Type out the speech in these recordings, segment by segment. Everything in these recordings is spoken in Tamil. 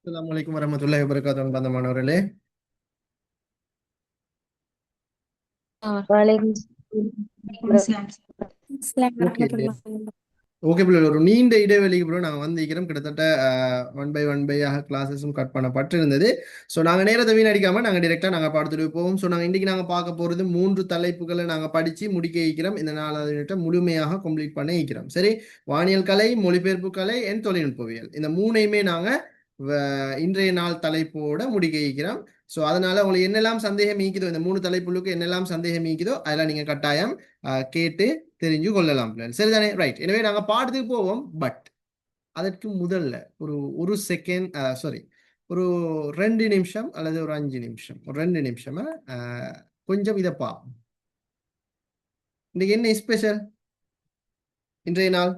அஸ்ஸலாமு அலைக்கும் வரஹ்மத்துல்லாஹி வபரகாத்துஹு அன்பார்ந்த வலைக்கும் Muslims. அஸ்ஸலாமு ஓகே வரஹ்மத்துல்லாஹி ஓகே பிள்ளை ஒரு நீண்ட இடைவெளிக்கு பிறகு நாங்கள் வந்திருக்கிறோம். கிட்டத்தட்ட ஒன் பை ஒன் பையாக கிளாஸஸும் கட் பண்ணப்பட்டிருந்தது. ஸோ நாங்கள் நேரத்தை வீணடிக்காமல் நாங்கள் டிரெக்டாக நாங்கள் பாடத்துக்கு போவோம். ஸோ நாங்கள் இன்றைக்கி நாங்கள் பார்க்க போகிறது 3 தலைப்புகளை நாங்கள் படித்து முடிக்க இருக்கிறோம். இந்த 4வது யூனிட்டை முழுமையாக கம்ப்ளீட் பண்ண இருக்கிறோம். சரி, வானியல் கலை, மொழிபெயர்ப்பு கலை அண்ட் தொழில்நுட்பவியல், இந்த 3ஐயுமே நாங்கள் இன்றைய நாள் தலைப்போட முடிக்க இருக்கிறோம். ஸோ அதனால உங்களுக்கு என்னெல்லாம் சந்தேகம் ஈக்குதோ, இந்த 3 தலைப்புகளுக்கு என்னெல்லாம் சந்தேகம் ஈக்குதோ அதெல்லாம் நீங்கள் கட்டாயம் கேட்டு தெரிஞ்சு கொள்ளலாம். சரிதானே? ரைட். எனவே நாங்கள் பாடத்துக்கு போவோம். பட் அதற்கு முதல்ல ஒரு ஒரு செகண்ட், சாரி, ஒரு 2 நிமிஷம் அல்லது ஒரு 5 நிமிஷம், ஒரு 2 நிமிஷமா கொஞ்சம் இதை பார்ப்போம். இன்னைக்கு என்ன ஸ்பெஷல்? இன்றைய நாள்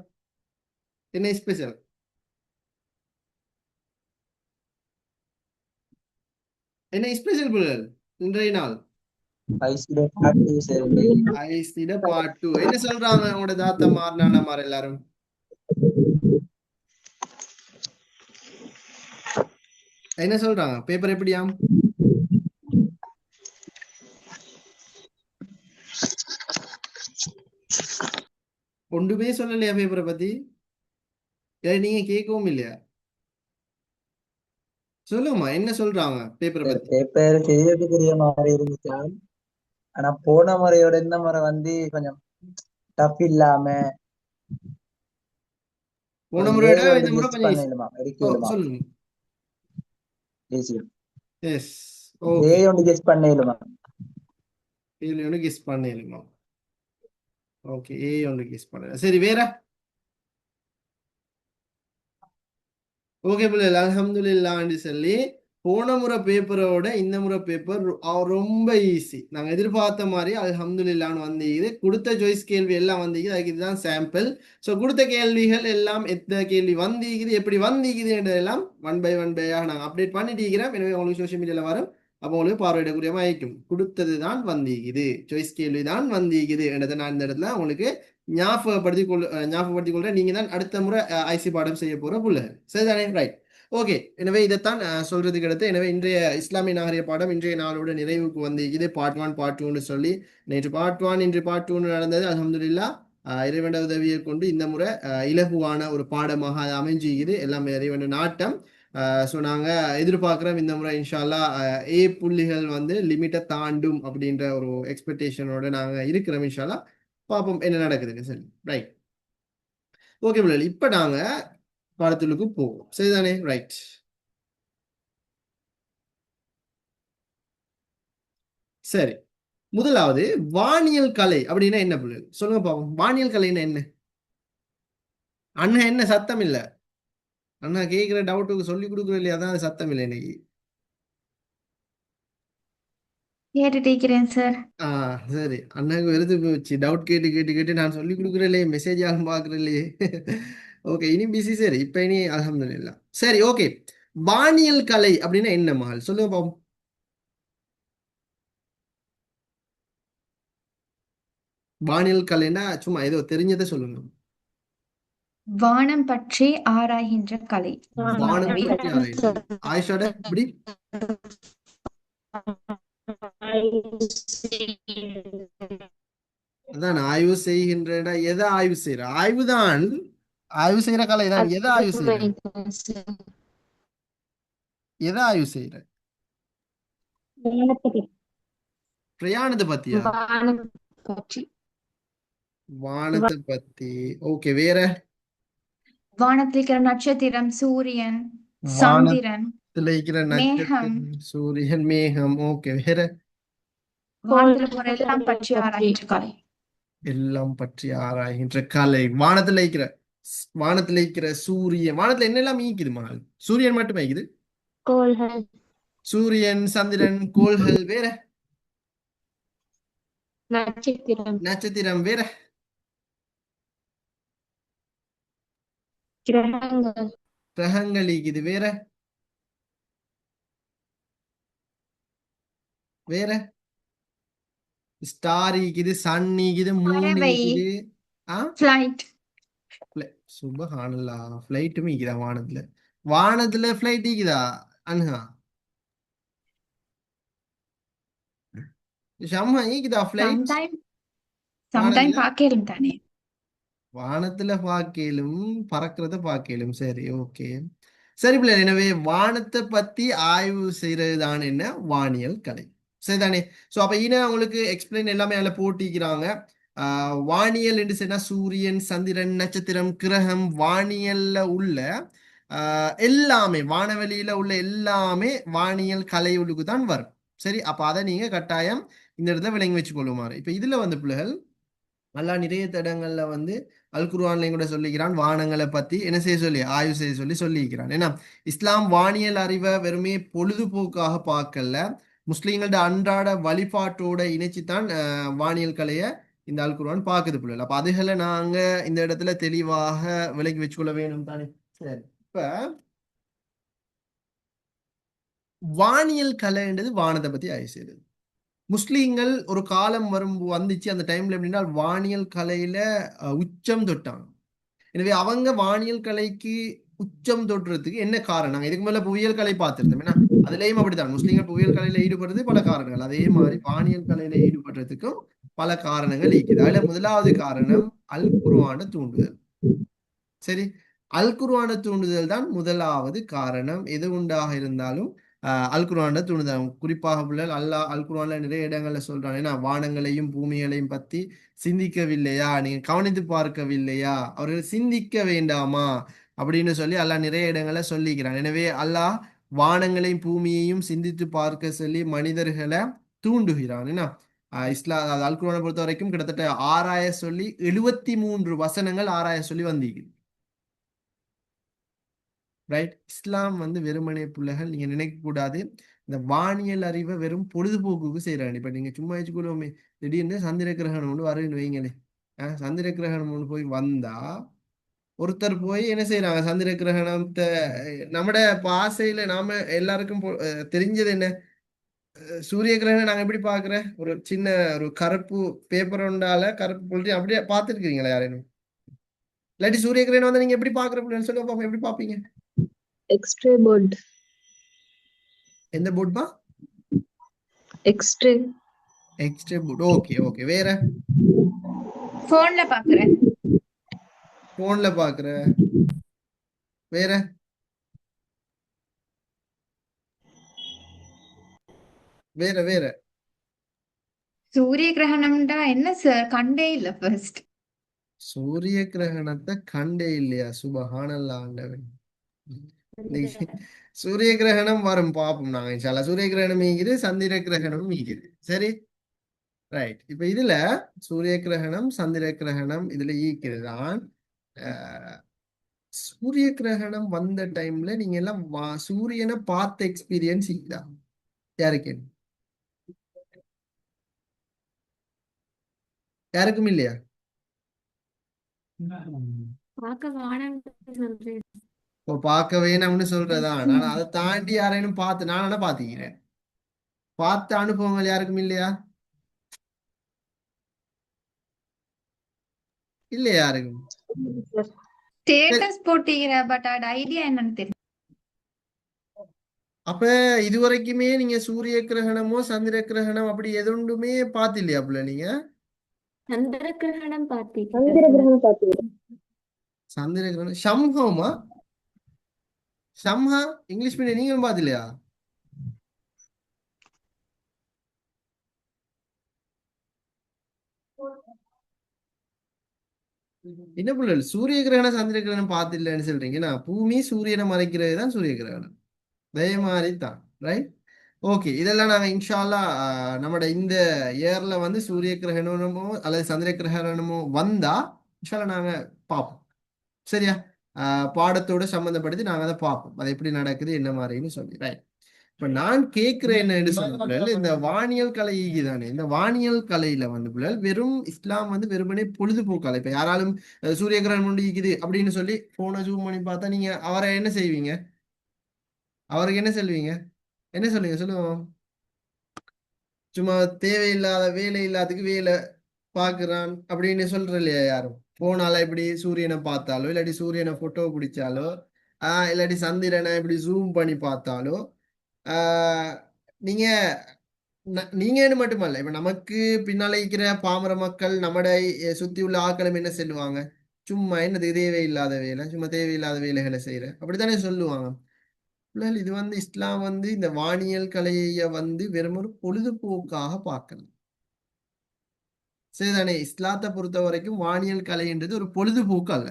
என்ன ஸ்பெஷல்? என்ன ஸ்பெஷல் பிள்ளைகள் இன்றைய நாள்? ஐசிட பாட்டு சேர்ந்து ஐசிட பார்ட் 2. என்ன சொல்றாங்க உங்களோட தாத்தமார் நானமார் எல்லாரும்? என்ன சொல்றாங்க? பேப்பர் எப்படியாம்? ஒன்றுமே சொல்லலையா பேப்பரை பத்தி? நீங்க கேட்கவும் இல்லையா? சொல்லுமா, என்ன சொல்றாங்க பேப்பரை பத்தி? பேப்பர் தெரிய மாதிரி இருந்துச்சு. ஆனா போன முறையோட இந்த முறை வந்து கொஞ்சம் டஃப் இல்லாம போன கொஞ்சம் முறையோட ஏ இந்த முறை கெஸ்ட் கொஞ்சம் பண்ணலுமா எடுக்கலுமா சொல்லுங்க. எஸ், ஏ ஓகே. ஒன்று கெஸ்ட் பண்ணலுமா இதுல ஒன்று கெஸ் பண்ணிடலாமா? ஓகே, ஏ ஒன்று கெஸ் பண்ணல. சரி, வேற? ஓகே பிள்ளை, அல்ஹம்துலில்லாஹ்னு சொல்லி போன முறை பேப்பரோட இந்த முறை பேப்பர் ரொம்ப ஈஸி. நாங்கள் எதிர்பார்த்த மாதிரி அல்ஹம்துலில்லாஹ்னு வந்தீங்க. கொடுத்த சாய்ஸ் கேள்வி எல்லாம் வந்தீங்க. அதுக்கு இதுதான் சாம்பிள். ஸோ கொடுத்த கேள்விகள் எல்லாம் எத்தனை கேள்வி வந்தீங்குது, எப்படி வந்தீங்குதுன்றதெல்லாம் ஒன் பை நாங்கள் அப்டேட் பண்ணிட்டு இருக்கிறோம். எனவே உங்களுக்கு சோஷியல் மீடியாவில் வரும். அப்போ உங்களுக்கு பார்வையிடக்கூடிய ஆயிக்கும். கொடுத்தது தான் வந்தீங்குது, சாய்ஸ் கேள்வி தான் வந்தீங்குது என்றதை நான் இந்த இடத்துல உங்களுக்கு ஞாபகப்படுத்திக் கொள்றேன். நீங்க தான் அடுத்த முறை ஐசி பாடம் செய்ய போற புள்ள. சரிதானே? ரைட். ஓகே. எனவே இதைத்தான் சொல்றதுக்கு அடுத்து, எனவே இன்றைய இஸ்லாமிய நாகரிக பாடம் இன்றைய நாளோட நிறைவுக்கு வந்து இது பார்ட் 1 பார்ட் 2 சொல்லி நேற்று பார்ட் 1 இன்று பார்ட் 2 நடந்தது. அல்ஹம்துலில்லாஹ் இறைவன உதவியை கொண்டு இந்த முறை இலகுவான ஒரு பாடமாக அது அமைஞ்சிக்குது. எல்லாமே இறைவன நாட்டம். ஸோ நாங்கள் எதிர்பார்க்குறோம் இந்த முறை இன்ஷா அல்லாஹ் ஏ புள்ளிகள் வந்து லிமிட்டை தாண்டும் அப்படின்ற ஒரு எக்ஸ்பெக்டேஷனோட நாங்கள் இருக்கிறோம். இன்ஷா அல்லாஹ் பார்ப்போம் என்ன நடக்குதுன்னு. சரி, ரைட். ஓகே பிள்ளை, இப்போ நாங்கள் பாடத்துக்கு போவோம். சரிதானே? ரைட். சரி, முதலாவது வானியல் கலை அப்படின்னா என்ன பிள்ளை சொல்லுங்க பாப்போம். வானியல் கலைன்னா என்ன? அண்ணா என்ன சத்தம் இல்லை? அண்ணா கேட்குற டவுட்டுக்கு சொல்லி கொடுக்குற இல்லையா? அதான் சத்தம் இல்லை இன்னைக்கு. கேட்டுட்டேக்கிறேன் சார். சரி, அண்ணாக்கு வெறுத்து போச்சு. டவுட் கேட்டு கேட்டு கேட்டு நான் சொல்லி கொடுக்குறேன் இல்லையே, மெசேஜ் யாரும் பார்க்குறேன் இல்லையே. ஓகே, இனி பிஸி. சரி, இப்போ இனி அல்ஹம்துலில்லாஹ். சரி, ஓகே. வானியல் கலை அப்படின்னா என்ன மகள் சொல்லுங்க பாப்போம். வானியல் கலைன்னா சும்மா ஏதோ தெரிஞ்சதை சொல்லுங்க. வானம் பற்றி ஆராய்கின்ற கலை. வானம் பற்றி ஆராய்ச்சி. ஆயிஷாட இப்படி அதான் ஆய்வு செய்கின்ற. எதை ஆய்வு செய்யற? ஆய்வுதான். ஆய்வு செய்யற கலை தான். எதை ஆய்வு செய்யற? எதை ஆய்வு செய்யற? பிரயாணத்தை பத்தியா? வானத்தை பத்தி. ஓகே, வேற? வானத்தில் இருக்கிற நட்சத்திரம், சூரியன், சந்திரன், வானத்துல இருக்கிற மேகம், நட்சத்திரம், சூரியன், மேகம். ஓகே, வேற? வானத்துல போற எல்லாம் பற்றி ஆராய்கின்ற கலை. எல்லாம் பற்றி ஆராய்கின்ற கலை. வானத்துல இருக்கிற சூரியன். வானத்துல என்னெல்லாம் ஈக்குது மகள்? சூரியன் மட்டுமே ஈக்குது? கோள்கள், சூரியன், சந்திரன், கோள்கள். வேற? நட்சத்திரம், நட்சத்திரம். வேற? கிரகங்கள், கிரகங்கள் ஈக்குது. வேற? வேற? ஸ்டார் ஈக்குது, சன் ஈக்குது, மூன் பறவை, ஈக்குது. ஆ ஃபிளைட், சுபஹானல்லாஹ், ஃப்ளைட்டுமே ஈக்குதா வானத்துல? வானத்துல ஃபிளைட் இருக்குதா அன்ஹா? ஷம்ஹா இருக்குதா ஃபிளைட் சம்டைம் சம்டைம் வானத்துல? பாக்கலும் தானே. வானத்துல பார்க்கலும் பறக்கிறத பார்க்கலும். சரி, ஓகே. சரி பிள்ளை, எனவே வானத்தை பத்தி ஆய்வு செய்யறது தான் என்ன வானியல் கலை. சரிதானே? ஸோ அப்ப உங்களுக்கு எக்ஸ்பிளைன் எல்லாமே அதில் போட்டிக்கிறாங்க. வானியல் என்று சொன்னா சூரியன், சந்திரன், நட்சத்திரம், கிரகம், வானியல்ல உள்ள எல்லாமே, வானவெளியில உள்ள எல்லாமே வானியல் கலையுளுக்கு தான் வரும். சரி, அப்ப அதை நீங்க கட்டாயம் இந்த இடத்துல விளங்கி வச்சுக்கொள்ளுமாறு. இப்ப இதுல பிள்ளைகள் நல்லா நிறைய இடங்கள்ல அல் குர்ஆன்லையும் கூட சொல்லிக்கிறான், வானங்களை பத்தி என்ன செய்ய சொல்லி ஆய்வு செய்ய சொல்லி சொல்லியிருக்கிறான். ஏன்னா இஸ்லாம் வானியல் அறிவை வெறுமே பொழுதுபோக்காக பார்க்கல, முஸ்லீம்களோட அன்றாட வழிபாட்டோட இணைச்சுத்தான் வானியல் கலையை இந்த அல் குர்ஆன் பார்க்குது பிள்ளைகள். அப்ப அதுகளை நாங்க இந்த இடத்துல தெளிவாக விலக்கி வச்சுக்கொள்ள வேணும் தானே. சரி, இப்ப வானியல் கலைன்றது வானத்தை பத்தி ஆய்வு செய்யுது. முஸ்லீம்கள் ஒரு காலம் வந்துச்சு, அந்த டைம்ல எப்படின்னா வானியல் கலையில உச்சம் தொட்டாங்க. எனவே அவங்க வானியல் கலைக்கு உச்சம் தொட்டுறதுக்கு என்ன காரணம்? நாங்க இதுக்கு மேல புவியியல் கலை பார்த்திருந்தோம். ஏன்னா அதுலயும் அப்படித்தான் முஸ்லீம்கள் புவியியல் கலையில ஈடுபடுறது பல காரணங்கள், அதே மாதிரி வானியல் கலையில ஈடுபடுறதுக்கும் பல காரணங்கள் இருக்குது. அதுல முதலாவது காரணம் அல் குர்ஆன தூண்டுதல். சரி, அல் குர்ஆன தூண்டுதல் தான் முதலாவது காரணம். எது உண்டாக இருந்தாலும் அல் குர்ஆன தூண்டுதல். குறிப்பாக பிள்ளைகள் அல்லாஹ் அல் குர்ஆன்ல நிறைய இடங்கள்ல சொல்றான், ஏன்னா வானங்களையும் பூமிகளையும் பத்தி சிந்திக்கவில்லையா, நீங்க கவனித்து பார்க்கவில்லையா, அவர்கள் சிந்திக்க வேண்டாமா அப்படின்னு சொல்லி அல்லாஹ் நிறைய இடங்கள்ல சொல்லிக்கிறான். எனவே அல்லாஹ் வானங்களையும் பூமியையும் சிந்தித்து பார்க்க சொல்லி மனிதர்களை தூண்டுகிறான். என்ன அல் குர்ஆனை பொறுத்த வரைக்கும் கிட்டத்தட்ட ஆராய சொல்லி 73 வசனங்கள் ஆராய சொல்லி வந்தீங்க. ரைட். இஸ்லாம் வெறுமனே பிள்ளைகள் நீங்க நினைக்க கூடாது இந்த வானியல் அறிவை வெறும் பொழுதுபோக்குக்கு செய்யறாங்க. இப்ப நீங்க சும்மா வச்சுக்கொள்வோமே, திடீர்னு சந்திர கிரகணம் ஒன்று வருன்னு வைங்களே. சந்திர கிரகணம் ஒன்று போய் வந்தா ஒருத்தர் போய் என்ன செய்யறாங்க, சந்திர கிரகணத்தை நம்மட ஆசையில நாம எல்லாருக்கும் தெரிஞ்சது என்ன, சூரிய கிரகணம் நாங்க எப்படி பாக்குற, ஒரு சின்ன ஒரு கருப்பு பேப்பர் ஒன்றால கருப்பு போட்டு அப்படியே பார்த்துருக்கீங்களா யாரேனும்? இல்லாட்டி சூரிய கிரகணம் நீங்க எப்படி பாக்குற சொல்லி பாப்போம், எப்படி பாப்பீங்க? X-ray board. எந்த போர்ட்பா? X-ray. Extra board. Okay, okay. வேற? போன்ல பாக்குறேன். போன்ல பாக்குற. வேற? வேற வேற? சூரிய கிரகணம்டா என்ன சார், கண்டே இல்ல ஃபர்ஸ்ட். சூரிய கிரகணத்தை கண்டே இல்லையா? சுபஹானல்லாஹ் ஆண்டவன். இன்னைக்கு சூரிய கிரகணம் வரும் பாப்போம் நாங்க இன்ஷால்லா. சூரிய கிரகணம் ஈகுது, சந்திர கிரகணம் ஈகுது. சரி, ரைட். இப்ப இதுல சூரிய கிரகணம் சந்திர கிரகணம் இதுல ஈக்குதுதான். சூரிய கிரகணம் வந்த டைம்ல நீங்க எல்லாம் சூரியனை பார்த்த எக்ஸ்பீரியன்ஸ் இருக்குதா யாருக்கு? யாருக்கும் இல்லையா? பார்க்க வானம் சொல்றேன். இப்போ பார்க்க வேணும்னு சொல்றதா? நான் அதை தாண்டி யாரையும் பார்த்து நானா பாத்திக்கிறேன். பார்த்த அனுபவங்கள் யாருக்கும் இல்லையா? இல்லையா யாருக்கும்? ஸ்டேட்டஸ் போட்டீங்க, பட் அது ஐடியா என்னன்னு தெரியும். அப்ப இதுவரைக்குமே நீங்க சூரிய கிரகணமோ சந்திர கிரகணம் அப்படி எதுண்டுமே பார்த்தில்லையா புள்ள நீங்க? சந்திர கிரகணம் பார்த்தீங்க? சந்திர கிரகணம் ஷம்ஹோமா? ஷம்ஹா இங்கிலீஷ் மீடியம் நீங்களும் பார்த்தில்லையா? என்ன புள்ள சூரிய கிரகணம் சந்திர கிரகணம் பார்த்தில்லைன்னு சொல்றீங்கன்னா, பூமி சூரியனை மறைக்கிறது தான் சூரிய கிரகணம். அதே மாதிரி தான். ரைட். ஓகே, இதெல்லாம் நாங்கள் இன்ஷா அல்லாஹ் நம்மட இந்த இயர்ல சூரிய கிரகணமோ அல்லது சந்திர கிரகணமோ வந்தா இன்ஷா அல்லாஹ் நாங்க பார்ப்போம். சரியா? பாடத்தோட சம்மந்தப்படுத்தி நாங்கள் அதை பார்ப்போம், அது எப்படி நடக்குது என்ன மாதிரின்னு சொல்லி. ரைட். இப்ப நான் கேட்கிறேன் என்னன்னு சொல்ல, இந்த வானியல் கலை தானே, இந்த வானியல் கலையில பிள்ளைகள் வெறும் இஸ்லாம் வெறுமனே பொழுதுபோக்கு கலை. இப்ப யாராலும் சூரிய கிரகணம் முடிக்குது அப்படின்னு சொல்லி போனை ஜூம் பண்ணி பார்த்தா நீங்க அவரை என்ன செய்வீங்க? அவருக்கு என்ன சொல்லுவீங்க? என்ன சொல்லுங்க, சொல்லுவோம். சும்மா தேவையில்லாத வேலை இல்லாததுக்கு வேலை பார்க்குறான் அப்படின்னு சொல்ற இல்லையா யாரும்? போனால இப்படி சூரியனை பார்த்தாலோ இல்லாட்டி சூரியனை போட்டோ பிடிச்சாலோ இல்லாட்டி சந்திரனை இப்படி ஜூம் பண்ணி பார்த்தாலும் ஆஹ் நீங்க நீங்கன்னு மட்டுமல்ல, இப்ப நமக்கு பின்னால இருக்கிற பாமர மக்கள் நம்மட சுத்தி உள்ள ஆட்களும் என்ன சொல்லுவாங்க, சும்மா என்னது தேவையில்லாத வேலை, சும்மா தேவையில்லாத வேலைகளை செய்யற அப்படித்தானே சொல்லுவாங்க. பிள்ளைகள் இது இஸ்லாம் இந்த வானியல் கலைய வெறும் ஒரு பொழுதுபோக்காக பார்க்கணும். சரிதானே? இஸ்லாத்தை பொறுத்த வரைக்கும் வானியல் கலைன்றது ஒரு பொழுதுபோக்கு அல்ல.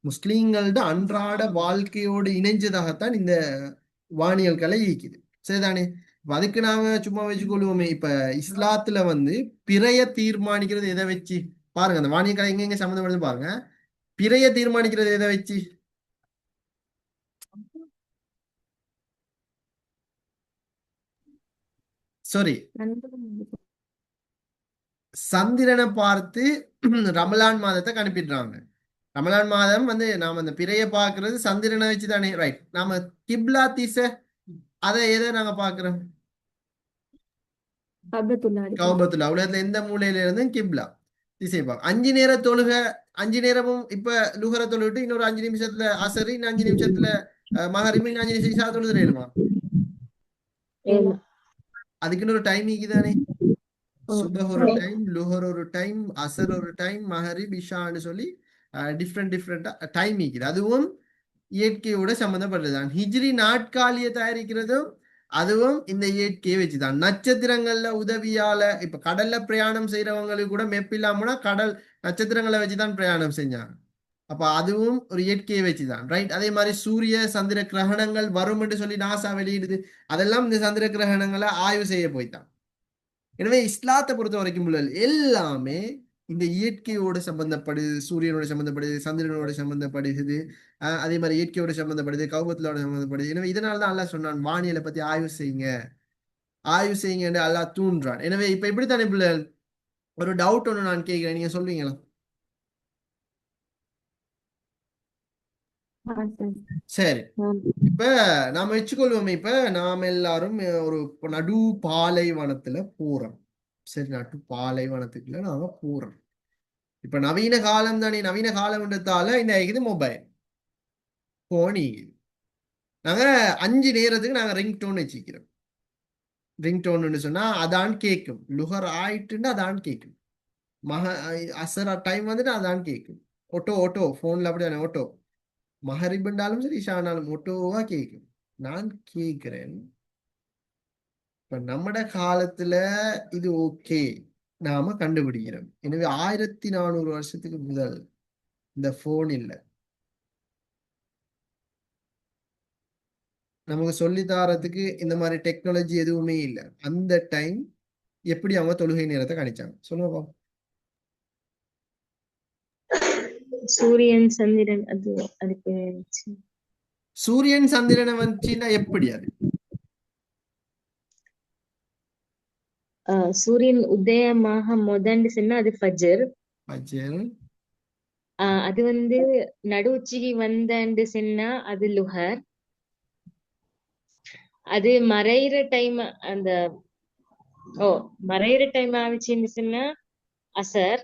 முஸ்லீம்களோட அன்றாட வாழ்க்கையோடு இணைஞ்சதாகத்தான் இந்த வானியல் கலை இருக்குது. சரிதானே? இப்ப அதுக்கு நாங்க சும்மா வச்சுக்கொள்வோமே. இப்ப இஸ்லாத்துல பிறைய தீர்மானிக்கிறது எதை வச்சு பாருங்க. அந்த வானியல் கலை எங்க சம்மந்தப்படுது பாருங்க. பிறைய தீர்மானிக்கிறது எதை வச்சு? சாரி, சந்திரனை பார்த்து ரமலான் மாதத்தை கணிப்பிடுறாங்க. ரமலான் மாதம் நாம அந்த பிறைய பார்க்கறது சந்திரனை வச்சு தானே, ரைட்? நாம கிப்லா திசை அதை எதை நாங்க பாக்குறோம்? கௌபத்துல்லா. உலகத்துல எந்த மூலையில இருந்து கிப்லா திசை பார்க்க. 5 நேர தொழுகை, 5 நேரமும் இப்ப லுகர தொழுவிட்டு இன்னொரு 5 நிமிஷத்துல அசரி, இன்னும் 5 நிமிஷத்துல மகரிமி, இன்னும் 5 நிமிஷம் இஷா தொழுதுமா? அதுக்குன்னு ஒரு டைம் இருக்குதானே. சுபஹ் ஒரு டைம், லுஹர் ஒரு டைம், அசர் ஒரு டைம், மஹரிப், இஷான்னு சொல்லி டிஃப்ரெண்டா டைம் இருக்குது. அதுவும் இயற்கையோட சம்பந்தப்பட்டதுதான். ஹிஜ்ரி நாட்காலிய தயாரிக்கிறதும் அதுவும் இந்த இயற்கையை வச்சுதான். நட்சத்திரங்கள்ல உதவியால இப்ப கடல்ல பிரயாணம் செய்யறவங்களுக்கு கூட மெப் இல்லாமனா கடல் நட்சத்திரங்களை வச்சுதான் பிரயாணம் செஞ்சாங்க. அப்ப அதுவும் ஒரு இயற்கையை வச்சுதான், ரைட்? அதே மாதிரி சூரிய சந்திர கிரகணங்கள் வரும் என்று சொல்லி நாசா வெளியிடுது. அதெல்லாம் இந்த சந்திர கிரகணங்களை ஆய்வு செய்ய போய்தான். எனவே இஸ்லாத்தை பொறுத்த வரைக்கும் எல்லாமே இந்த இயற்கையோடு சம்பந்தப்படுது, சூரியனோட சம்பந்தப்படுது, சந்திரனோட சம்பந்தப்படுது, அதே மாதிரி இயற்கையோட சம்பந்தப்படுது, கௌபத்தோட சம்பந்தப்படுது. எனவே இதனாலதான் அல்லாஹ் சொன்னான், வானியலை பத்தி ஆய்வு செய்யுங்க, ஆய்வு செய்யுங்க என்று அல்லாஹ் தூண்டுறான். எனவே இப்ப இப்படித்தானே பிள்ளைகள், ஒரு டவுட் ஒன்று நான் கேட்கிறேன், நீங்க சொல்வீங்களா? சரி, இப்ப நாம வச்சுக்கொள்வோமே, இப்ப நாம எல்லாரும் ஒரு நடு பாலைவனத்துல போறோம். சரி, நடு பாலைவனத்துக்குள்ள நாம போறோம். இப்ப நவீன காலம் தானே. நவீன காலம்ன்றதால இந்த இது மொபைல் போனி நாங்க 5 நேரத்துக்கு நாங்க ரிங் டோன் வச்சுக்கிறோம். ரிங் டோன் சொன்னா அதான் கேட்கும். லுகர் ஆயிட்டுன்னா அதான் கேட்கும். அசர் டைம் அதான் கேட்கும். ஓட்டோ போன்ல அப்படியான ஓட்டோ. மஹரிப்ண்டாலும் சரி, இஷானாலும் ஓட்டோவா கேட்கும். நான் கேட்கிறேன், இப்ப நம்மட காலத்துல இது ஓகே, நாம கண்டுபிடிக்கிறோம். எனவே 1400 வருஷத்துக்கு முதல் இந்த போன் இல்லை. நமக்கு சொல்லித்தாரத்துக்கு இந்த மாதிரி டெக்னாலஜி எதுவுமே இல்லை. அந்த டைம் எப்படி அவங்க தொழுகை நேரத்தை கணிச்சாங்க சொல்லுங்க. சூரியன் சந்திரன் அது அதுக்கு சூரியன் சந்திரனை வந்துச்சுன்னா எப்படி அது? சூரியன் உதயமாக முதண்டு சொன்னா அது ஃபஜர். அது நடு உச்சிக்கு வந்தண்டு சொன்னா அது லுஹர். அது மறையிற டைம் அந்த மறையிற டைம் ஆச்சுன்னு சொன்னா அசர்.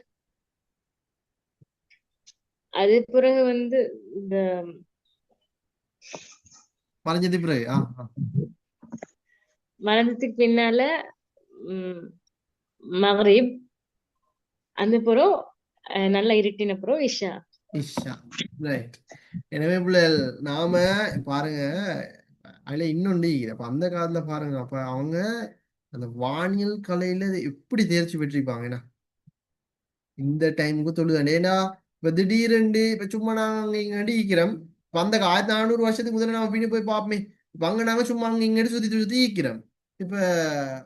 அது பிறகு இந்த மறைஞ்சது பிறகு மரணத்துக்கு பின்னால மகரிப். அந்த பிறகு நல்லா இருட்டின பிறகு இஷா. ரைட். எனவே பிள்ளைகள் நாம பாருங்க, அதுல இன்னொன்று அப்ப அந்த காலத்துல பாருங்க, அப்ப அவங்க அந்த வானியல் கலையில எப்படி தேர்ச்சி பெற்றிருப்பாங்கன்னா இந்த டைமுக்கு தொழுதாண்டே. ஏன்னா இப்ப திடீரெண்டு இப்ப சும்மா நாங்க இங்க அடிக்கிறோம். இப்ப அந்த 1400 வருஷத்துக்கு முதல்ல நாம பின்னி போய் பார்ப்போமே. இப்ப அங்க நாங்க சும்மா அங்க இங்க சுத்தி சுத்தி ஈக்கிறோம். இப்ப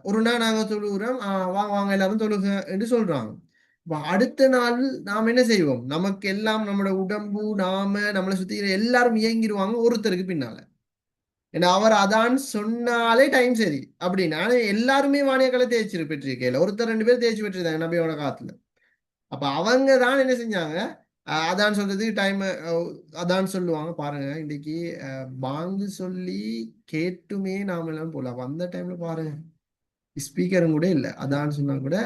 ஒரு நாள் நாங்க தொழுகிறோம், வாங்க வாங்க எல்லாரும் தொழுக என்று சொல்றாங்க. இப்ப அடுத்த நாள் நாம என்ன செய்வோம்? நமக்கு எல்லாம் நம்மளோட உடம்பு, நம்மளை சுத்தி எல்லாரும் இயங்கிடுவாங்க ஒருத்தருக்கு பின்னால. ஏன்னா அவர் அதான் சொன்னாலே டைம் சரி அப்படின்னா எல்லாருமே வானியக்கால தேய்ச்சி பெற்றிருக்கையில ஒருத்தர் 2 பேர் தேய்ச்சி பெற்றிருந்தாங்க நபியோட காலத்துல. அப்ப அவங்க தான் என்ன செஞ்சாங்க, அதான் சொல்றது டைம் அதான் சொல்லுவாங்க. பாருங்க, இன்னைக்கு பாங்கு சொல்லி கேட்டுமே நாம எல்லாம் போல. அப்ப அந்த டைம்ல பாருங்க, ஸ்பீக்கரும் கூட இல்லை, அதான் சொன்னா கூட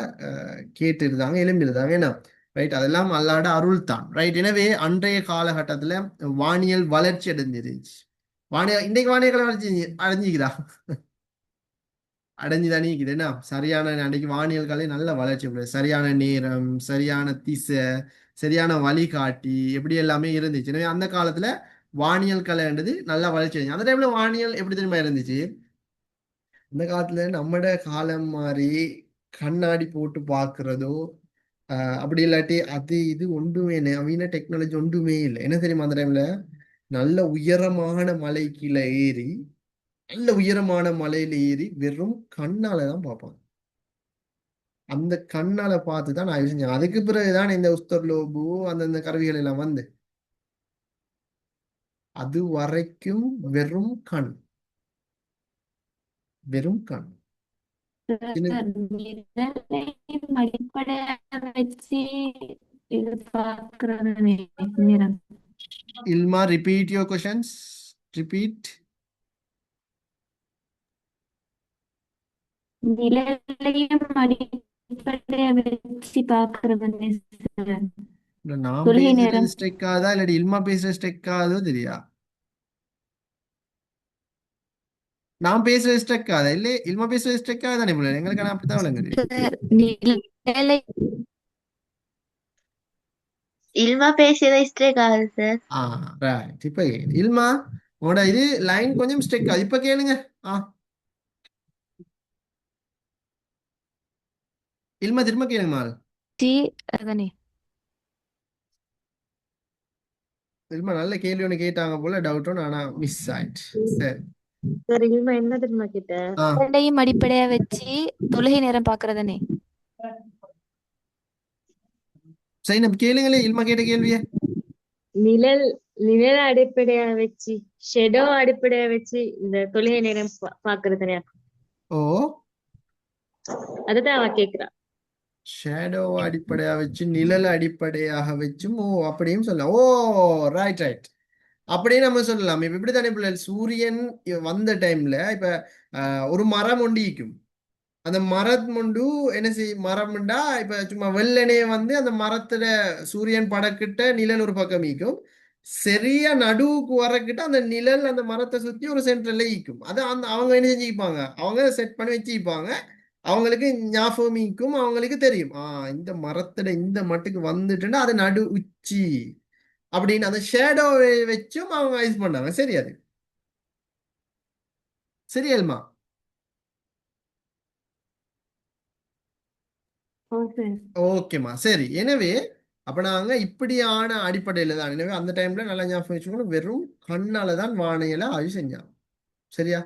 கேட்டு இருந்தாங்க, எலும்பி இருந்தாங்க. ஏன்னா ரைட். அதெல்லாம் அல்லாட அருள் தான். ரைட். எனவே அன்றைய காலகட்டத்துல வானியல் வளர்ச்சி அடைஞ்சிருச்சு. இன்றைக்கு வானியல் வளர்ச்சி அடைஞ்சிக்குதா? அடைஞ்சுதானே இருக்குது. என்ன சரியான அன்றைக்கு வானியல் கலை நல்ல வளர்ச்சி பெறுது. சரியான நேரம், சரியான திசை, சரியான வழிகாட்டி எப்படி எல்லாமே இருந்துச்சு. எனவே அந்த காலத்துல வானியல் கலைன்றது நல்லா வளர்ச்சி அடைஞ்சு. அந்த டைம்ல வானியல் எப்படி தெரியுமா இருந்துச்சு? அந்த காலத்துல நம்மட காலம் மாதிரி கண்ணாடி போட்டு பார்க்கிறதோ அப்படி இல்லாட்டி அது இது ஒன்றுமே நவீன டெக்னாலஜி ஒன்றுமே இல்லை. என்ன தெரியுமா அந்த டைம்ல நல்ல உயரமான மலை கீழே ஏறி நல்ல உயரமான மலையில ஏறி வெறும் கண்ணால தான் பார்ப்பாங்க. அந்த கண்ணால பார்த்து தான் நான் செஞ்சேன். அதுக்கு பிறகுதான் இந்த உஸ்தர்லோபு அந்தந்த கருவிகள் எல்லாம் வந்து அது வரைக்கும் வெறும் கண், வெறும் கண். இன்னும் நிழலையும் அடிப்படையாக வச்சு இது பார்க்கறது நேரம். இல்மா, repeat your questions. Repeat. நிழலையும் அடிப்படையாக வச்சு பார்க்கறது சார். இல்ல, நான் தொழுகை பேசுறது நேரம். ஸ்டெக் ஆகுதா இல்லாட்டி இல்மா பேசுறது ஸ்டெக் ஆகுதோ தெரியா? நான் பேசுறது ஸ்டெக் ஆகுதா இல்ல இல்மா பேசுறது ஸ்டெக் ஆகுதானே போல எங்களுக்கு. ஆனா அப்படித்தான் விளங்குது. சார், நிழலை இல்மா பேசியதை ஸ்ட்ரைக் ஆகுது சார். ரைட். இப்ப இல்மா உங்களோட இது லைன் கொஞ்சம் ஸ்டெக் ஆகுது. இப்ப கேளுங்க. இல்மா திரும்ப கேளுங்கம்மா. அதானே இல்மா நல்ல கேள்வி ஒன்று கேட்டாங்க போல, டவுட் ஒன்று ஆனா மிஸ் ஆயிடுச்சு. சரி. சார் இல்மா என்ன தெரியுமா கிட்ட நிழலையும் அடிப்படையா வச்சு தொழுகை நேரம் பார்க்கறதானே. சரி, நம்ம கேளுங்களே இல்மா கேட்ட கேள்விய. நிழல் நிழல் அடிப்படையா வச்சு ஷெடோ அடிப்படையா வச்சு இந்த தொழுகை நேரம் பாக்குறது. ஓ, அதுதான் அவ கேக்குறா. ஷேடோ அடிப்படையா வச்சு நிழல் அடிப்படையாக வச்சும் ஓ அப்படியும் சொல்லலாம். ஓ ரைட் ரைட். அப்படியே நம்ம சொல்லலாம். இப்ப இப்படித்தானே பிள்ளைகள் சூரியன் வந்த டைம்ல இப்ப ஒரு மரம் ஒண்டிக்கும். அந்த மரம் ஒண்டு என்ன செய்யும்? மரம்ண்டா இப்ப சும்மா வெள்ளனே வந்து அந்த மரத்துல சூரியன் படக்கிட்ட நிழல் ஒரு பக்கம் ஈக்கும். சரியா நடுவுக்கு வரக்கிட்ட அந்த நிழல் அந்த மரத்தை சுத்தி ஒரு சென்டர்ல ஈக்கும். அது அந்த அவங்க என்ன செஞ்சுப்பாங்க, அவங்க செட் பண்ணி வச்சுப்பாங்க. அவங்களுக்கு ஞாபகம் ஈக்கும். அவங்களுக்கு தெரியும் இந்த மரத்துல இந்த மட்டுக்கு வந்துட்டுன்னா அது நடு உச்சி அப்படின்னு அந்த ஷேடோவை வச்சும் அவங்க ஐஸ் பண்ணாங்க. சரி, அது சரியல்மா? ஓகேம்மா, சரி. எனவே அப்ப நாங்க இப்படியான அடிப்படையில தான். எனவே அந்த டைம்ல நல்லா ஞாபகம் வச்சுக்கணும், வெறும் கண்ணால தான் வானியலை ஆய்வு செஞ்சாங்க. சரியா?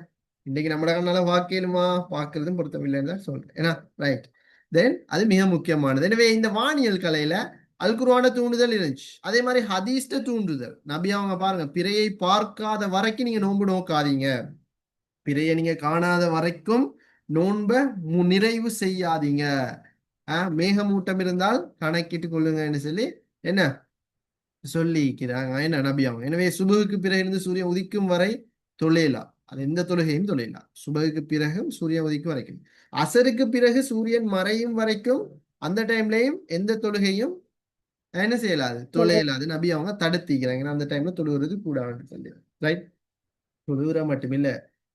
இன்னைக்கு நம்ம கண்ணால வாக்கலுமா? பார்க்கறதும் பொருத்தம் இல்லைன்னு தான் சொல்றேன். ஏன்னா ரைட். தென் அது மிக முக்கியமானது. எனவே இந்த வானியல் கலையில அல்குர்ஆன தூண்டுதல் இருந்துச்சு. அதே மாதிரி ஹதீஸ்ட தூண்டுதல். நபி அவங்க பாருங்க, பிறையை பார்க்காத வரைக்கும் நீங்க நோன்பு நோக்காதீங்க, பிறையை நீங்க காணாத வரைக்கும் நோன்ப நிறைவு செய்யாதீங்க, மேகமூட்டம் இருந்தால் கணக்கிட்டு கொள்ளுங்கன்னு சொல்லி என்ன சொல்லிக்கிறாங்க என்ன நபி அவங்க. எனவே சுபகுக்கு பிறகு இருந்து சூரியன் உதிக்கும் வரை தொழிலா, அது எந்த தொழுகையும் தொழிலா. சுபகுக்கு பிறகு சூரியன் உதிக்கும் வரைக்கும், அசருக்கு பிறகு சூரியன் மறையும் வரைக்கும் அந்த டைம்லயும் எந்த தொழுகையும் என்ன செய்யலாது, தொழிலாது. நபி அவங்க தடுத்திக்கிறாங்க. அந்த டைம்ல தொழுகிறது கூடாதுன்னு சொல்லி. ரைட். தொழுகிற மட்டுமில்ல,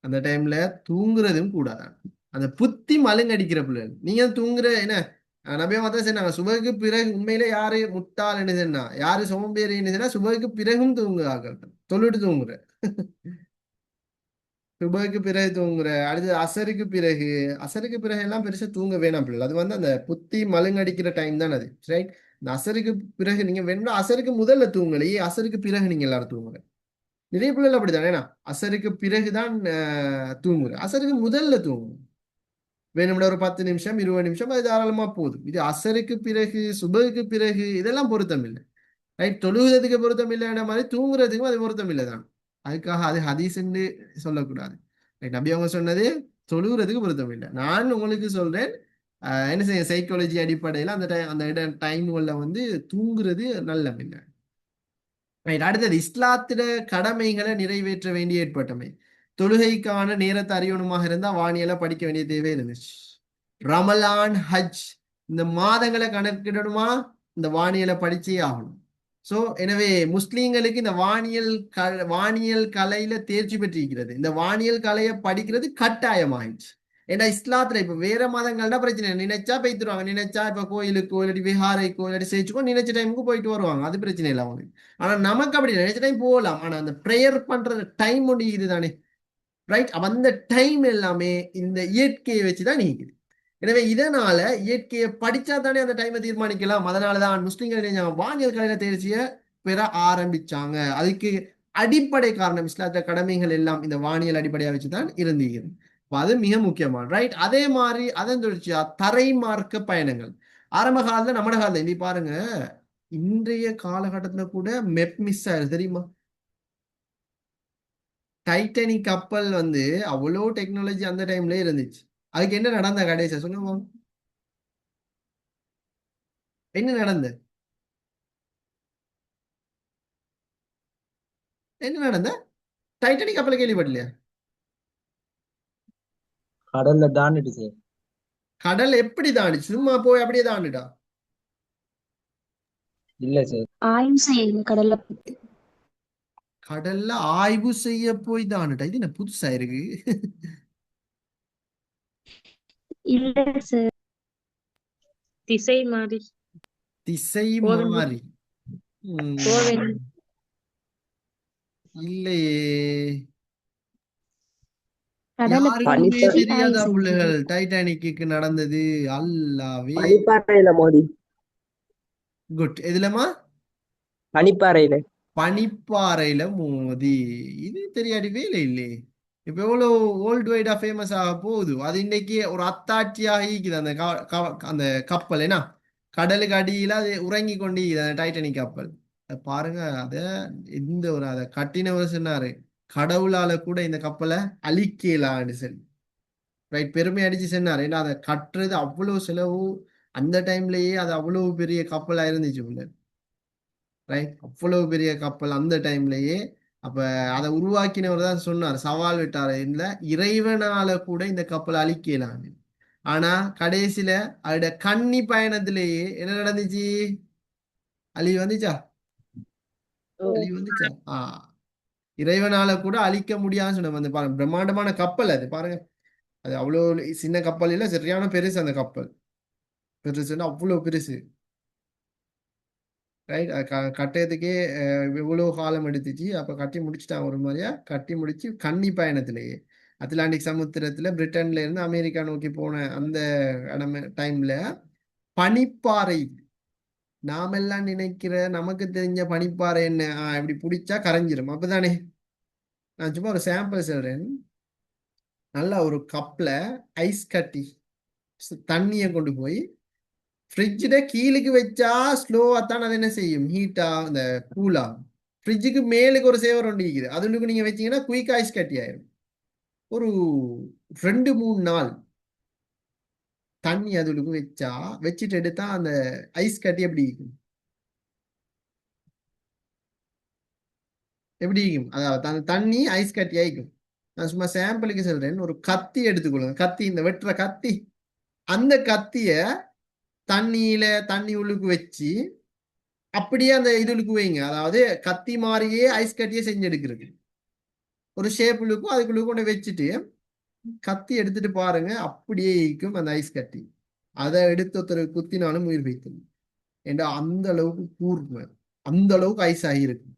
அந்த டைம்ல தூங்குறதும் கூடாதான். அந்த புத்தி மழுங்கடிக்கிற பிள்ளைகள் நீங்க தூங்குற என்ன நபியா மாத்தான் சொன்னாங்க, சுபகுக்கு பிறகு உண்மையில யாரு முட்டாள் என்ன சொன்னா, யாரு சோம்பேறி என்ன சொன்னா, சுபகுக்கு பிறகும் தூங்குறாங்க, தொழுட்டு தூங்குற. சுபகுக்கு பிறகு தூங்குற, அடுத்து அசருக்கு பிறகு. அசருக்கு பிறகு எல்லாம் பெருசா தூங்க வேணாம் பிள்ளை. அது வந்து அந்த புத்தி மழுங்கடிக்கிற டைம் தான் அது. ரைட். இந்த அசருக்கு பிறகு நீங்க வேணும்னா அசருக்கு முதல்ல தூங்கலையே, அசருக்கு பிறகு நீங்க எல்லாரும் தூங்குற. நிறைய பிள்ளைகள் அப்படித்தானே, ஏன்னா அசருக்கு பிறகுதான் தூங்குற, அசருக்கு முதல்ல தூங்கும். வேணும்னா ஒரு 10 நிமிஷம் 20 நிமிஷம் அது தாராளமா போதும். இது அசருக்கு பிறகு சுபகுக்கு பிறகு இதெல்லாம் பொருத்தம் இல்லை. ரைட். தொழுகிறதுக்கு பொருத்தம் இல்லைன்ற மாதிரி தூங்குறதுக்கும் அது பொருத்தம் இல்லை தான். அதுக்காக அது ஹதீஸ்ன்னு சொல்லக்கூடாது. ரைட். நபி அவங்க சொன்னது தொழுகிறதுக்கு பொருத்தம் இல்லை. நான் உங்களுக்கு சொல்றேன், என்ன செய்ய, சைக்காலஜி அடிப்படையில் அந்த டைம்ல வந்து தூங்குறது நல்ல இல்லை. ரைட். அடுத்தது இஸ்லாத்திட கடமைகளை நிறைவேற்ற வேண்டிய ஏற்பட்டமை. தொழுகைக்கான நேரத்தை அறியணுமாக இருந்தா வானியலை படிக்க வேண்டிய தேவை இருந்துச்சு. ரமலான், ஹஜ் இந்த மாதங்களை கணக்கிடணுமா, இந்த வானியலை படிச்சே ஆகணும். ஸோ எனவே முஸ்லீம்களுக்கு இந்த வானியல் கலையில தேர்ச்சி பெற்றிருக்கிறது. இந்த வானியல் கலையை படிக்கிறது கட்டாயமாயிடுச்சு. ஏன்னா இஸ்லாத்துல இப்ப வேற மதங்கள்னா பிரச்சனை இல்லை. நினைச்சா போய்த்துருவாங்க, நினைச்சா இப்ப கோயிலுக்கோ இல்லாட்டி விஹாரைக்கோ இல்லாட்டி சேர்ச்சுக்கோ நினைச்ச டைமுக்கு போயிட்டு வருவாங்க, அது பிரச்சனை இல்லை அவங்களுக்கு. ஆனா நமக்கு அப்படி இல்லை. நினைச்ச டைம் போகலாம், ஆனா அந்த ப்ரேயர் பண்றது டைம் ஒன்று இதுதானே, ரைட்? அப்ப அந்த டைம் எல்லாமே இந்த இயற்கையை வச்சுதான் நீக்குது. எனவே இதனால இயற்கையை படிச்சா தானே அந்த டைமை தீர்மானிக்கலாம். அதனாலதான் முஸ்லிம்கள் வானியல் கலையில தேர்ச்சியை பெற ஆரம்பிச்சாங்க. அதுக்கு அடிப்படை காரணம் இஸ்லாத்த கடமைகள் எல்லாம் இந்த வானியல் அடிப்படையா வச்சுதான் இருந்தீங்க. அது மிக முக்கியமான, ரைட்? அதே மாதிரி அதன் தொடர்ச்சியா தரைமார்க்க பயணங்கள் ஆரம்ப காலத்துல நம்ம காலத்துல இனி பாருங்க, இன்றைய காலகட்டத்துல கூட மெப் மிஸ் ஆயிரு தெரியுமா? டைட்டானிக் கப்பல் வந்து அவ்வளோ டெக்னாலஜி அந்த டைம்ல இருந்துச்சு. அதுக்கு என்ன நடந்த கடைசியா சொல்லுங்க, என்ன நடந்த என்ன நடந்த டைட்டானிக் கப்பலை கேள்விப்படலையா? கடல்ல தாண்டிட்டு சார். கடல் எப்படி தாண்டுச்சு? சும்மா போய் அப்படியே தாண்டுடா? இல்ல சார். ஆய்வு செய்யுங்க கடல்ல. கடல்ல ஆய்வு செய்ய போய் தாண்டுடா? இது என்ன புதுசா இருக்கு? இல்ல சார், திசை மாறி திசை போதும் மாறி. போவேன். இல்லையே, கடலை யாருக்குமே சுற்றி தெரியாதா ஆய்வு பிள்ளைகள் செஞ்சது. டைட்டானிக்கு நடந்தது? அல்லாவே. பனிப்பாறையில மோதி. குட். எதுலமா? பனிப்பாறையில. பனிப்பாறையில மோதி. இது தெரியாடி வேலை இல்லையே. இப்ப எவ்வளவு வேர்ல்டு வைடா ஃபேமஸ் ஆக போகுது. அது இன்னைக்கு ஒரு அத்தாட்சியாக ஈக்குது அந்த அந்த கப்பல். ஏன்னா கடலுக்கு அடியில அது உறங்கி கொண்டு அந்த டைட்டானிக் கப்பல். பாருங்க, அத எந்த ஒரு அதை கட்டினவர் சொன்னாரு, கடவுளால கூட இந்த கப்பலை அழிக்கலான்னு சொல்லி, ரைட்? பெருமை அடிச்சு சொன்னார். ஏன்னா அதை கட்டுறது அவ்வளவு செலவு. அந்த டைம்லயே அது அவ்வளவு பெரிய கப்பலா இருந்துச்சு உள்ள, ரைட்? அவ்வளவு பெரிய கப்பல் அந்த டைம்லயே. அப்ப அதை உருவாக்கினவர் தான் சொன்னார், சவால் விட்டார், இல்ல இறைவனால கூட இந்த கப்பலை அழிக்கலான்னு. ஆனா கடைசியில அதோட கன்னி பயணத்திலேயே என்ன நடந்துச்சு? அழிவு வந்துச்சா? அழிவு வந்துச்சா? இறைவனால கூட அழிக்க முடியாதுன்னு சொன்ன வந்து பாருங்க, பிரம்மாண்டமான கப்பல் அது. பாருங்க, அது அவ்வளோ சின்ன கப்பல் இல்ல, சரியான பெருசு அந்த கப்பல். பெருசுன்னா அவ்வளோ பெருசு, ரைட்? கட்டுறதுக்கே இவ்வளோ காலம் எடுத்துச்சு. அப்ப கட்டி முடிச்சுட்டாங்க, ஒரு மாதிரியா கட்டி முடிச்சு கன்னி பயணத்திலேயே அட்லாண்டிக் சமுத்திரத்துல பிரிட்டன்ல இருந்து அமெரிக்கா நோக்கி போன அந்த டைம்ல பனிப்பாறை, நாமெல்லாம் நினைக்கிற நமக்கு தெரிஞ்ச பனிப்பாறை என்ன, இப்படி பிடிச்சா கரைஞ்சிரும் அப்பதானே. நான் சும்மா ஒரு சாம்பிள் சொல்றேன். நல்லா ஒரு கப்ல ஐஸ் கட்டி தண்ணியை கொண்டு போய் ஃப்ரிட்ஜில் கீழுக்கு வச்சா ஸ்லோவா தான் அது என்ன செய்யும், ஹீட்டா அந்த கூலா. ஃப்ரிட்ஜுக்கு மேலுக்கு ஒரு சேவர் ஒன்று இருக்குது, அதுக்கு நீங்க வச்சீங்கன்னா குயிக் ஐஸ் கட்டி ஆயிரும். ஒரு 2-3 நாள் தண்ணி அதுக்கு வச்சா, வச்சுட்டு எடுத்தா அந்த ஐஸ் கட்டி எப்படி இருக்கும், எப்படி இருக்கும்? அதாவது அந்த தண்ணி ஐஸ் கட்டி ஆயிக்கும். நான் சும்மா சாம்பிளுக்கு சொல்றேன். ஒரு கத்தி எடுத்துக்கொள்ளுங்க, கத்தி, இந்த வெட்டுற கத்தி. அந்த கத்திய தண்ணி உள்ளுக்கு வச்சு அப்படியே அந்த இதுக்கு வைங்க. அதாவது கத்தி மாதிரியே ஐஸ் கட்டியே செஞ்சு எடுக்கிறது. ஒரு ஷேப்புளுக்கும் அதுக்குள்ள கொண்டு வச்சுட்டு கத்தி எடுத்துட்டு பாருங்க, அப்படியே இருக்கும் அந்த ஐஸ் கட்டி. அதை எடுத்து ஒருத்தர் குத்தினாலும் உயிர் வைக்கணும். ஏண்டா அந்த அளவுக்கு கூர்மை, அந்த அளவுக்கு ஐஸ் ஆகியிருக்கு.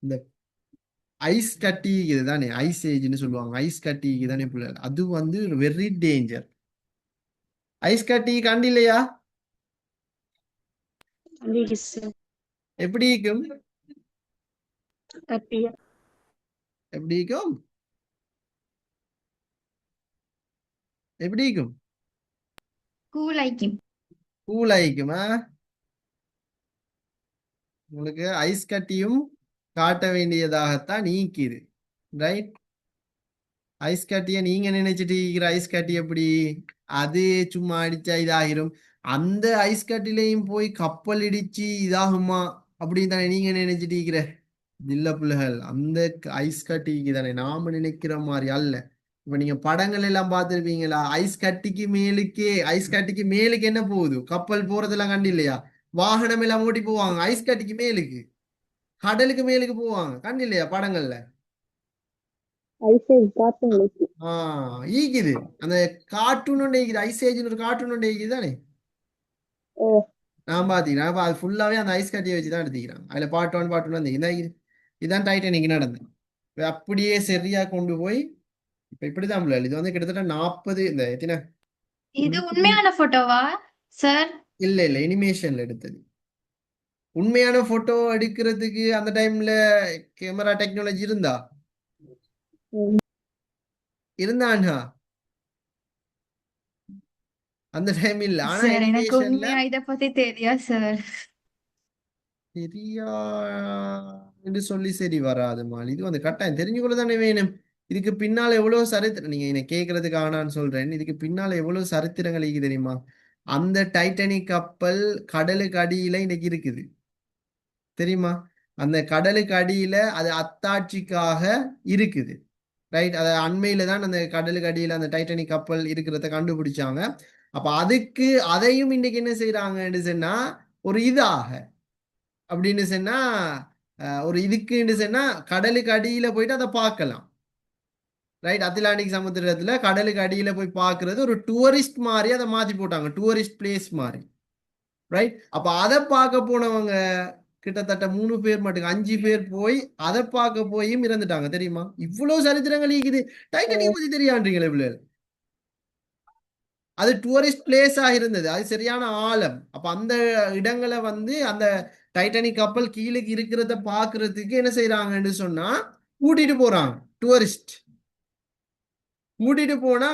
இந்த ஐஸ் கட்டி இதுதானே ஐஸ் ஏஜ்னு சொல்லுவாங்க. ஐஸ் கட்டி தானே பிள்ளை, அது வந்து வெரி டேஞ்சர். ஐஸ் கட்டி கண்டு இல்லையா? எப்படி இருக்கும்? கட்டியா எப்படி இருக்கும்? எப்படி இருக்கும்? கூலாய்க்கும். கூலாய்க்குமா? உங்களுக்கு ஐஸ் கட்டியும் காட்ட வேண்டியதாகத்தான் நீக்கிது, ரைட்? ஐஸ் கட்டிய நீங்க நினைச்சிட்டு இருக்கிற ஐஸ் கட்டி எப்படி, அது சும்மா அடிச்சா இதாகிரும். அந்த ஐஸ் கட்டிலையும் போய் கப்பல் இடிச்சு இதாகுமா அப்படின்னு தானே நீங்க நினைச்சிட்டு இருக்கிற? இல்ல பிள்ளைகள், அந்த ஐஸ் கட்டிக்கு தானே நாம நினைக்கிற மாதிரி அல்ல. இப்ப நீங்க படங்கள் எல்லாம் பார்த்திருப்பீங்களா? ஐஸ் கட்டிக்கு மேலுக்கு என்ன போகுது? கப்பல் போறதெல்லாம் கண்டு இல்லையா? வாகனம் எல்லாம் ஓட்டி போவாங்க ஐஸ் கட்டிக்கு மேலுக்கு, கடலுக்கு மேலுக்கு போவாங்க கண்டு இல்லையா படங்கள்ல? ஐசேஜ் காத்துங்களுக்கு ஈக்குது அந்த கார்ட்டூன் ஒன்று ஈக்குது, ஐஸ் ஏஜ்னு ஒரு கார்ட்டூன் ஒன்று ஈக்குது தானே. ஓ நான் பாத்தீங்கன்னா அப்ப அது ஃபுல்லாவே அந்த ஐஸ் கட்டியை வச்சு தான் எடுத்துக்கிறான். அதுல பாட்டு ஒன் வந்து இதான் டைட்டானிக் நடந்தது. இப்ப அப்படியே சரியா கொண்டு போய் இப்ப இப்படிதான் பிள்ளை இது வந்து கிட்டத்தட்ட 40 இந்த எத்தனை இது உண்மையான போட்டோவா சார்? இல்ல இனிமேஷன்ல எடுத்தது. உண்மையான போட்டோ எடுக்கிறதுக்கு அந்த டைம்ல கேமரா டெக்னாலஜி இருந்தான்டா அந்த டைம் இல்ல. ஆனா சார் எனக்கு அனிமேஷன்ல உண்மையா இத பத்தி தெரியாது சார். சரியா என்று சொல்லி சரி வராது மால். இது வந்து கட்டாயம் தெரிஞ்சுக்கொள்ள தானே வேணும். இதுக்கு பின்னால எவ்வளவு சரித்திரம், நீங்க என்ன கேட்கறதுக்காக நான் சொல்றேன். இதுக்கு பின்னால எவ்வளவு சரித்திரங்கள் இருக்கு தெரியுமா? அந்த டைட்டானிக் கப்பல் கடலுக்கு அடியில இன்னைக்கு இருக்குது தெரியுமா? அந்த கடலுக்கு அடியில அது அத்தாட்சிக்காக இருக்குது. ரைட். அது அண்மையில தான் அந்த கடலுக்கு அடியில அந்த டைட்டானிக் கப்பல் இருக்கிறத கண்டுபிடிச்சாங்க. அப்ப அதுக்கு அதையும் இன்னைக்கு என்ன செய்யறாங்கன்னு சொன்னா ஒரு இதாக அப்படின்னு சொன்னா ஒரு இதுக்குன்னு சொன்னா கடலுக்கு அடியில போயிட்டு அதை பார்க்கலாம். ரைட். அட்லாண்டிக் சமுத்திரத்துல கடலுக்கு அடியில போய் பார்க்கிறது ஒரு டூரிஸ்ட் மாதிரி அதை மாத்தி போட்டாங்க, டூரிஸ்ட் பிளேஸ் மாதிரி. ரைட். அப்ப அதை பார்க்க போனவங்க கிட்டத்தட்ட 3 பேர் மட்டும் 5 பேர் போய் அதை பார்க்க போயும் இறந்துட்டாங்க தெரியுமா? இவ்வளவு சரித்திரங்கள் இருக்குது. டைட்டானிக் பத்தி தெரியான்றீங்களே இவ்வளவு. அது டூரிஸ்ட் பிளேஸா இருந்தது, அது சரியான ஆழம். அப்ப அந்த இடங்களை வந்து அந்த டைட்டானிக் கப்பல் கீழே இருக்கிறத பாக்குறதுக்கு என்ன செய்யறாங்கன்னு சொன்னா கூட்டிட்டு போறாங்க. டூரிஸ்ட் கூட்டிட்டு போனா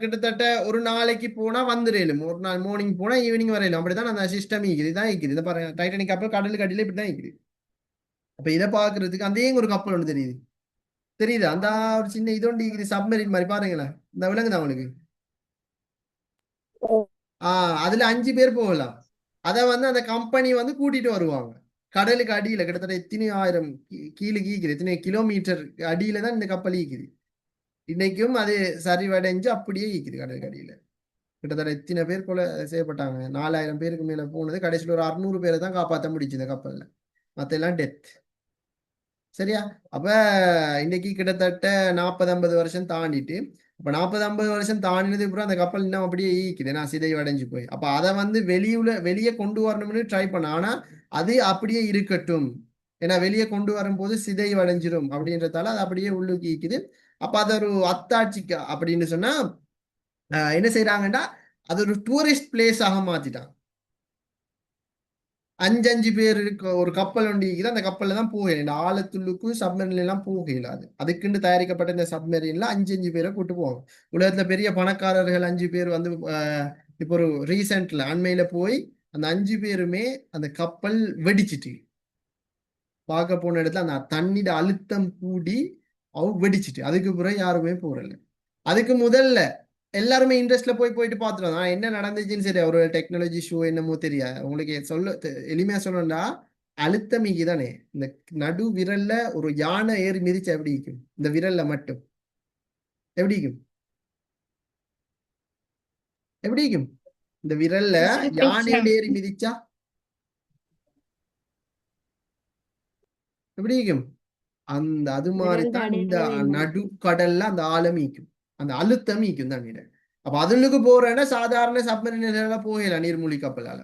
கிட்டத்தட்ட ஒரு நாளைக்கு போனா வந்துடலும், ஒரு நாள் மார்னிங் போனா ஈவினிங் வரையிலும். அப்படிதான் அந்த சிஸ்டம் இருக்குது. இதான் இருக்குது. இதை பாருங்க, டைட்டானிக் கப்பல் கடலுக்கு அடியில இப்படிதான் இருக்குது. அப்ப இதை பாக்குறதுக்கு அந்த ஒரு கப்பல் ஒன்று தெரியுது, தெரியுது அந்த ஒரு சின்ன இதோண்டு இருக்குது, சப்மரின் மாதிரி. பாருங்களேன், இந்த விலங்குதான் உங்களுக்கு. அதுல 5 பேர் போகலாம். அத வந்து அந்த கம்பெனி வந்து கூட்டிட்டு வருவாங்க கடலுக்கு அடியில. கிட்டத்தட்ட எத்தனை ஆயிரம் கீழே ஈக்குது, எத்தனை கிலோமீட்டர் அடியில தான் இந்த கப்பல் ஈக்குது. இன்னைக்கும் அது சரிவடைஞ்சு அப்படியே ஈக்குது கடலுக்கு அடியில. கிட்டத்தட்ட எத்தனை பேர் கொலை செய்யப்பட்டாங்க, 4000 பேருக்கு மேல போனது. கடைசியில் ஒரு 600 பேரை தான் காப்பாற்ற முடிச்சு இந்த கப்பல்ல, மத்த எல்லாம் டெத். சரியா? அப்ப இன்னைக்கு கிட்டத்தட்ட 40-50 வருஷம் தாண்டிட்டு, அப்ப 40-50 வருஷம் தாண்டினதுக்கு அப்புறம் அந்த கப்பல் இன்னும் அப்படியே ஈக்குது, நான் சிதை அடைஞ்சு போய். அப்ப அதை வந்து வெளியே கொண்டு வரணும்னு ட்ரை பண்ண, ஆனா அது அப்படியே இருக்கட்டும், ஏன்னா வெளியே கொண்டு வரும்போது சிதை அடைஞ்சிரும் அப்படின்றதால அது அப்படியே உள்ளுக்கு ஈக்குது. அப்ப அது ஒரு அத்தாட்சிக்கு அப்படின்னு சொன்னா என்ன செய்யறாங்கன்னா அது ஒரு டூரிஸ்ட் பிளேஸாக மாத்திட்டாங்க. 5 பேர் இருக்க ஒரு கப்பல் ஒண்டி இருக்குது, அந்த கப்பல்ல தான் போகல. இந்த ஆழத்துள்ளுக்கும் சப்மரீன்ல எல்லாம் போகல. அதுக்குன்னு தயாரிக்கப்பட்ட இந்த சப்மரீன்ல 5 பேரை கூட்டு போவாங்க. உலகத்துல பெரிய பணக்காரர்கள் 5 பேர் வந்து இப்போ ஒரு ரீசெண்ட்ல அண்மையில போய் அந்த 5 பேருமே அந்த கப்பல் வெடிச்சிட்டு பார்க்க போன இடத்துல அந்த தண்ணிட அழுத்தம் கூடி வெடிச்சிட்டு அதுக்கு பிறகு யாருமே போறல. அதுக்கு முதல்ல எல்லாருமே இன்ட்ரெஸ்ட்ல போயிட்டு பார்த்துருவாங்க என்ன நடந்துச்சுன்னு. சரி, ஒரு டெக்னாலஜி ஷோ என்னமோ தெரியாது உங்களுக்கு. எளிமையா சொல்லணும்னா அழுத்தம் தானே. இந்த நடு விரல்ல ஒரு யானை ஏறி மிதிச்சா எப்படி இருக்கும்? இந்த விரல்ல மட்டும் எப்படி இருக்கும்? எப்படி இருக்கும்? இந்த விரல்ல யானை ஏறி மிதிச்சா எப்படி இருக்கும்? அது மாதிரி தான் இந்த நடுக்கடல்ல அந்த ஆழம் ஈக்கும், அந்த அழுத்தம் ஈக்கும் தண்ணீர. அப்ப அதுக்கு போறேன்னா சாதாரண சப்மரீன் போகல, நீர்மூழ்கி கப்பலால.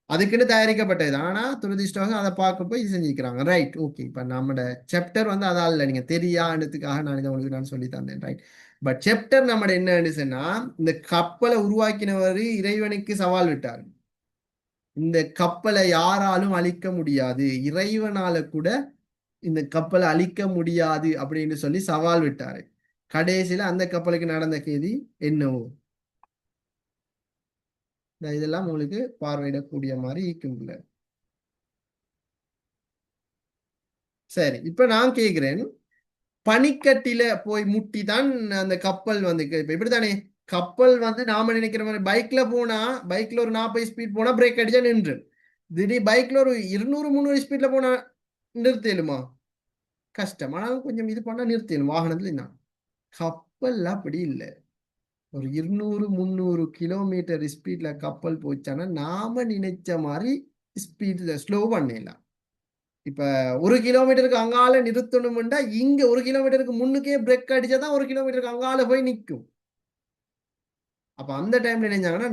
அதுக்குன்னு தயாரிக்கப்பட்டது. ஆனா துரதிஷ்டமாக அதை பார்க்க போய் இது செஞ்சுக்கிறாங்க. ரைட். ஓகே. இப்ப நம்மட சாப்டர் வந்து அதான் இல்லை, நீங்க தெரியாதுக்காக நான் இதை உங்களுக்கு நான் சொல்லி தந்தேன். ரைட். பட் சாப்டர் நம்மட என்ன சொன்னா, இந்த கப்பலை உருவாக்கினவர் இறைவனுக்கு சவால் விட்டார். இந்த கப்பலை யாராலும் அழிக்க முடியாது, இறைவனால கூட இந்த கப்பலை அழிக்க முடியாது அப்படின்னு சொல்லி சவால் விட்டாரு. கடைசியில அந்த கப்பலுக்கு நடந்த கேதி என்னவோ இதெல்லாம் உங்களுக்கு பார்வையிடக்கூடிய மாதிரி இருக்கும்ல. சரி, இப்ப நான் கேக்குறேன், பனிக்கட்டில போய் முட்டி தான் அந்த கப்பல் வந்து இப்ப இப்படித்தானே கப்பல் வந்து நாம நினைக்கிற மாதிரி பைக்ல போனா, பைக்ல ஒரு 40 ஸ்பீட் போனா பிரேக் அடிச்சா நின்று, திடீர் பைக்ல ஒரு 200-300 ஸ்பீட்ல போனா நிறுத்தலுமா? கஷ்டம். ஆனா கொஞ்சம் இது பண்ணா நிறுத்தலும் வாகனத்துல. என்ன கப்பல் அப்படி இல்லை. ஒரு 200-300 கிலோமீட்டர் ஸ்பீட்ல கப்பல் போச்சானா நாம நினைச்ச மாதிரி ஸ்பீட்ல ஸ்லோ பண்ணிடலாம். இப்ப 1 கிலோமீட்டருக்கு அங்கால நிறுத்தணும்னா இங்க 1 கிலோமீட்டருக்கு முன்னுக்கே பிரேக் அடிச்சாதான் 1 கிலோமீட்டருக்கு அங்கால போய் நிற்கும். அப்ப அந்த டைம்ல நினைச்சாங்கன்னா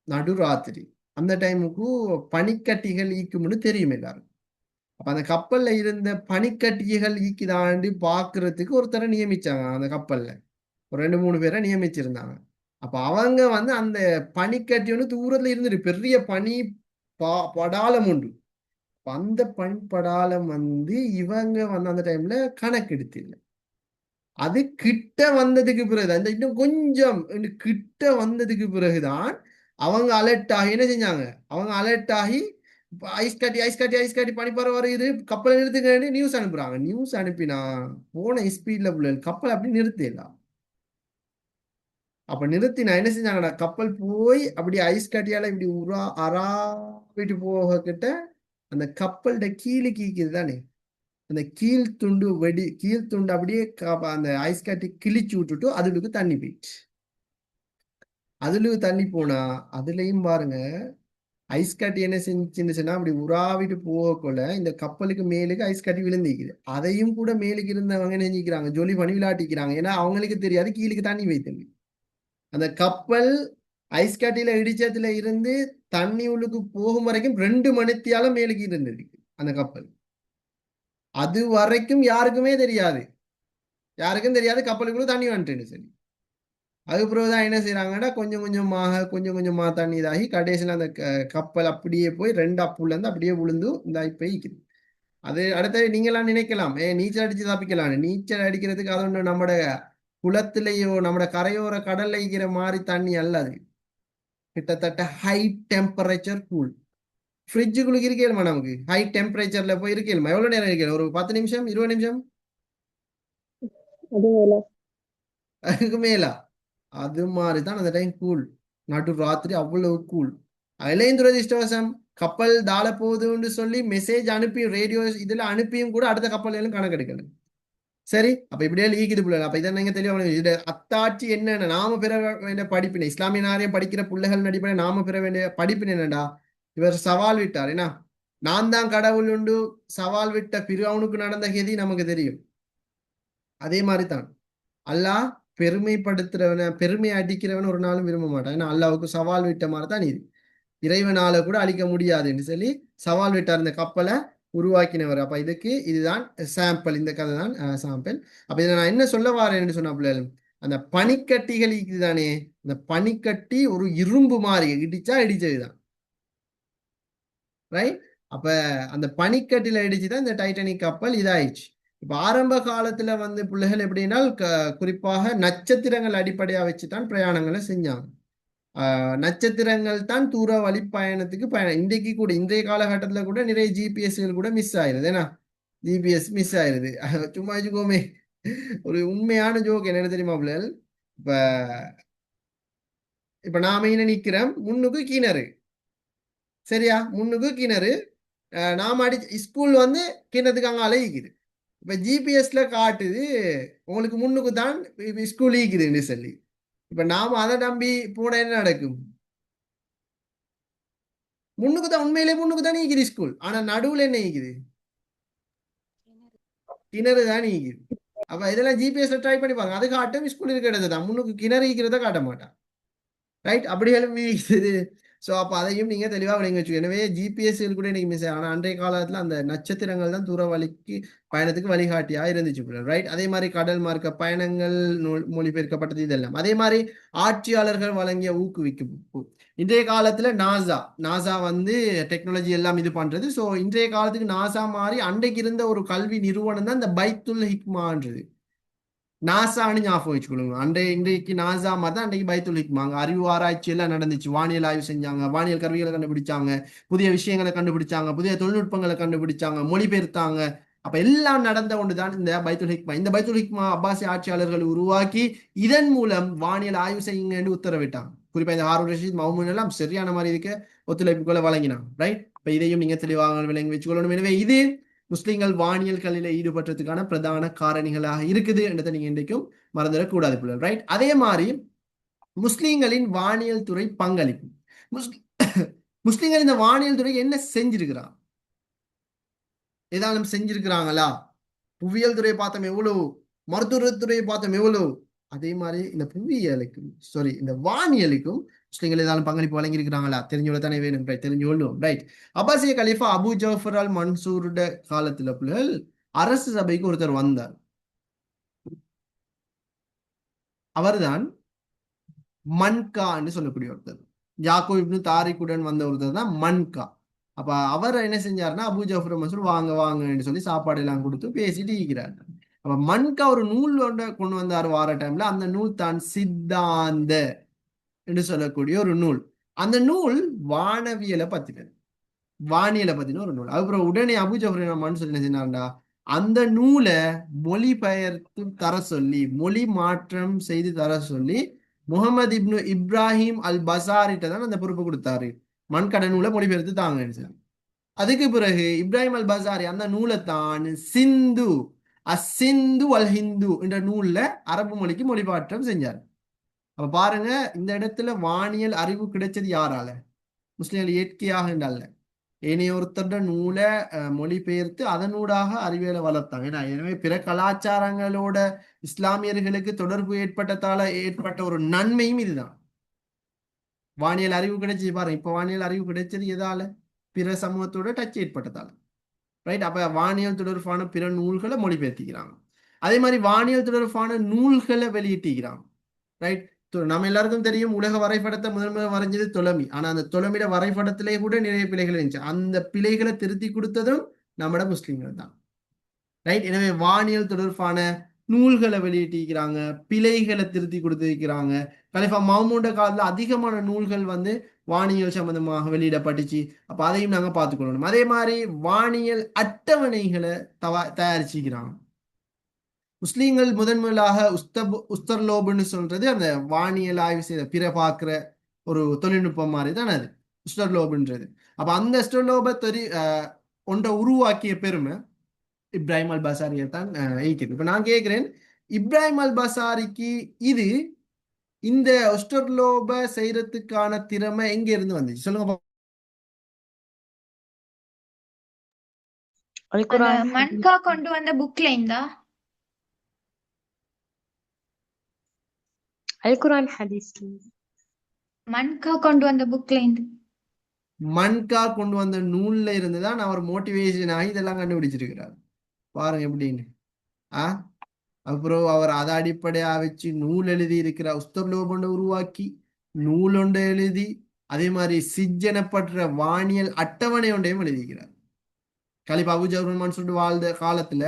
நடுராத்திரி அந்த டைமுக்கு பனிக்கட்டிகள் ஈக்கும்னு தெரியும் எல்லாரும். அப்ப அந்த கப்பல்ல இருந்த பனிக்கட்டிகள் ஈக்குதாண்டி பாக்குறதுக்கு ஒருத்தரை நியமிச்சாங்க. அந்த கப்பல்ல ஒரு 2-3 பேரை நியமிச்சிருந்தாங்க. அப்ப அவங்க வந்து அந்த பனிக்கட்டி ஒன்று தூரத்துல இருந்துட்டு பெரிய பனி படாலம் உண்டு. அந்த பனிப்படாலம் வந்து இவங்க வந்து அந்த டைம்ல கணக்கெடுத்து இல்லை. அது கிட்ட வந்ததுக்கு பிறகு அந்த இன்னும் கொஞ்சம் கிட்ட வந்ததுக்கு பிறகுதான் அவங்க அலர்ட் ஆகி என்ன செஞ்சாங்க. அவங்க அலர்ட் ஆகி ஐஸ் காட்டி பனிப்பறை வருது, கப்பலை நிறுத்துக்க நியூஸ் அனுப்புறாங்க. நியூஸ் அனுப்பினா போன ஸ்பீட்ல பிள்ளைகள் கப்பல் அப்படி நிறுத்திடலாம். அப்ப நிறுத்தி நான் என்ன செஞ்சாங்கடா, கப்பல் போய் அப்படி ஐஸ் கட்டியால இப்படி அறாவிட்டு போக கிட்ட அந்த கப்பல்ட கீழே கீக்குது தானே, அந்த கீழ் துண்டு அப்படியே அந்த ஐஸ் கட்டி கிழிச்சு விட்டுட்டு அதுக்கு தண்ணி போயிடுச்சு. அதுல தண்ணி போனா அதுலயும் பாருங்க ஐஸ் கட்டி என்ன செஞ்சுன்னா அப்படி உறாவிட்டு போகக்குள்ள இந்த கப்பலுக்கு மேலுக்கு ஐஸ் கட்டி விழுந்திக்குது. அதையும் கூட மேலுக்கு இருந்தவங்க நினைக்கிறாங்க ஜொலி பண்ணி விளையாட்டிக்கிறாங்க. ஏன்னா அவங்களுக்கு தெரியாது கீழுக்கு தண்ணி வைத்தது. அந்த கப்பல் ஐஸ் கட்டியில இடிச்சதுல இருந்து தண்ணி உள்ளுக்கு போகும் வரைக்கும் 2 மணித்தியால மேலுக்கு இருந்தது அந்த கப்பல். அது வரைக்கும் யாருக்கும் தெரியாது கப்பலுக்குள்ள தண்ணி வந்துட்டுன்னு சொல்லி. அதுக்கப்புறம் என்ன செய்யறாங்கன்னா கொஞ்சம் கொஞ்சமா தண்ணி இதாகி கடைசியில் அந்த கப்பல் அப்படியே போய் 2 அப்புல இருந்து அப்படியே விழுந்து இதாகி போய்க்குது. அது அடுத்தது நீங்களாம் நினைக்கலாம் நீச்சல் அடிச்சு தப்பிக்கலாம். நீச்சல் அடிக்கிறதுக்கு அது ஒன்று நம்மட குளத்திலேயோ நம்மட கரையோர கடல்ல இருக்கிற மாதிரி தண்ணி அல்ல. அது கிட்டத்தட்ட ஹை டெம்பரேச்சர் கூல். ஃப்ரிட்ஜுக்குள்ளுக்கு இருக்கேலுமா நமக்கு ஹை டெம்பரேச்சர்ல போய் இருக்கேலுமா? எவ்வளவு நேரம் இருக்கேன்? ஒரு 10 நிமிஷம் 20 நிமிஷம் அதுக்கு மேலா? அது மாதிரிதான் அந்த டைம் கூல். நடு ராத்திரி அவ்வளவு கூல். அதுலயும் துரதிருஷ்டவசம் கப்பல் தாழ போகுதுன்னு சொல்லி மெசேஜ் அனுப்பி ரேடியோ இதுல அனுப்பியும் கூட அடுத்த கப்பல்களும் கணக்கெடுக்கல. சரி, அப்ப இப்படியே லீக்குது பிள்ளை. அப்ப இதை நீங்க தெளிவாக இது அத்தாட்சி என்னென்ன நாம பெற வேண்டிய படிப்பினை, இஸ்லாமிய நாரையும் படிக்கிற பிள்ளைகள் அடிப்படை நாம பெற வேண்டிய படிப்பினை என்னடா, இவர் சவால் விட்டார். ஏன்னா நான் தான் கடவுள் உண்டு சவால் விட்ட பிறவனுக்கு நடந்த கதி நமக்கு தெரியும். அதே மாதிரிதான் அல்லாஹ் பெருமைப்படுத்துறவன பெருமை அடிக்கிறவன் ஒரு நாளும் விரும்ப மாட்டான். ஏன்னா அல்லாவுக்கு சவால் விட்ட மாதிரி தான் இது. இறைவனால கூட அழிக்க முடியாதுன்னு சொல்லி சவால் விட்டார் இந்த கப்பலை உருவாக்கினவர். அப்ப இதுதான் சாம்பிள். இந்த கதை தான் சாம்பிள். அப்ப இதை நான் என்ன சொல்ல வாரேன்னு சொன்ன பிள்ளைகள், அந்த பனிக்கட்டிகள் இதுதானே, அந்த பனிக்கட்டி ஒரு இரும்பு மாதிரி இடிச்சதுதான் ரைட். அப்ப அந்த பனிக்கட்டில இடிச்சுதான் இந்த டைட்டானிக் கப்பல் இதாயிடுச்சு. இப்ப ஆரம்ப காலத்துல வந்து பிள்ளைகள் எப்படின்னா குறிப்பாக நட்சத்திரங்கள் அடிப்படையா வச்சுதான் பிரயாணங்களை செஞ்சாங்க. நட்சத்திரங்கள் தான் தூர வழி பயணத்துக்கு இன்றைக்கு கூட இன்றைய காலகட்டத்துல கூட நிறைய ஜிபிஎஸ்கள் கூட மிஸ் ஆயிருது. ஏன்னா ஜிபிஎஸ் மிஸ் ஆயிருது. சும்மா வச்சுக்கோமே, ஒரு உண்மையான ஜோக் என்ன தெரியுமா பிள்ளைகள், இப்ப இப்ப நாம என்ன நிக்கிறோம், முன்னுக்கு கிணறு, சரியா, முன்னுக்கு கிணறு, நாம ஸ்கூல் வந்து கிணத்துக்கு அங்க அழகிக்குது. இப்ப ஜிபிஎஸ்ல காட்டுது உங்களுக்கு முன்னுக்கு தான் ஸ்கூல் ஈக்குதுன்னு சொல்லி. இப்ப நாம அதை நம்பி போன என்ன நடக்கும்? முன்னுக்கு தான், உண்மையிலே முன்னுக்கு தான் ஈக்குது ஸ்கூல். ஆனா நடுவுல என்ன ஈக்குது? கிணறு தான் ஈக்குது. அப்ப இதெல்லாம் ஜிபிஎஸ்ல ட்ரை பண்ணி பாருங்க. அது காட்டும் ஸ்கூல் இருக்க இடத்துல தான், முன்னுக்கு கிணறு ஈக்கிறத காட்ட மாட்டான். ரைட், அப்படி இருக்குது. ஸோ அப்போ அதையும் நீங்கள் தெளிவாக விளங்கி வச்சுக்கோ. எனவே ஜிபிஎஸ்சில் கூட இன்னைக்கு மிஸ் ஆனால் அன்றைய காலத்தில் அந்த நட்சத்திரங்கள் தான் தூர வழிக்கு பயணத்துக்கு வழிகாட்டியாக இருந்துச்சு. ரைட், அதே மாதிரி கடல் மார்க்க பயணங்கள் மொழிபெயர்க்கப்பட்டது இதெல்லாம். அதே மாதிரி ஆட்சியாளர்கள் வழங்கிய ஊக்குவிக்கும். இன்றைய காலத்தில் நாசா வந்து டெக்னாலஜி எல்லாம் இது பண்ணுறது. ஸோ இன்றைய காலத்துக்கு நாசா மாதிரி அன்றைக்கு இருந்த ஒரு கல்வி நிறுவனம் தான் இந்த பைத்துல் ஹிக்மான்றது. நாசான்னு ஞாபகம் வச்சுக்கொள்ளுங்க. இன்றைக்கு நாசா மாதிரி தான் அன்றைக்கு பைத்துல் ஹிக்மா. அங்கே அறிவு ஆராய்ச்சி எல்லாம் நடந்துச்சு. வானியல் ஆய்வு செஞ்சாங்க, வானியல் கருவிகளை கண்டுபிடிச்சாங்க, புதிய விஷயங்களை கண்டுபிடிச்சாங்க, புதிய தொழில்நுட்பங்களை கண்டுபிடிச்சாங்க, மொழிபெயர்த்தாங்க. அப்ப எல்லாம் நடந்த ஒன்றுதான் இந்த பைத்துல் ஹிக்மா. இந்த பைத்துல் ஹிக்மா அப்பாசி ஆட்சியாளர்கள் உருவாக்கி இதன் மூலம் வானியல் ஆய்வு செய்யுங்கன்னு உத்தரவிட்டாங்க. குறிப்பா இந்த ஹாரூன் ரஷீத், மஹ்மூத் எல்லாம் சரியான மாதிரி இருக்க ஒத்துழைப்புகளை வழங்கினாங்க. ரைட், இப்ப இதையும் நீங்க தெளிவாக விளங்கி வச்சுக்கொள்ளணும். எனவே இது முஸ்லிம்கள் வானியல்களில் ஈடுபட்டதுக்கான பிரதான காரணிகளாக இருக்குது என்றதை நீங்க இன்றைக்கும் மறந்துடக்கூடாது பிள்ளைகள், ரைட்? அதே மாதிரி முஸ்லிம்களின் வானியல் துறை பங்களிப்பு. முஸ்லிம்கள் இந்த வானியல் துறை என்ன செஞ்சிருக்கிறாங்க? ஏதாவது செஞ்சிருக்கிறாங்களா? புவியியல் துறையை பார்த்தோம் எவ்வளவு, மருத்துவத்துறையை பார்த்தோம் எவ்வளவு, அதே மாதிரி இந்த புவியியலுக்கும் இந்த வானியலுக்கும் முஸ்லிம்கள் ஏதாவது பங்களிப்பு வழங்கி இருக்கிறாங்களா? தெரிஞ்சோட தானே வேணும், ரைட்? தெரிஞ்சோள்ளும், ரைட்? அப்பாசிய கலீஃபா அபு ஜஃபர் அல் மன்சூருட காலத்துல பிள்ளைகள் அரசு சபைக்கு ஒருத்தர் வந்தார். அவர்தான் மன்கா என்று சொல்லக்கூடிய ஒருத்தர். யாக்கூப் இப்னு தாரிக்குடன் வந்த ஒருத்தர் தான் மன்கா. அப்ப அவர் என்ன செஞ்சாருன்னா அபு ஜஃபர் மன்சூர் வாங்க வாங்கன்னு சொல்லி சாப்பாடு எல்லாம் கொடுத்து பேசிட்டு இருக்கிறார். அப்ப மன்கா ஒரு நூல் கொண்டு வந்தார் வார டைம்ல. அந்த நூல் தான் சித்தாந்த என்று சொல்லக்கூடிய ஒரு நூல். அந்த நூல் வானவியலை பத்தினது, வானியலை பத்தின ஒரு நூல். அதுக்கப்புறம் உடனே அபு ஜஃபர் மன்சூர் என்ன செஞ்சாருண்டா அந்த நூலை மொழிபெயர்த்து தர சொல்லி, மொழி மாற்றம் செய்து தர சொல்லி முகமது இப்னு இப்ராஹிம் அல் பசாரிட்ட தான் அந்த பொறுப்பு கொடுத்தாரு. மண்கட நூலை மொழிபெயர்த்து தாங்க. அதுக்கு பிறகு இப்ராஹிம் அல் பசாரி அந்த நூலை தான் சிந்து அசிந்து அல் ஹிந்து என்ற நூல்ல அரபு மொழிக்கு மொழிமாற்றம் செஞ்சார். அப்ப பாருங்க, இந்த இடத்துல வானியல் அறிவு கிடைச்சது யாரால? முஸ்லிம்கள் இயற்கையாக என்றல்ல, ஏனைய ஒருத்தர நூலை மொழிபெயர்த்து அதனூடாக அறிவியலை வளர்த்தாங்க. எனவே பிற கலாச்சாரங்களோட இஸ்லாமியர்களுக்கு தொடர்பு ஏற்பட்டதால ஏற்பட்ட ஒரு நன்மையும் இதுதான். வானியல் அறிவு கிடைச்சி பாருங்க. இப்ப வானியல் அறிவு கிடைச்சது எதால? பிற சமூகத்தோட டச் ஏற்பட்டதால, ரைட்? அப்ப வானியல் தொடர்பான பிற நூல்களை மொழிபெயர்த்திக்கிறாங்க. அதே மாதிரி வானியல் தொடர்பான நூல்களை வெளியிட்டிக்கிறாங்க, ரைட்? நம்ம எல்லாருக்கும் தெரியும், உலக வரைபடத்தை முதல் வரைஞ்சது தொலமி. ஆனா அந்த தொலமிட வரைபடத்திலே கூட நிறைய பிழைகள் இருந்துச்சு. அந்த பிழைகளை திருத்தி கொடுத்ததும் நம்மட முஸ்லிம்கள் தான், ரைட்? எனவே வானியல் தொடர்பான நூல்களை வெளியிட்டிருக்கிறாங்க, பிழைகளை திருத்தி கொடுத்திருக்கிறாங்க. கலிஃபா மாமூண்ட காலத்துல அதிகமான நூல்கள் வானியல் சம்பந்தமாக வெளியிடப்பட்டுச்சு. அப்ப அதையும் நாங்க பார்த்துக்கொள்ளணும். அதே மாதிரி வானியல் அட்டவணைகளை தயாரிச்சுக்கிறாங்க. முஸ்லீம்கள் முதன்முதலாக உஸ்தர்லோபுன்னு சொல்றது அந்த வானியல் ஆய்வு செய்த பிற பார்க்கிற ஒரு தொழில்நுட்பம் மாதிரி தான் அது உஸ்டர்லோபுன்றது. அப்ப அந்த உஸ்டர்லோபை ஒன்றை உருவாக்கிய பெருமை இப்ராஹிம் அல் பசாரியை தான் ஈக்குது. இப்ப நான் கேட்கிறேன், இப்ராஹிம் அல் பசாரிக்கு இந்த உஸ்டர்லோப செய்யறதுக்கான திறமை எங்க இருந்து வந்துச்சு சொல்லுங்க. மன்கா கொண்டு வந்த புக்ல இருந்தா அல் குர்ஆன் ஹதீஸ். மன்கா கொண்டு வந்த புக்ல இருந்து, மன்கா கொண்டு வந்த நூல்ல இருந்துதான் அவர் மோட்டிவேஷன் ஆகி இதெல்லாம் கண்டுபிடிச்சிருக்கிறார். பாருங்க எப்படின்னு. அப்புறம் அவர் அதை அடிப்படையா வச்சு நூல் எழுதி இருக்கிறார். உஸ்தர்லோபொண்டை உருவாக்கி நூல் ஒன்றை எழுதி, அதே மாதிரி சிஜ்ஜனப்பட்ட வானியல் அட்டவணை ஒன்றையும் எழுதிக்கிறார். கலிஃபா அபூ ஜஃபர் மன்சூர் வாழ்ந்த காலத்துல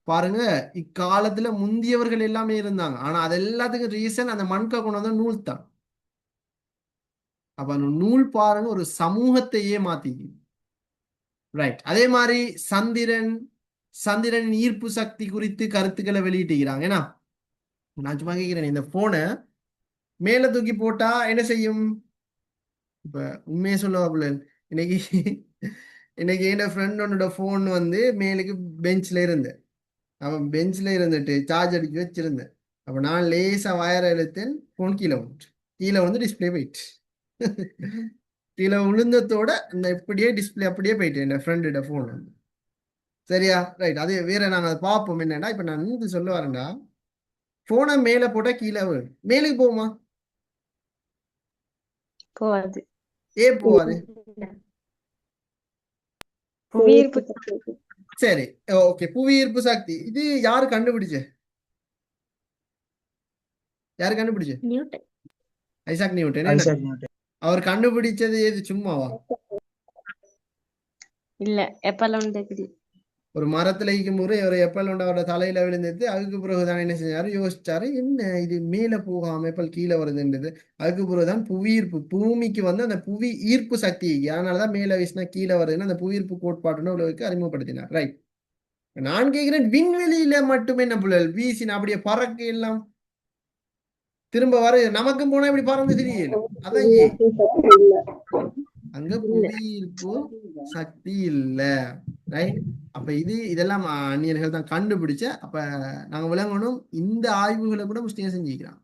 பாருங்க, இக்காலத்துல முந்தியவர்கள் எல்லாமே இருந்தாங்க. ஆனா அது எல்லாத்துக்கும் ரீசன் அந்த மன்கா கொண்டு வந்த நூல் தான். அப்ப அந்த நூல் பாருங்க ஒரு சமூகத்தையே மாத்திக்கு, ரைட்? அதே மாதிரி சந்திரன் ஈர்ப்பு சக்தி குறித்து கருத்துக்களை வெளியிட்டுக்கிறாங்க. ஏன்னா நான் சும்மா கேட்கிறேன், இந்த போனை மேல தூக்கி போட்டா என்ன செய்யும்? இப்ப உண்மையை சொல்லுவாப்புல, இன்னைக்கு என் ஃப்ரெண்டோட போன் மேலுக்கு பெஞ்ச்ல இருந்தேன். அவன் பெஞ்ச்ல இருந்துட்டு சார்ஜ் அடிக்க வச்சிருந்தேன். அப்ப நான் லேசா வயரை இழுத்தேன், போன் கீழே டிஸ்பிளே போயிட்டு கீழே விழுந்ததோட இந்த இப்படியே டிஸ்பிளே அப்படியே போயிட்டு என் ஃப்ரெண்டோட போன் சரியா, ரைட்? அது வேற. நாங்க அதை பார்ப்போம். என்னன்னா இப்ப நான் சொல்ல வரேன்டா, போனை மேல போட்டா கீழே மேலுக்கு போகுமா? போவாது. ஏன் போவாது? புவியீர்ப்பு சரி, ஓகே. புவியீர்ப்பு சக்தி இது யாரு கண்டுபிடிச்ச? நியூட்டன். Isaac Newton. அவர் கண்டுபிடிச்சது எது சும்மாவா? இல்ல, எப்பெல்லாம் தெரியும். ஒரு மரத்துல இருக்கும் போது ஒரு எப்பல் அவரோட தலையில விழுந்தது. அதுக்கு பிறகுதான் என்ன செஞ்சாரு, யோசிச்சாரு, என்ன இது மேல போகாம எப்பல் கீழே வருதுன்றது. அதுக்கு பிறகுதான் புவியீர்ப்பு, பூமிக்கு அந்த புவி ஈர்ப்பு சக்தி, அதனாலதான் மேல வீசினா கீழே வருதுன்னு அந்த புவியீர்ப்பு கோட்பாடுன்னு உலகுக்கு அறிமுகப்படுத்தினார், ரைட்? நான் கேட்கிறேன், விண்வெளியில மட்டுமே என்ன புள்ளல் வீசினா அப்படியே பறக்க எல்லாம் திரும்ப வர நமக்கும் போனா இப்படி பறந்து தெரியல. அதான் அங்க இல்ல. புவியீர்ப்பு சக்தி இல்ல. ரைட். அப்ப இதெல்லாம் அந்நியர்கள் தான் கண்டுபிடிச்ச. அப்ப நாங்க விளங்கணும், இந்த ஆய்வுகளை கூட முஸ்லீம் செஞ்சுக்கிறாங்க.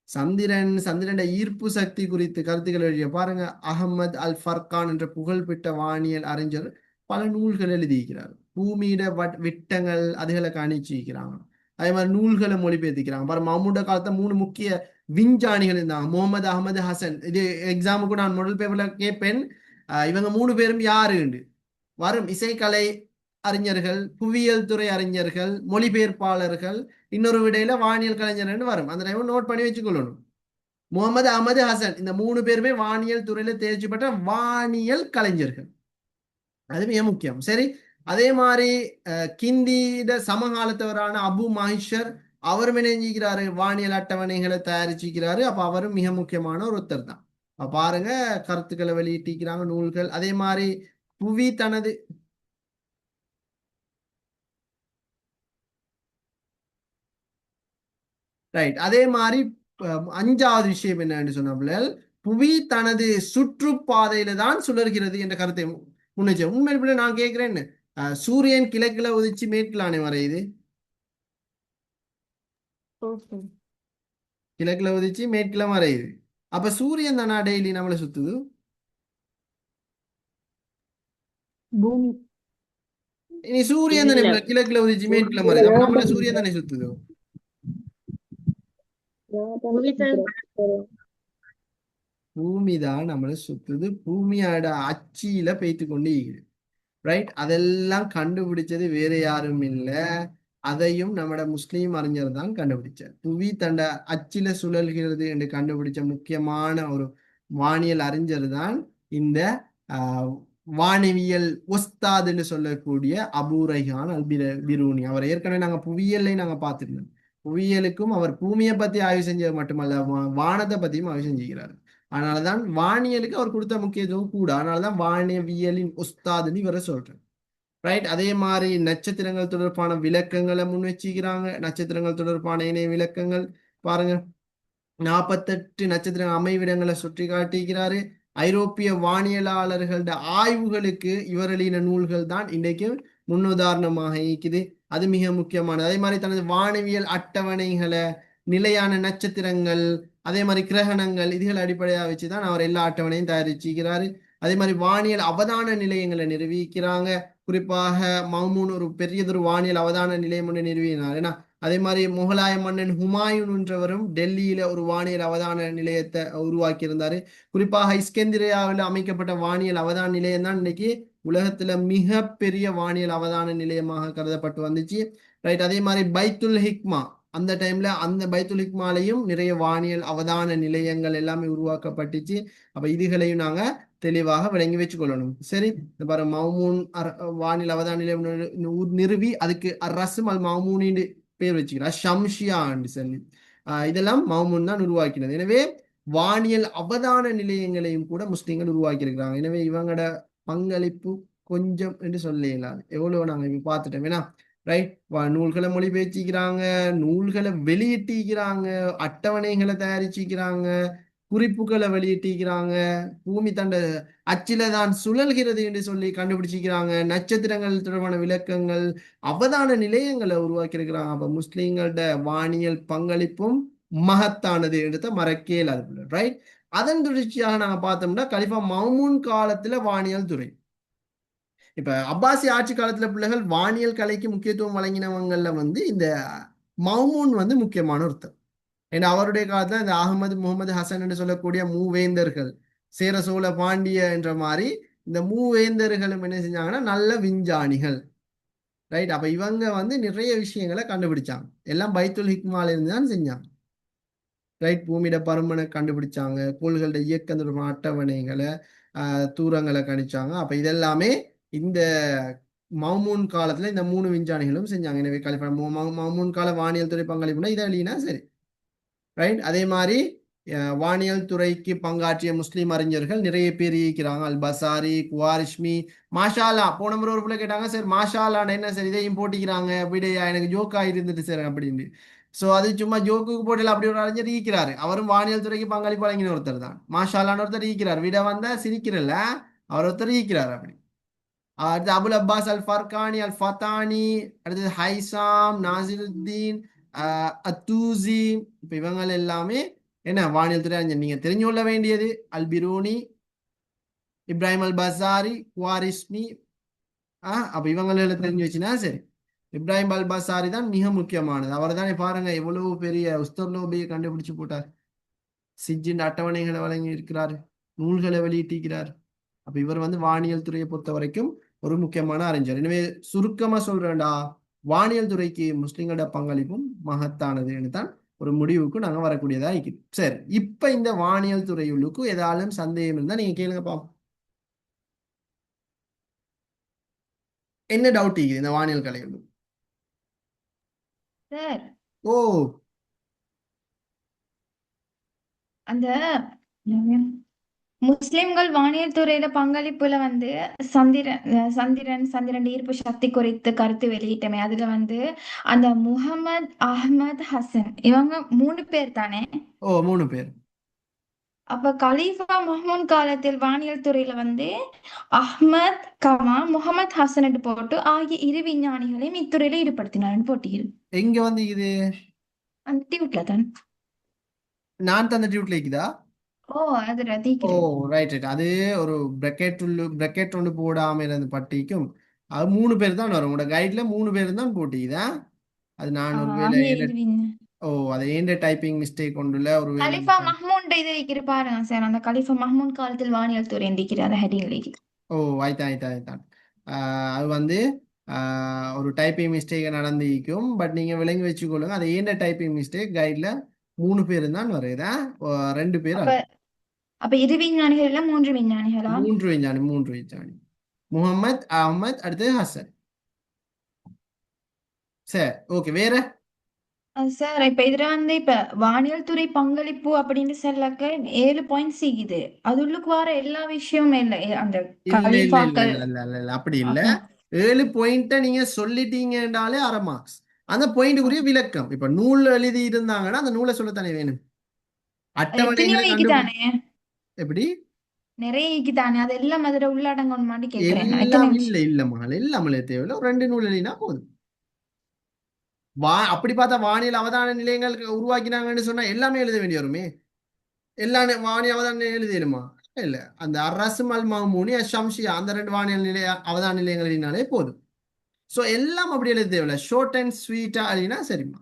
சந்திரன் ஈர்ப்பு சக்தி குறித்து கருத்துக்கள் எழுதிய பாருங்க, அகமது அல் ஃபர்கான் என்ற புகழ்பெற்ற வானியல் அறிஞர் பல நூல்கள் எழுதியிருக்கிறார். பூமியிட விட்டங்கள் அதுகளை கணிச்சிருக்கிறாங்க. அதே மாதிரி நூல்களை மொழிபெயர்த்திக்கிறாங்க. பாருங்க, மம்முட காலத்துல 3 முக்கிய விஞ்ஞானிகள் இருந்தாங்க. முகமது அகமது ஹசன். இது எக்ஸாமுக்கு நான் மாடல் பேப்பர்ல கேட்பேன். இவங்க 3 பேரும் யாருண்டு வரும். இசைக்கலை அறிஞர்கள், புவியியல் துறை அறிஞர்கள், மொழிபெயர்ப்பாளர்கள், இன்னொரு விடையில வானியல் கலைஞர்கள் வரும். அந்த டைம் நோட் பண்ணி வச்சுக்கொள்ளணும். முகமது அகமது ஹசன், இந்த 3 பேருமே வானியல் துறையில தேர்ச்சி பெற்ற வானியல் கலைஞர்கள். அது மிக முக்கியம். சரி. அதே மாதிரி கிந்தியிட சமகாலத்தவரான அபு மஹிஷர், அவரும் இணைஞ்சிக்கிறாரு, வானியல் அட்டவணைகளை தயாரிச்சிக்கிறாரு. அப்ப அவரும் மிக முக்கியமான ஒருத்தர் தான். பாருங்க, கருத்துக்களை வெளியிட்டிருக்கிறாங்க, நூல்கள். அதே மாதிரி புவி தனது ரைட். அதே மாதிரி 5வது விஷயம் என்னன்னு சொன்ன, புவி தனது சுற்றுப்பாதையில தான் சுழல்கிறது என்ற கருத்தை முன்னெச்ச. உண்மையில நான் கேட்கிறேன், சூரியன் கிழக்குல உதிச்சு மேற்குலானே வரையுது, கிழக்குல உதிச்சு மேற்குல மறையுது. அப்ப சூரியன் தானா டெய்லி நம்மளை சுத்துது? பூமி இனி சூரியன் தானே இல்ல. கிழக்குல உதிச்சு மேற்குல மறையுது. அப்ப நம்மள சூரியன் தானே சுத்துது. புவிதான் பூமி தான் நம்மளை சுத்துது. பூமியோட அச்சியில பெய்த்து கொண்டு இருக்குது. ரைட். அதெல்லாம் கண்டுபிடிச்சது வேற யாரும் இல்லை, அதையும் நம்மட முஸ்லீம் அறிஞர் தான் கண்டுபிடிச்சார். புவி தண்ட அச்சில சுழல்கிறது என்று கண்டுபிடிச்ச முக்கியமான ஒரு வானியல் அறிஞர் தான் இந்த வானவியல் ஒஸ்தாதுன்னு சொல்லக்கூடிய அபூ ரைஹான் அல் பிரூனி. அவர் ஏற்கனவே நாங்க புவியியலை நாங்க பார்த்திருந்தோம். புவியியலுக்கும் அவர் பூமியை பத்தி ஆய்வு செஞ்சது மட்டுமல்ல, வானத்தை பத்தியும் ஆய்வு செஞ்சுக்கிறார். அதனாலதான் வானியலுக்கு அவர் கொடுத்த முக்கியத்துவம் கூட. அதனாலதான் வானவியலின் உஸ்தாதுன்னு இவரை சொல்றேன். ரைட். அதே மாதிரி நட்சத்திரங்கள் தொடர்பான விளக்கங்களை முன் வச்சுக்கிறாங்க. நட்சத்திரங்கள் தொடர்பான இணைய விளக்கங்கள் பாருங்க, 48 நட்சத்திர அமைவிடங்களை சுற்றி காட்டிக்கிறாரு. ஐரோப்பிய வானியலாளர்களோட ஆய்வுகளுக்கு இவர் எழுதின நூல்கள் தான் இன்றைக்கு முன்னுதாரணமாக இருக்குது. அது மிக முக்கியமானது. அதே மாதிரி தனது வானவியல் அட்டவணைகளை, நிலையான நட்சத்திரங்கள், அதே மாதிரி கிரகணங்கள், இதுகளை அடிப்படையாக வச்சுதான் அவர் எல்லா அட்டவணையும் தயாரிச்சுக்கிறாரு. அதே மாதிரி வானியல் அவதான நிலையங்களை நிறுவிக்கிறாங்க. குறிப்பாக மௌமூன் ஒரு பெரியதொரு வானியல் அவதான நிலையம் ஒன்று நிறுவினார். ஏன்னா அதே மாதிரி முகலாய மன்னன் ஹுமாயூன் என்றவரும் டெல்லியில ஒரு வானியல் அவதான நிலையத்தை உருவாக்கி இருந்தாரு. குறிப்பாக இஸ்கந்திரியாவில் அமைக்கப்பட்ட வானியல் அவதான நிலையம் தான் இன்னைக்கு உலகத்துல மிக பெரிய வானியல் அவதான நிலையமாக கருதப்பட்டு வந்துச்சு. ரைட். அதே மாதிரி பைத்துல் ஹிக்மா, அந்த டைம்ல அந்த பைத்துல் ஹிக்மாலையும் நிறைய வானியல் அவதான நிலையங்கள் எல்லாமே உருவாக்கப்பட்டுச்சு. அப்ப இதுகளையும் நாங்க தெளிவாக விளங்கி வச்சு கொள்ளணும். சரி. பாரு, மௌமூன் வானில் அவதான நிலையம் நிறுவி அதுக்கு ரஸ்ம் அல் மௌமூனின்னு பேர் வச்சுக்கிறார். ஷம்ஷியான்னு சொல்லி இதெல்லாம் மௌமூன் தான் உருவாக்கினது. எனவே வானியல் அவதான நிலையங்களையும் கூட முஸ்லீம்கள் உருவாக்கி இருக்கிறாங்க. எனவே இவங்களோட பங்களிப்பு கொஞ்சம் என்று சொல்ல இயலாது. எவ்வளவு நாங்க இப்ப பார்த்துட்டோம். ஏன்னா ரைட், நூல்களை மொழிபெயர்த்திக்கிறாங்க, நூல்களை வெளியிட்டிக்கிறாங்க, அட்டவணைகளை தயாரிச்சிக்கிறாங்க, குறிப்புகளை வெளியிட்டிருக்கிறாங்க, பூமி தண்ட அச்சில தான் சுழல்கிறது என்று சொல்லி கண்டுபிடிச்சிக்கிறாங்க, நட்சத்திரங்கள் தொடர்பான விளக்கங்கள், அவதான நிலையங்களை உருவாக்கி இருக்கிறாங்க. அப்ப முஸ்லீம்களோட வானியல் பங்களிப்பும் மகத்தானது என்றத மறக்கே இல்லாது. ரைட். அதன் தொடர்ச்சியாக நாங்க பார்த்தோம்னா கலிஃபா மௌமூன் காலத்துல வானியல் துறை. இப்ப அப்பாசி ஆட்சி காலத்துல பிள்ளைகள் வானியல் கலைக்கு முக்கியத்துவம் வழங்கினவங்கள்ல இந்த மௌமூன் முக்கியமான ஒருத்தர். ஏன்னா அவருடைய காலத்துல இந்த அகமது முகமது ஹசன் என்று சொல்லக்கூடிய மூவேந்தர்கள், சேர சோழ பாண்டிய என்ற மாதிரி இந்த மூவேந்தர்களும் என்ன செஞ்சாங்கன்னா நல்ல விஞ்ஞானிகள். ரைட். அப்ப இவங்க நிறைய விஷயங்களை கண்டுபிடிச்சாங்க. எல்லாம் பைத்துல் ஹிக்மால இருந்து தான் செஞ்சாங்க. ரைட். பூமியிட பருமனை கண்டுபிடிச்சாங்க, கோள்களோட இயக்கம் தொடர்பான அட்டவணைகளை, தூரங்களை கணிச்சாங்க. அப்ப இதெல்லாமே இந்த மௌமூன் காலத்துல இந்த 3 விஞ்ஞானிகளும் செஞ்சாங்க. எனவே கலிஃபா மௌமூன் கால வானியல் துறை பங்களிப்புனா இதை எழுதினா சரி. ரைட். அதே மாதிரி வானியல் துறைக்கு பங்காற்றிய முஸ்லீம் அறிஞர்கள் நிறைய பேர் இருக்கிறாங்க. அல் பசாரி, குவாரிஷ்மி, மாஷாலா. போன முறை ஒரு பிள்ளை கேட்டாங்க, சார் மாஷாலான்னு என்ன சார் இதையும் போட்டிக்கிறாங்க விடையா, எனக்கு ஜோக்கா இருந்துட்டு சார் அப்படின்னு. ஸோ அது சும்மா ஜோக்குக்கு போட்டியில் அப்படி ஒரு அறிஞர் ஈக்கிறாரு. அவரும் வானியல் துறைக்கு பங்களிப்பு வழங்கின ஒருத்தர் தான். மாஷாலான ஒருத்தர் ஈக்கிறார். விட வந்தா சிரிக்கிறல்ல, அவர் ஒருத்தர் ஈக்கிறார் அப்படி. அடுத்து அபுல் அப்பாஸ் அல் ஃபர்கானி அல் ஃபத்தானி, அடுத்தது ஹைசாம் நாசிருத்தீன் அத்தூசி. இப்போ இவங்க எல்லாமே என்ன வானியல் துறை அறிஞர். நீங்க தெரிஞ்சு கொள்ள வேண்டியது அல் பிரூனி, இப்ராஹிம் அல் பசாரி, குவாரிஸ்மி. அப்ப இவங்களை தெரிஞ்சு வச்சுன்னா சரி. இப்ராஹிம் அல் பசாரி தான் மிக முக்கியமானது. அவர் தானே பாருங்க எவ்வளவு பெரிய உஸ்தர்லோபியை கண்டுபிடிச்சு போட்டார். சிஜின் அட்டவணைகளை வழங்கி இருக்கிறார், நூல்களை வெளியிட்டிருக்கிறார். அப்ப இவர் வந்து வானியல் துறையை பொறுத்த வரைக்கும் ஒரு முக்கியமான அறிஞர். எனவே சுருக்கமா சொல்றேன்டா, வானியல் துறைக்கு முஸ்லிம்களோட பங்களிப்பும் மகத்தானதுன்னு தான் ஒரு முடிவுக்கு நாங்க வரக்கூடியதா இருக்குது. சரி, இப்ப இந்த வானியல் துறையுள்ளுக்கு ஏதாலும் சந்தேகம் இருந்தா நீங்க கேளுங்க பாப்போம். என்ன டவுட் இருக்குது இந்த வானியல் கலையுள்ளு? சார் ஓ, அந்த முஸ்லிம்கள் வானியல் துறையில பங்களிப்புல வந்து சந்திரன் ஈர்ப்பு சக்தி குறித்து கருத்து வெளியிட்டமே, அதுல வந்து அந்த முகமது அஹ்மத் ஹசன் இவங்க 3 பேர் தானே? ஓ 3 பேர். அப்ப கலீஃபா மஹ்மூன் காலத்தில் வானியல் துறையில வந்து அஹ்மத் முகமது ஹசன் போட்டு ஆகிய 2 விஞ்ஞானிகளையும் இத்துறையில ஈடுபடுத்தினார் போட்டியில். எங்க வந்து இது அந்த டியூட்ல தான். நான் தந்த டியூட்ல இருக்குதா? ஓ அது ஓ ரதிக்கிறேன். ரைட். அது ஒரு பிரக்கெட் ஒன்று போடாம இருந்த பட்டிக்கும் அது 3 பேர் தான் வரும். உங்களோட கைட்ல 3 பேர் தான் போட்டிக்குதா? அது நான் ஒரு வேலை ஆகிய 2 விஞ்ஞானி. அது ஏண்ட டைப்பிங் மிஸ்டேக் கொண்டுல ஒரு வேலை. கலிஃபா மஹ்மூன் இது இருக்கிற பாருங்க சார், அந்த கலிஃபா மஹ்மூன் காலத்தில் வானியல் துறை இருக்கிற அந்த ஹெட்டிங்ல இருக்குது. ஓ ஆயிட்டான். அது வந்து ஒரு டைப்பிங் மிஸ்டேக் நடந்திருக்கும். பட் நீங்க விளங்கி வச்சுக்கொள்ளுங்க, அது ஏண்ட டைப்பிங் மிஸ்டேக். கைட்ல 3 பேர் தான் வருதா, 2 பேர் அப்ப அப்ப 2 விஞ்ஞானிகள் இல்ல 3 விஞ்ஞானிகளா? 3 விஞ்ஞானி. முகமது அஹ்மத் அடுத்து ஹசன். சரி, ஓகே. வேற சார் இப்ப இதுல வந்து இப்ப வானியல் துறை பங்களிப்பு அப்படின்னு சொல்லக்க 7 பாயிண்ட்ஸ் இருக்குது. அது உள்ளுக்கு வர எல்லா விஷயமும் இல்ல அந்த கலிஃபாக்கள். அப்படி இல்ல. 7 பாயிண்ட நீங்க சொல்லிட்டீங்கன்னாலே அரை மார்க்ஸ். அந்த பாயிண்ட்டுக்குரிய விளக்கம் இப்ப நூல் எழுதி இருந்தாங்கன்னா அந்த நூலை சொல்லத்தானே வேணும். எத்தனையோ அட்டவணைகளை இருக்குதானே, எப்படி நிறைய இருக்குதானே, அது எல்லாம் அதுல உள்ளடங்கணும் மாதிரி கேட்கிறேன். எல்லாம் இல்ல மகள், எல்லாமே தேவையில்ல. ஒரு 2 நூல் எழுதினா போதும். அப்படி பார்த்தா வானியல் அவதான நிலையங்கள் உருவாக்கினாங்கன்னு சொன்னா எல்லாமே எழுத வேண்டி வருமே. வானியல் அவதான எழுதிடுமா? இல்ல. அந்த அரசு அல் மஹ்மூனி ஷம்ஷியா அந்த 2 வானியல் அவதான நிலையங்கள் எழுதினாலே போதும். ஸோ எல்லாம் அப்படி எழுத தேவையில்ல. ஷார்ட் அண்ட் ஸ்வீட்டா எழுதினா சரிம்மா.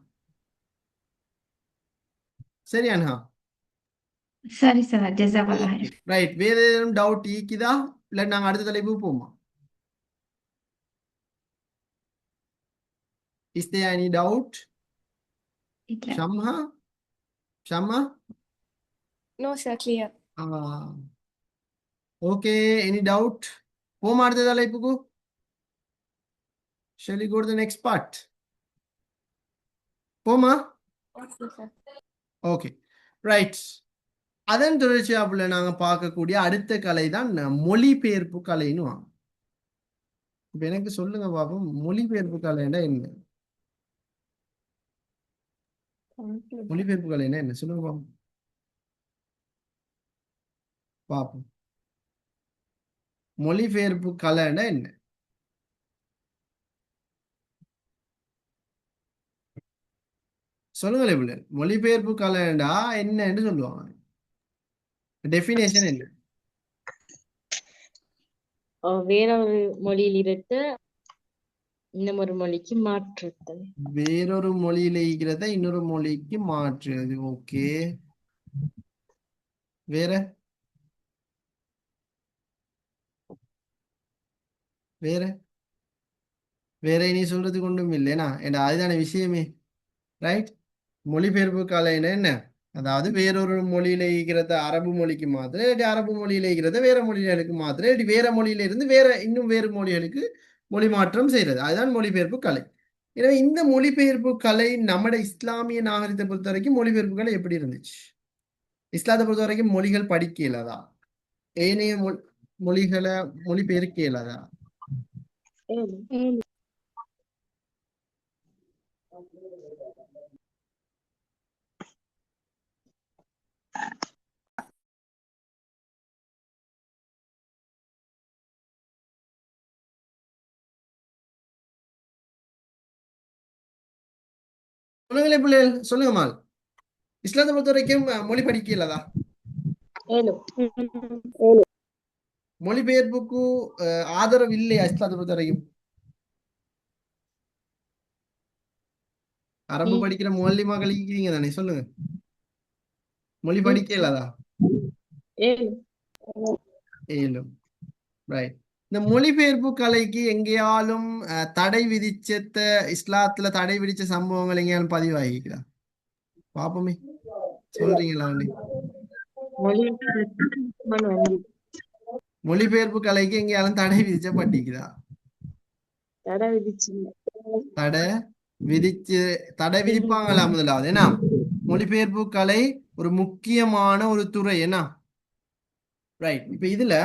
சரியாண்ணா? சரி சார், ஜஸாக்கல்லாஹ். ரைட். வேற ஏதாவது டவுட் ஈக்குதா? இல்ல நாங்க அடுத்த தலைப்பு போமா? Is there any doubt? இல்ல. Shamha? No, sir, clear. Okay, any doubt? போமா அடுத்த தலைப்புக்கு? Shall we go to the next part? போமா? Okay, sir. Okay, right. அதன் தொடர்ச்சியாப்புல நாங்க பார்க்கக்கூடிய அடுத்த கலை தான் மொழிபெயர்ப்பு கலைன்னு வாங்க. இப்ப எனக்கு சொல்லுங்க பாப்போம், மொழிபெயர்ப்பு கலைன்னா என்ன? மொழிபெயர்ப்பு கலைன்னா என்ன சொல்லுங்க பாப்போம். மொழிபெயர்ப்பு கலைன்னா என்ன? சொல்லுங்களேன் பிள்ளை. மொழிபெயர்ப்பு கலைண்டா என்னன்னு சொல்லுவாங்க? டெஃபினேஷன் என்ன? வேற ஒரு மொழியில் இருந்து இன்னும் ஒரு மொழிக்கு மாற்றுதல். வேறொரு மொழியில இருக்கிறத இன்னொரு மொழிக்கு மாற்றுறது. ஓகே, வேற வேற வேற இனி சொல்றதுக்கு ஒன்றும் இல்லைனா ஏன்னா அதுதான விஷயமே. ரைட். மொழிபெயர்ப்பு கலைன்னா என்ன? அதாவது வேறொரு மொழியில இருக்கிறத அரபு மொழிக்கு மாத்திரம், இல்லாட்டி அரபு மொழியில இருக்கிறத வேற மொழிகளுக்கு மாத்திரம், இல்லாட்டி வேற மொழியில இருந்து இன்னும் வேறு மொழிகளுக்கு மொழி மாற்றம் செய்யறது, அதுதான் மொழிபெயர்ப்பு கலை. எனவே இந்த மொழிபெயர்ப்பு கலை நம்மட இஸ்லாமிய நாகரிகத்தை பொறுத்த வரைக்கும் மொழிபெயர்ப்பு கலை எப்படி இருந்துச்சு? இஸ்லாத்தை பொறுத்த வரைக்கும் மொழிகள் படிக்க இயலாதா? ஏனைய மொழிகளை மொழிபெயர்க்க இயலாதா? சொல்லுங்களே பிள்ளைகள், சொல்லுங்க மால். இஸ்லாத்தை பொறுத்த வரைக்கும் மொழி படிக்கலதா? ஏழு. மொழிபெயர்ப்புக்கு ஆதரவு இல்லையா இஸ்லாத்தை பொறுத்த வரைக்கும்? அரபு படிக்கிற மொழிமாக்கள் இருக்கிறீங்க தானே, சொல்லுங்க. மொழி படிக்கலதா? ஏழு. ஏலும். ரைட். இந்த மொழிபெயர்ப்பு கலைக்கு எங்கேயாலும் தடை விதிச்ச இஸ்லாத்துல தடை விதிச்ச சம்பவங்கள் எங்கேயாலும் பதிவாகிக்கிறா? பாப்போமே, சொல்றீங்களா? மொழி மொழிபெயர்ப்பு கலைக்கு எங்கேயாலும் தடை விதிச்சப்பட்டிருக்குதா? தடை விதிச்சு தடை விதிச்சு தடை விதிப்பாங்களா முதலாவது? ஏன்னா மொழிபெயர்ப்பு கலை ஒரு முக்கியமான ஒரு துறை. என்ன ரைட். இப்ப இதுல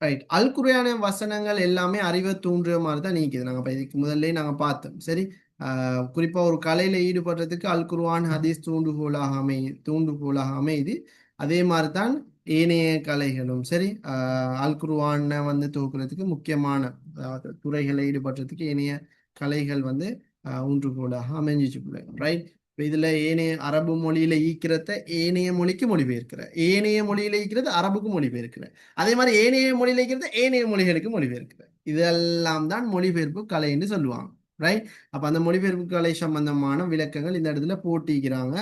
ரைட், அல் குர்ஆன் வசனங்கள் எல்லாமே அறிவை தூண்டுற மாதிரி தான் நீக்குது. நாங்க இதுக்கு முதல்ல நாங்க பார்த்தோம். சரி, குறிப்பா ஒரு கலையில ஈடுபடுறதுக்கு அல் குர்ஆன் ஹதீஸ் தூண்டுகோலாக அமையுது. அதே மாதிரி தான் ஏனைய கலைகளும் சரி, அல் குர்ஆனை வந்து தூக்குறதுக்கு முக்கியமான துறைகளை ஈடுபடுறதுக்கு ஏனைய கலைகள் வந்து ஊன்றுகோலாக அமைஞ்சிச்சு. ரைட். இப்போ இதுல ஏனைய அரபு மொழியில ஈக்கிறத ஏனைய மொழிக்கு மொழிபெயர்க்கிற, ஏனைய மொழியில ஈக்கிறது அரபுக்கு மொழிபெயர்க்கிற, அதே மாதிரி ஏனைய மொழியில இருக்கிறது ஏனைய மொழிகளுக்கு மொழிபெயர்க்கிற, இதெல்லாம் தான் மொழிபெயர்ப்பு கலை என்று சொல்லுவாங்க. ரைட். அப்ப அந்த மொழிபெயர்ப்பு கலை சம்பந்தமான விளக்கங்கள் இந்த இடத்துல போட்டிக்கிறாங்க.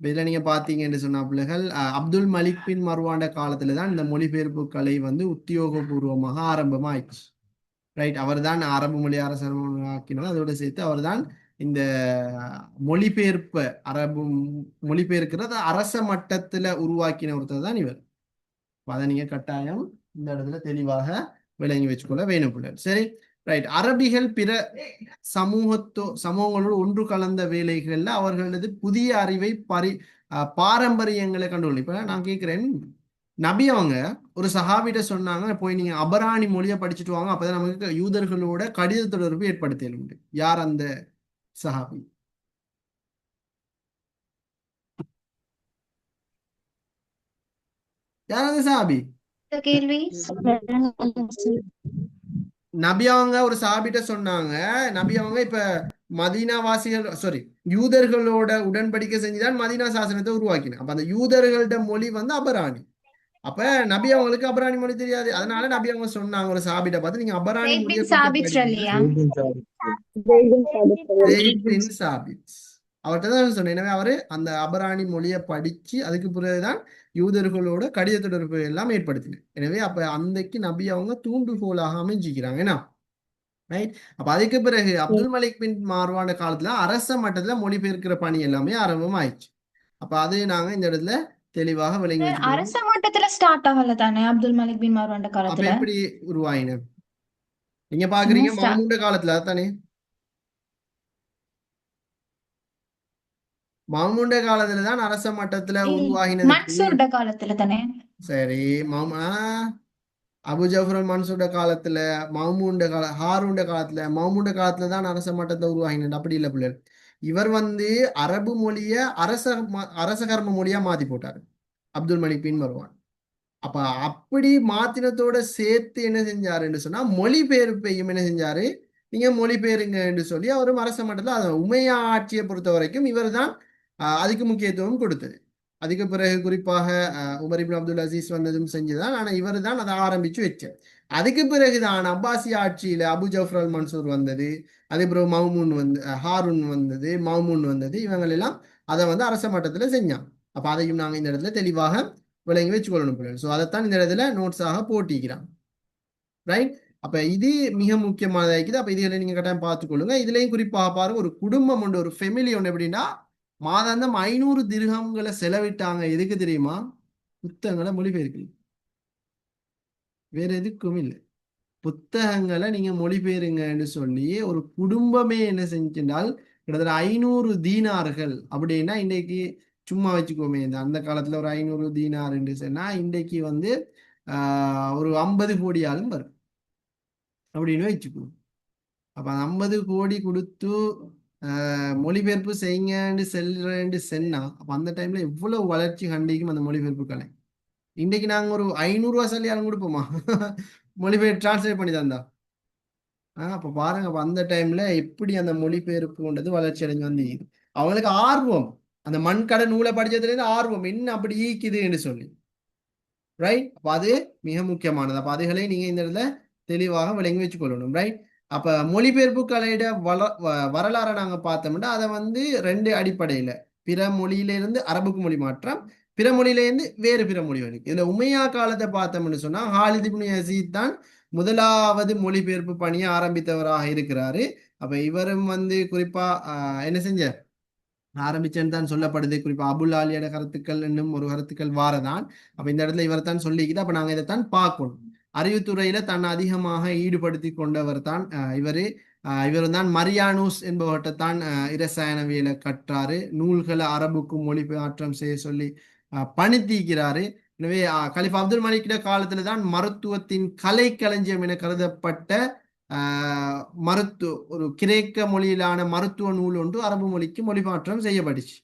இதுல நீங்க பாத்தீங்கன்னு சொன்ன பிள்ளைகள், அப்துல் மலிக் பின் மர்வாண்ட காலத்துல தான் இந்த மொழிபெயர்ப்பு கலை வந்து உத்தியோகபூர்வமாக ஆரம்பமாயிடுச்சு. ரைட். அவர் தான் அரபு மொழி அரசர் ஆக்கினார். அதோட சேர்த்து அவர் தான் இந்த மொழிபெயர்ப்ப அரபு மொழிபெயர்க்கிறது அரச மட்டத்துல உருவாக்கின ஒருத்தர் தான் இவர். அதை நீங்க கட்டாயம் இந்த இடத்துல தெளிவாக விளங்கி வச்சுக்கொள்ள வேணும் பிள்ளை. சரி, ரைட். அரபிகள் பிற சமூகங்களோடு ஒன்று கலந்த வேலைகள்ல அவர்களது புதிய அறிவை பாரம்பரியங்களை கண்டுகொள்ள. இப்ப நான் கேட்கிறேன், நபி அவங்க ஒரு சஹாபிட்ட சொன்னாங்க, போய் நீங்க அபராணி மொழியை படிச்சுட்டு வாங்க, அப்பதான் நமக்கு யூதர்களோட கடித தொடர்பு ஏற்படுத்தல உண்டு. யார் அந்த சஹாபி? யார் அந்த சஹாபி? கேள்வி. நபி அவங்க ஒரு சஹாபிட்ட சொன்னாங்க, நபி அவங்க இப்ப மதீனா வாசிகள் சாரி யூதர்களோட உடன்படிக்கை செஞ்சுதான் மதீனா சாசனத்தை உருவாக்கின. அப்ப அந்த யூதர்களோட மொழி வந்து அபராணி. அப்ப நபி அவங்களுக்கு அபராணி மொழி தெரியாது. அதனால நபி அவங்க சொன்னாங்க ஒரு சாபிட்ட பார்த்து, நீங்க அபராணி மொழியை அவர்கிட்ட தான் சொன்னேன். எனவே அவரு அந்த அபராணி மொழியை படிச்சு அதுக்கு பிறகுதான் யூதர்களோட கடித தொடர்பு எல்லாம் ஏற்படுத்தினேன். எனவே அப்ப அன்றைக்கு நபி அவங்க தூண்டுகோலாக அமைஞ்சிக்கிறாங்க. என்ன ரைட். அப்ப அதுக்கு பிறகு அப்துல் மலிக் பின் மார்வாண்ட காலத்துல அரச மட்டத்துல மொழிபெயர்க்கிற பணி எல்லாமே ஆரம்பம் ஆயிடுச்சு. அப்ப அது நாங்க இந்த இடத்துல தெளிவாக விளங்கி வச்சுக்கணும். அரச மட்டத்துல ஸ்டார்ட் ஆகல தானே அப்துல் மலிக் பின் மார்வாண்ட அப்ப காலத்துல? எப்படி உருவாயின? நீங்க பாக்குறீங்க மாமூண்ட காலத்துல தானே? மாமூண்ட காலத்துல தான் அரச மட்டத்துல உருவாகினது. மன்சூர்ட காலத்துல தானே? சரி, அபு ஜஃபர் அல் மன்சூர்ட காலத்துல, மாமூண்ட கால ஹாரூண்ட காலத்துல, மாமூண்ட காலத்துல தான் அரச மட்டத்தை உருவாகினது. அப்படி இல்லை பிள்ளை. இவர் வந்து அரபு மொழிய அரச கர்ம மொழியா மாத்தி போட்டாரு அப்துல் மலிக் பின் மர்வான். அப்ப அப்படி மாத்தினத்தோட சேர்த்து என்ன செஞ்சாருன்னு சொன்னா மொழிபெயர்ப்பையும் என்ன செஞ்சாரு, நீங்க மொழிபெயருங்க என்று சொல்லி அவரும் அரச மட்டத்தில் அதை உமையா ஆட்சியை பொறுத்த வரைக்கும் இவர் தான் அதுக்கு முக்கியத்துவம் கொடுத்தது. அதுக்கு பிறகு குறிப்பாக உமர் இப்னு அப்துல் அசீஸ் வந்ததும் செஞ்சுதான். ஆனா இவர் தான் அதை ஆரம்பிச்சு வச்சார். அதுக்கு பிறகுதான் அப்பாசி ஆட்சியில அபு ஜஃபர் அல் மன்சூர் வந்தது. அதே பிறகு ஹாரூன் வந்தது, மௌமூன் வந்தது. இவங்க எல்லாம் அதை வந்து அரச மட்டத்துல செஞ்சாங்க. அப்ப அதையும் நாங்க இந்த இடத்துல தெளிவாக விளங்கி வச்சுக்கொள்ளணும். ஸோ அதைத்தான் இந்த இடத்துல நோட்ஸாக போட்டிக்கிறாங்க. ரைட். அப்ப இது மிக முக்கியமானதாக இருக்குது. அப்ப இதுகளை நீங்க கட்டாயம் பார்த்துக்கொள்ளுங்க. இதுலயும் குறிப்பாக பாருங்க, ஒரு குடும்பம் ஒன்று, ஒரு ஃபெமிலி ஒன்று எப்படின்னா மாதாந்தம் 500 திர்ஹம்களை செலவிட்டாங்க. எதுக்கு தெரியுமா? புத்தகங்களை மொழிபெயர்க்கல, வேற எதுக்கும் இல்லை. புத்தகங்களை நீங்க மொழிபெயருங்கன்னு சொல்லி ஒரு குடும்பமே என்ன செஞ்சிருந்தால் கிட்டத்தட்ட 500 தீனார்கள். அப்படின்னா இன்றைக்கு சும்மா வச்சுக்கோமே, இந்த அந்த காலத்துல ஒரு 500 தீனார்ன்னு சொன்னா இன்றைக்கு வந்து ஒரு 50 கோடியாலும் வரும் அப்படின்னு வச்சுக்கோ. அப்ப 50 கோடி கொடுத்து மொழிபெயர்ப்பு செய்யுங்கன்னு செல்றேன்னு சொன்னா அப்ப அந்த டைம்ல எவ்வளவு வளர்ச்சி கண்டிக்கும் அந்த மொழிபெயர்ப்பு கலை. இன்றைக்கு நாங்க ஒரு 500 ரூபா சொல்லியாலும் கொடுப்போமா மொழிபெயர்ப்பு டிரான்ஸ்லேட் பண்ணி தந்தா? அப்ப பாருங்க, அப்ப அந்த டைம்ல எப்படி அந்த மொழிபெயர்ப்புன்றது வளர்ச்சி அடைஞ்சு வந்து அவங்களுக்கு ஆர்வம், அந்த மண்கடை நூலை படிச்சதுல இருந்து ஆர்வம் என்ன அப்படி ஈக்குதுன்னு சொல்லி. ரைட். அப்ப அது மிக முக்கியமானது. அப்ப அதுகளை நீங்க இந்த இடத்துல தெளிவாக விளங்கி வச்சுக்கொள்ளணும். ரைட். அப்ப மொழிபெயர்ப்பு கலையிட வரலாறை நாங்க பார்த்தோம்னா அதை வந்து ரெண்டு அடிப்படையில, பிற மொழியிலிருந்து அரபுக்கு மொழி மாற்றம், பிற மொழியிலிருந்து வேறு பிற மொழி வரைக்கும். இதுல உமையா காலத்தை பார்த்தோம்னு சொன்னா ஹாலித் இப்னு யசீத் தான் முதலாவது மொழிபெயர்ப்பு பணியை ஆரம்பித்தவராக இருக்கிறாரு. அப்ப இவரும் வந்து குறிப்பா என்ன செஞ்ச ஆரம்பிச்சேன்னு தான் சொல்லப்படுது. குறிப்பா அபுல் ஆலியோட கருத்துக்கள் இன்னும் ஒரு கருத்துக்கள் வாரதான். அப்ப இந்த இடத்துல இவர் தான் சொல்லிக்குது. அப்ப நாங்க இதைத்தான் பார்க்கணும். அறிவுத்துறையில தன்னை அதிகமாக ஈடுபடுத்தி கொண்டவர் தான் இவரு. இவர் தான் மரியானூஸ் என்பவர்கிட்ட தான் இரசாயனவியலை கற்றாரு. நூல்களை அரபுக்கு மொழிபெயர்த்தம் செய்ய சொல்லி பணித்தீக்கிறாரு. எனவே கலிஃபா அப்துல் மலிக்கிட காலத்துல தான் மருத்துவத்தின் கலை களஞ்சியம் என கருதப்பட்ட ஒரு கிரேக்க மொழியிலான மருத்துவ நூல் ஒன்று அரபு மொழிக்கு மொழிமாற்றம் செய்யப்பட்டுச்சு.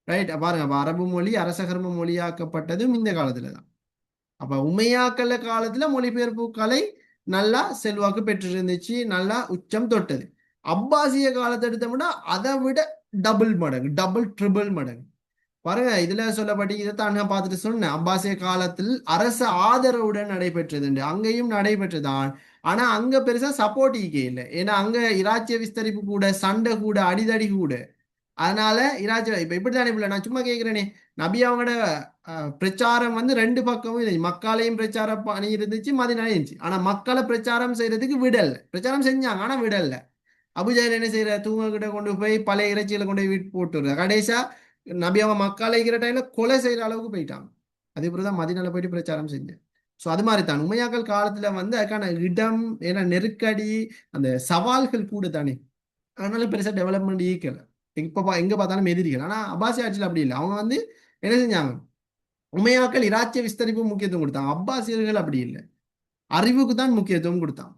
ரைட். பாருங்க, அப்ப அரபு மொழி அரசகர்ம மொழியாக்கப்பட்டதும் இந்த காலத்துல தான். அப்ப உமையாக்கல்ல காலத்துல மொழிபெயர்ப்பு கலை நல்லா செல்வாக்கு பெற்றிருந்துச்சு, நல்லா உச்சம் தொட்டது. அப்பாசிய காலத்தை எடுத்தோம்னா அதை விட டபுள் மடங்கு, டபுள் ட்ரிபிள் மடங்கு. பாருங்க, இதுல சொல்லப்பட்டு இதைத்தான் நான் பார்த்துட்டு சொன்னேன். அப்பாசிய காலத்தில் அரச ஆதரவுடன் நடைபெற்றது, அங்கேயும் நடைபெற்றதான். ஆனா அங்க பெருசா சப்போர்ட் இல்லை. ஏன்னா அங்க இராச்சிய விஸ்தரிப்பு கூட, சண்டை கூட, அடிதடி கூட. அதனால இராச்சிய இப்ப இப்படித்தானே பிள்ளை, நான் சும்மா கேட்கிறேனே, நபி அவங்களோட பிரச்சாரம் வந்து ரெண்டு பக்கமும் இருந்துச்சு. மக்களையும் பிரச்சாரம் பண்ணி இருந்துச்சு, மதினா இருந்துச்சு. ஆனா மக்களை பிரச்சாரம் செய்யறதுக்கு விடல. பிரச்சாரம் செஞ்சாங்க ஆனா விடல. அபுஜால் என்ன செய்யற, தூங்க கிட்ட கொண்டு போய் பழைய இறைச்சியில கொண்டு போய் வீட்டு போட்டுருற. கடைசியா நபி அவங்க மக்களை இருக்கிற டைம்ல கொலை செய்யற அளவுக்கு போயிட்டாங்க. அதே போலதான் மதினால போயிட்டு பிரச்சாரம் செஞ்சேன். ஸோ அது மாதிரி தான் உமையாக்கள் காலத்துல வந்து அதுக்கான இடம், ஏன்னா நெருக்கடி, அந்த சவால்கள் கூட தானே. அதனால பெருசா டெவலப்மெண்ட் ஈக்கல. எங்க பார்த்தாலும் எதிரிகள். ஆனா அப்பாசி ஆட்சியில் அப்படி இல்லை. அவங்க வந்து என்ன செஞ்சாங்க, உமையாக்கள் இராச்சிய விஸ்தரிப்பு முக்கியத்துவம் கொடுத்தாங்க. அப்பாசியர்கள் அப்படி இல்லை, அறிவுக்கு தான் முக்கியத்துவம் கொடுத்தாங்க.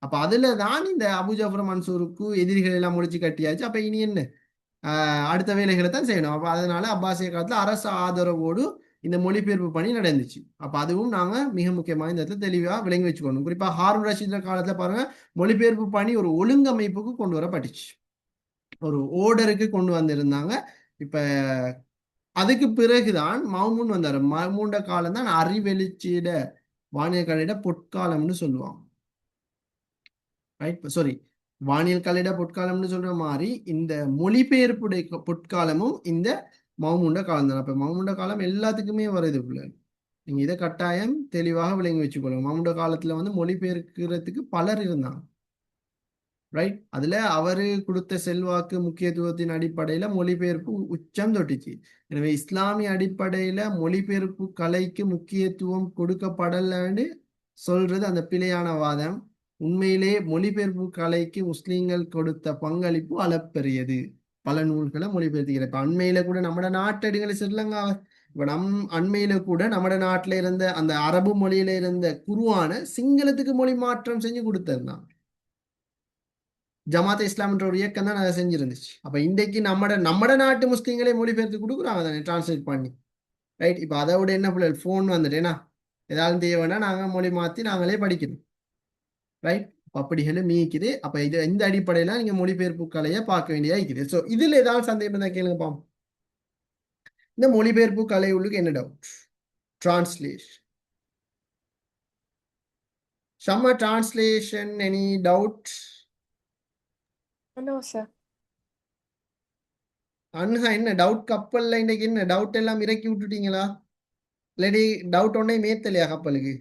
அப்ப அதுல தான் இந்த அபு ஜஃபர் மன்சூருக்கு எதிரிகள் எல்லாம் முடிச்சு கட்டியாச்சு. அப்ப இனி என்ன, அடுத்த வேலைகளை தான் செய்யணும். அப்ப அதனால அப்பாசிய காலத்துல அரசு ஆதரவோடு இந்த மொழிபெயர்ப்பு பணி நடந்துச்சு. அப்ப அதுவும் நாங்க மிக முக்கியமாக இந்த இடத்துல தெளிவா விளங்கி வச்சுக்கணும். குறிப்பா ஹாரூன் ரஷீத் காலத்துல பாருங்க, மொழிபெயர்ப்பு பணி ஒரு ஒழுங்கமைப்புக்கு கொண்டு வரப்பட்டுச்சு, ஒரு ஓர்டருக்கு கொண்டு வந்திருந்தாங்க. இப்ப அதுக்கு பிறகுதான் மௌமூன் வந்தாரு. மௌமூண்ட காலம் தான் அறிவெளிச்சியிட வானியல் கலையிட பொற்காலம்னு சொல்லுவாங்க. ரைட். சாரி, வானியல் கலையிட பொற்காலம்னு சொல்ற மாதிரி இந்த மொழிபெயர்ப்புடைய பொற்காலமும் இந்த மௌமூண்ட காலம் தான். அப்ப மௌமூண்ட காலம் எல்லாத்துக்குமே வருது பிள்ளை. நீங்க இதை கட்டாயம் தெளிவாக விளங்கி வச்சுக்கொள்ளுங்க. மௌமூண்ட காலத்துல வந்து மொழிபெயர்க்கிறதுக்கு பலர் இருந்தாங்க. ரைட். அதுல அவரு கொடுத்த செல்வாக்கு முக்கியத்துவத்தின் அடிப்படையில மொழிபெயர்ப்பு உச்சம் தொட்டுச்சு. எனவே இஸ்லாமிய அடிப்படையில மொழிபெயர்ப்பு கலைக்கு முக்கியத்துவம் கொடுக்கப்படலன்னு சொல்றது அந்த பிழையான வாதம். உண்மையிலே மொழிபெயர்ப்பு கலைக்கு முஸ்லீம்கள் கொடுத்த பங்களிப்பு அளப்பெரியது. பல நூல்களை மொழிபெயர்த்துக்கிற இப்ப அண்மையில கூட நம்ம நாட்டடிகளை ஸ்ரீலங்கா, இப்ப அண்மையில கூட நம்ம நாட்டுல இருந்த அந்த அரபு மொழியில இருந்த குருவான சிங்களத்துக்கு மொழி மாற்றம் செஞ்சு கொடுத்திருந்தான். ஜமாத் இஸ்லாம்ன்ற ஒரு இயக்கம் தான் அதை செஞ்சிருந்துச்சு. அப்ப இன்றைக்கு நம்ம நாட்டு முஸ்லீம்களே மொழிபெயர்த்து கொடுக்குறாங்க தானே, டிரான்ஸ்லேட் பண்ணி. ரைட். இப்ப அதை விட என்ன பிள்ளை, போன் வந்துட்டேன்னா ஏதாவது தேவைன்னா நாங்க மொழி மாத்தி நாங்களே படிக்கணும். ரைட். அப்படிகளை மீக்குது. அப்ப இது இந்த அடிப்படையில நீங்க மொழிபெயர்ப்பு கலையை பார்க்க வேண்டியதா இருக்குது. ஸோ இதுல ஏதாவது சந்தேகம் தான் கேளுங்க பாம். இந்த மொழிபெயர்ப்பு கலை உள்ளுக்கு என்ன டவுட்? டிரான்ஸ்லேஷன், சம்ம translation, any doubt? No sir. அன்ஹா, என்ன டவுட்? கப்பல்ல இன்னைக்கு என்ன டவுட் எல்லாம் இறக்கி விட்டுட்டீங்களா? இல்லாடி டவுட் ஒன்னே மேத்தலையா கப்பலுக்கு?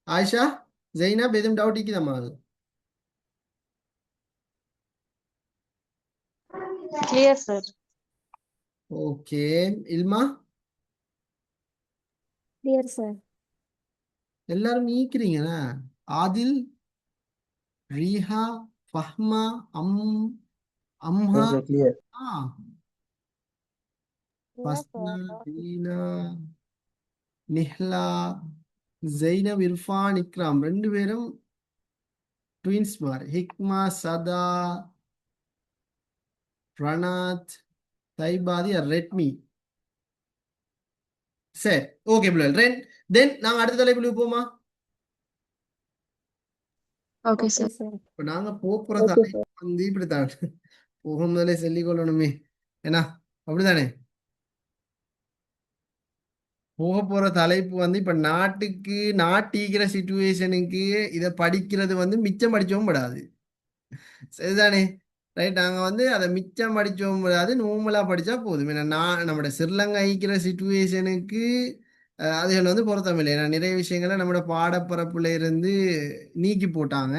ஆயிஷா, ஜெயினப், எதுவும் டவுட் இருக்குதாம்மா? அது clear sir. Okay. Ilma, clear sir. எல்லாரும் நீக்கிறீங்களா? ஆதில், ரீஹா, ஃபஹ்மா, அம்ஹா, கிளியர். ஃபஸ்னா, தீனா, நிஹ்லா, ஜெய்னப், இர்ஃபான், இக்ராம் 2 பேரும் ட்வின்ஸ் மாதிரி. ஹிக்மா, சதா, பிரணாத், தைபாதி, ரெட்மி. சரி, ஓகே பிள்ளை. தென் நாங்க அடுத்த தலைப்புக்கு போமா? Okay okay sir. சார். இப்ப நாங்க போற ஓகே தலைப்பு சார். வந்து இப்படித்தான். போகும் முதலே சொல்லிக் கொள்ளணுமே, ஏன்னா அப்படித்தானே? போக போற தலைப்பு வந்து இப்ப நாட்டுக்கு நாட்டிக்கிற சிச்சுவேஷனுக்கு இதை படிக்கிறது வந்து மிச்சம் படிச்சவும் படாது, சரிதானே? ரைட். நாங்க வந்து அதை மிச்சம் படிச்சவும் படாது, நோமலா படிச்சா போதும். ஏன்னா நான் நம்மளோட ஸ்ரீலங்கா ஐக்கிற சுச்சுவேஷனுக்கு அதுகள் வந்து பொருத்தமில்லை. ஏன்னா நிறைய விஷயங்களை நம்மளோட பாடப்பரப்புல இருந்து நீக்கி போட்டாங்க.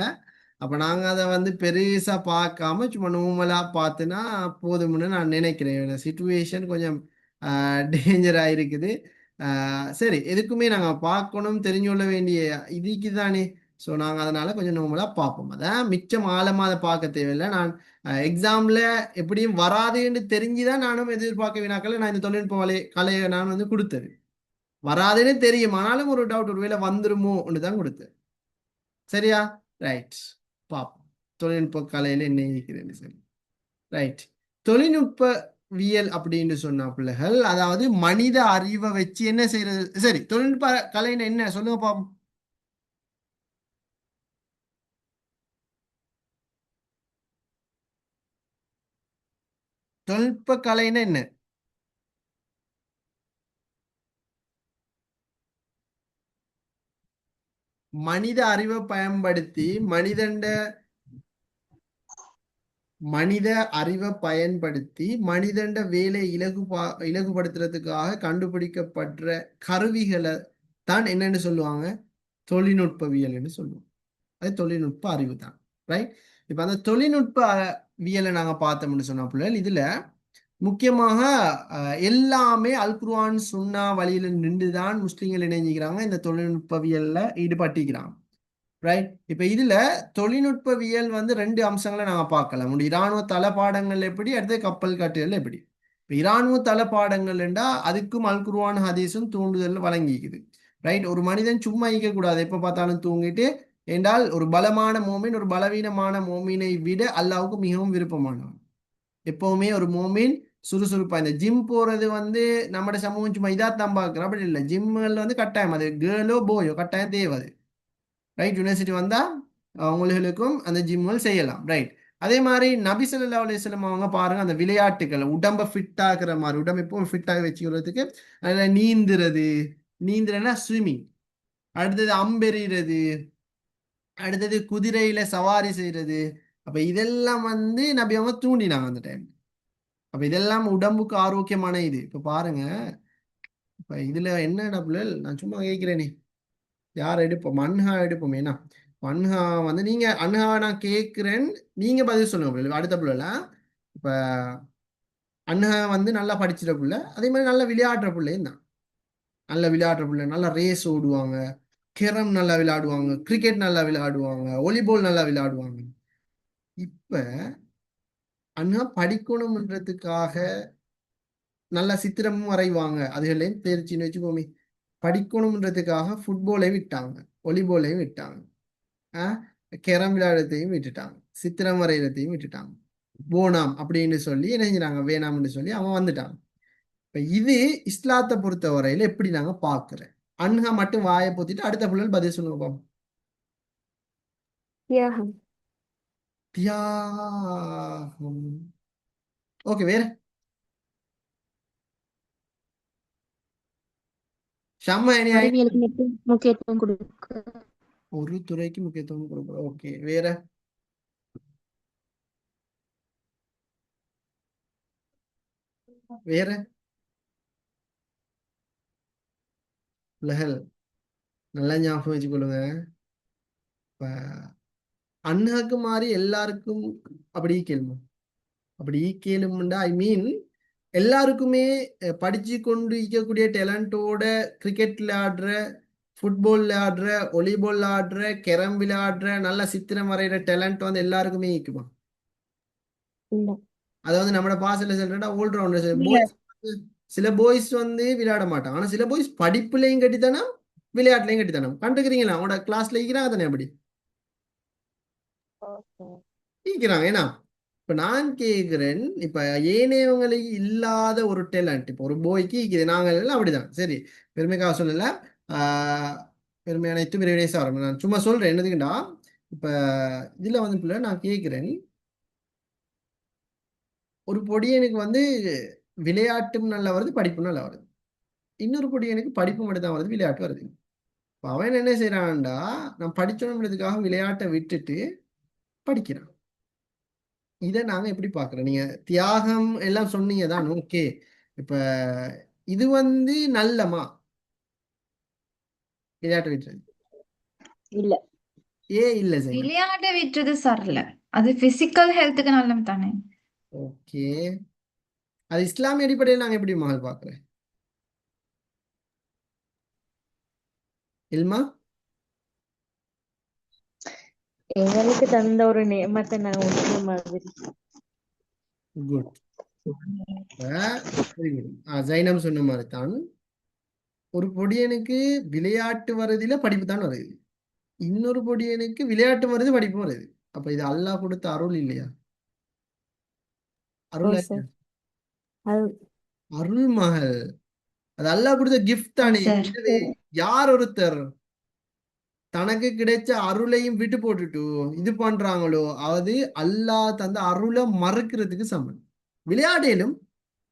அப்ப நாங்க அதை வந்து பெருசா பார்க்காம சும்மா நோமலா பார்த்துனா போதும்னு நான் நினைக்கிறேன். சுச்சுவேஷன் கொஞ்சம் டேஞ்சரா இருக்குது. சரி, எதுக்குமே நாங்க பார்க்கணும், தெரிஞ்சு கொள்ள வேண்டிய இதுக்கு தானே. ஸோ நாங்கள் அதனால கொஞ்சம் நோமலா பார்ப்போம். அதான் மிச்சம் ஆழமா அதை பார்க்க தேவையில்லை. நான் எக்ஸாம்ல எப்படியும் வராதுன்னு தெரிஞ்சுதான் நானும் எதிர்பார்க்க வினாக்களை நான் இந்த தொழில்நுட்ப கலையை நான் வந்து கொடுத்தது. வராதுன்னு தெரியும், ஆனாலும் ஒரு டவுட், ஒருவேளை வந்துருமோன்னு தான் கொடுத்தேன். சரியா? ரைட். பார்ப்போம் தொழில்நுட்ப கலையில என்ன இருக்கிறதுன்னு சொல்லி. ரைட். தொழில்நுட்பவியல் அப்படின்னு சொன்ன பிள்ளைகள், அதாவது மனித அறிவை வச்சு என்ன செய்யறது. சரி, தொழில்நுட்ப கலைன்னு என்ன சொல்லுங்க பாப்போம். தொழில்நுட்ப கலைன்னு என்ன? மனித அறிவை பயன்படுத்தி மனித அறிவை பயன்படுத்தி மனிதண்ட வேலை இலகுபடுத்துறதுக்காக கண்டுபிடிக்கப்பட்ட கருவிகளை தான் என்னன்னு சொல்லுவாங்க? தொழில்நுட்பவியல்னு சொல்லுவோம். அது தொழில்நுட்ப அறிவு தான். ரைட். இப்போ அந்த தொழில்நுட்பவியலை நாங்க பார்த்தோம்னு சொன்ன பிள்ளைகள், இதுல முக்கியமாக எல்லாமே அல் குர்ஆன் சுன்னா வழியில நின்றுதான் முஸ்லிம்கள் இணைஞ்சிக்கிறாங்க, இந்த தொழில்நுட்பவியல்ல ஈடுபட்டிருக்கிறாங்க. ரைட். இப்ப இதுல தொழில்நுட்பவியல் வந்து ரெண்டு அம்சங்களை நாங்க பார்க்கலாம். ஒன்று இராணுவ தளபாடங்கள் எப்படி, அடுத்து கப்பல் கட்டுதல் எப்படி. இப்ப இராணுவ தளபாடங்கள்ண்டா அதுக்கும் அல் குர்ஆன் ஹதீஸும் தூண்டுதல் வழங்கிக்குது. ரைட். ஒரு மனிதன் சும்மா இருக்கக்கூடாது, எப்ப பார்த்தாலும் தூங்கிட்டு. என்றால் ஒரு பலமான மோமின் ஒரு பலவீனமான மோமினை விட அல்லாவுக்கு மிகவும் விருப்பமானவன். எப்பவுமே ஒரு மோமின் சுறுசுறுப்பா, இந்த ஜிம் போறது வந்து நம்ம சமூகம் சும்மா இதா தான் பார்க்குறோம், அப்படி இல்லை. ஜிம்மில் வந்து கட்டாயம், அது கேர்ளோ போயோ கட்டாயம் தேவை. ரைட். யூனிவர்சிட்டி வந்தா அவங்களுக்கும் அந்த ஜிம்முகள் செய்யலாம். ரைட். அதே மாதிரி நபி ஸல்லல்லாஹு அலைஹி வஸல்லம் அவங்க பாருங்க, அந்த விளையாட்டுகள் உடம்ப ஃபிட் ஆகுற மாதிரி, உடம்பு எப்பவும் ஃபிட்டாக வச்சுக்கிறதுக்கு அதில் நீந்துறதுனா ஸ்விம்மிங், அடுத்தது அம்பெறிறது, அடுத்தது குதிரையில சவாரி செய்யறது. அப்ப இதெல்லாம் வந்து நபி அவங்க தூண்டினாங்க அந்த டைம். அப்ப இதெல்லாம் உடம்புக்கு ஆரோக்கியமான இது. இப்ப பாருங்க, இப்ப இதுல என்ன டபுள், நான் சும்மா கேட்கிறேனே, யார் எடுப்போம்? அன்ஹா எடுப்போம். ஏன்னா அன்ஹா வந்து நீங்க அன்ஹா நான் கேட்கிறேன், நீங்க பதில் சொல்லுங்க பிள்ளை. அடுத்த பிள்ளைல இப்ப அன்ஹா வந்து நல்லா படிச்சிட பிள்ளை, அதே மாதிரி நல்லா விளையாடுற பிள்ளையும் தான். நல்லா விளையாடுற பிள்ளை, நல்லா ரேஸ் ஓடுவாங்க, கேரம் நல்லா விளையாடுவாங்க, கிரிக்கெட் நல்லா விளையாடுவாங்க, வாலிபால் நல்லா விளையாடுவாங்க. இப்ப அன்ஹா படிக்கணும்ன்றதுக்காக நல்லா சித்திரமும் வரைவாங்க, அதுகளையும் தேர்ச்சின்னு வச்சுக்கோமே. படிக்கணும்ன்றதுக்காக ஃபுட்பாலையும் விட்டாங்க, வாலிபாலையும் விட்டாங்க, கேரம் விளையாடத்தையும் விட்டுட்டாங்க, சித்திரம் வரைகிறதையும் விட்டுட்டாங்க. போனாம் அப்படின்னு சொல்லி என்ன செஞ்சாங்க, வேணாம்னு சொல்லி அவன் வந்துட்டாங்க. இப்ப இது இஸ்லாத்தை பொறுத்த வரையில எப்படி நாங்க பாக்குறேன். அன்ஹா மட்டும் வாயை பொத்திட்டு அடுத்த பிள்ளைகள் பதில் சொல்லுங்க. தியாகம். தியாகம். ஓகே, வேற ஷம்மா இனி அறிவியலுக்கு மட்டும் முக்கியத்துவம் கொடுக்க. ஒரு துறைக்கு முக்கியத்துவம் கொடுக்குறோம். ஓகே, வேற வேற பிள்ளைகள் நல்லா ஞாபகம் வச்சுக்கொள்ளுங்க. இப்ப அன்ஹாக்கு மாதிரி எல்லாருக்கும் அப்படி கேளுமா, அப்படி கேளும்டா ஐ மீன் எல்லாருக்குமே படிச்சு கொண்டு இருக்கக்கூடிய டேலண்டோட கிரிக்கெட் விளையாடுற, ஃபுட்பால் விளையாடுற, வாலிபால் விளையாடுற, கேரம் விளையாடுற, நல்ல சித்திரம் வரைகிற டேலண்ட் வந்து எல்லாருக்குமே இருக்குமா? இல்ல. அதாவது நம்ம பாசல சொல்றா ஆல்ரவுண்டர். இல்ல. பாய்ஸ், சில பாய்ஸ் வந்து விளையாட மாட்டாங்க, ஆனா சில பாய்ஸ் படிப்புலையும் கட்டித்தானே விளையாட்டுலையும் கட்டித்தானே. கண்டுக்கிறீங்களா? அவனோட கிளாஸ்ல இருக்கிறாங்க தானே, அப்படி இருக்கிறாங்க. ஏன்னா இப்ப நான் கேக்குறேன், இப்ப ஏனையவங்களுக்கு இல்லாத ஒரு டேலண்ட் இப்ப ஒரு போய்க்கு இருக்குது. நாங்கள் எல்லாம் அப்படிதான். சரி, பெருமைக்காக சொல்லல. ஆஹ் பெருமை அனைத்தும் இறைவனே சாரும். நான் சும்மா சொல்றேன் என்னதுக்குண்டா, இப்ப இதுல வந்து பிள்ளை நான் கேட்கிறேன், ஒரு பொடியனுக்கு வந்து விளையாட்டும் நல்லா வருது, படிப்பும் நல்லா வருது. இன்னொரு பொடியனுக்கு படிப்பு மட்டும் தான் வருது, விளையாட்டு வருது. இப்ப அவன் என்ன செய்யறான்டா, நான் படிச்சோன்றதுக்காக விளையாட்டை விட்டுட்டு படிக்கிறான். இதை நாங்க எப்படி பாக்குறோம்? நீங்க தியாகம் எல்லாம் சொன்னீங்க தான், ஓகே. இப்ப இது வந்து நல்லமா விளையாட்டு விட்டுறது? இல்ல. இல்ல ஜெயினா. விளையாட்டை விட்டுறது சரியில்ல. அது பிசிக்கல் ஹெல்த்துக்கு நல்லது தானே. ஓகே, அது இஸ்லாமிய அடிப்படையில் நாங்க எப்படி மகள் பாக்குறேன்? இல்மா, எங்களுக்கு தந்த ஒரு நியமத்தை நாங்க உணர்ந்த மாதிரி. குட். ஜைனம் சொன்ன மாதிரி தான், ஒரு பொடியனுக்கு விளையாட்டு வருதில படிப்பு தான் வருது, இன்னொரு பொடியனுக்கு விளையாட்டு வருது படிப்பும் வருது. அப்ப இது அல்லாஹ் கொடுத்த அருள் இல்லையா? ஓ அருள் சார். அது அருள் மகள், அது அல்லாஹ் கொடுத்த கிஃப்ட் தானே. சார் இதுவே யார் ஒருத்தர் தனக்கு கிடைச்ச அருளையும் விட்டு போட்டுட்டு இது பண்றாங்களோ, அது அல்லாஹ் தந்த அருளை மறுக்கிறதுக்கு சமம். விளையாடலும்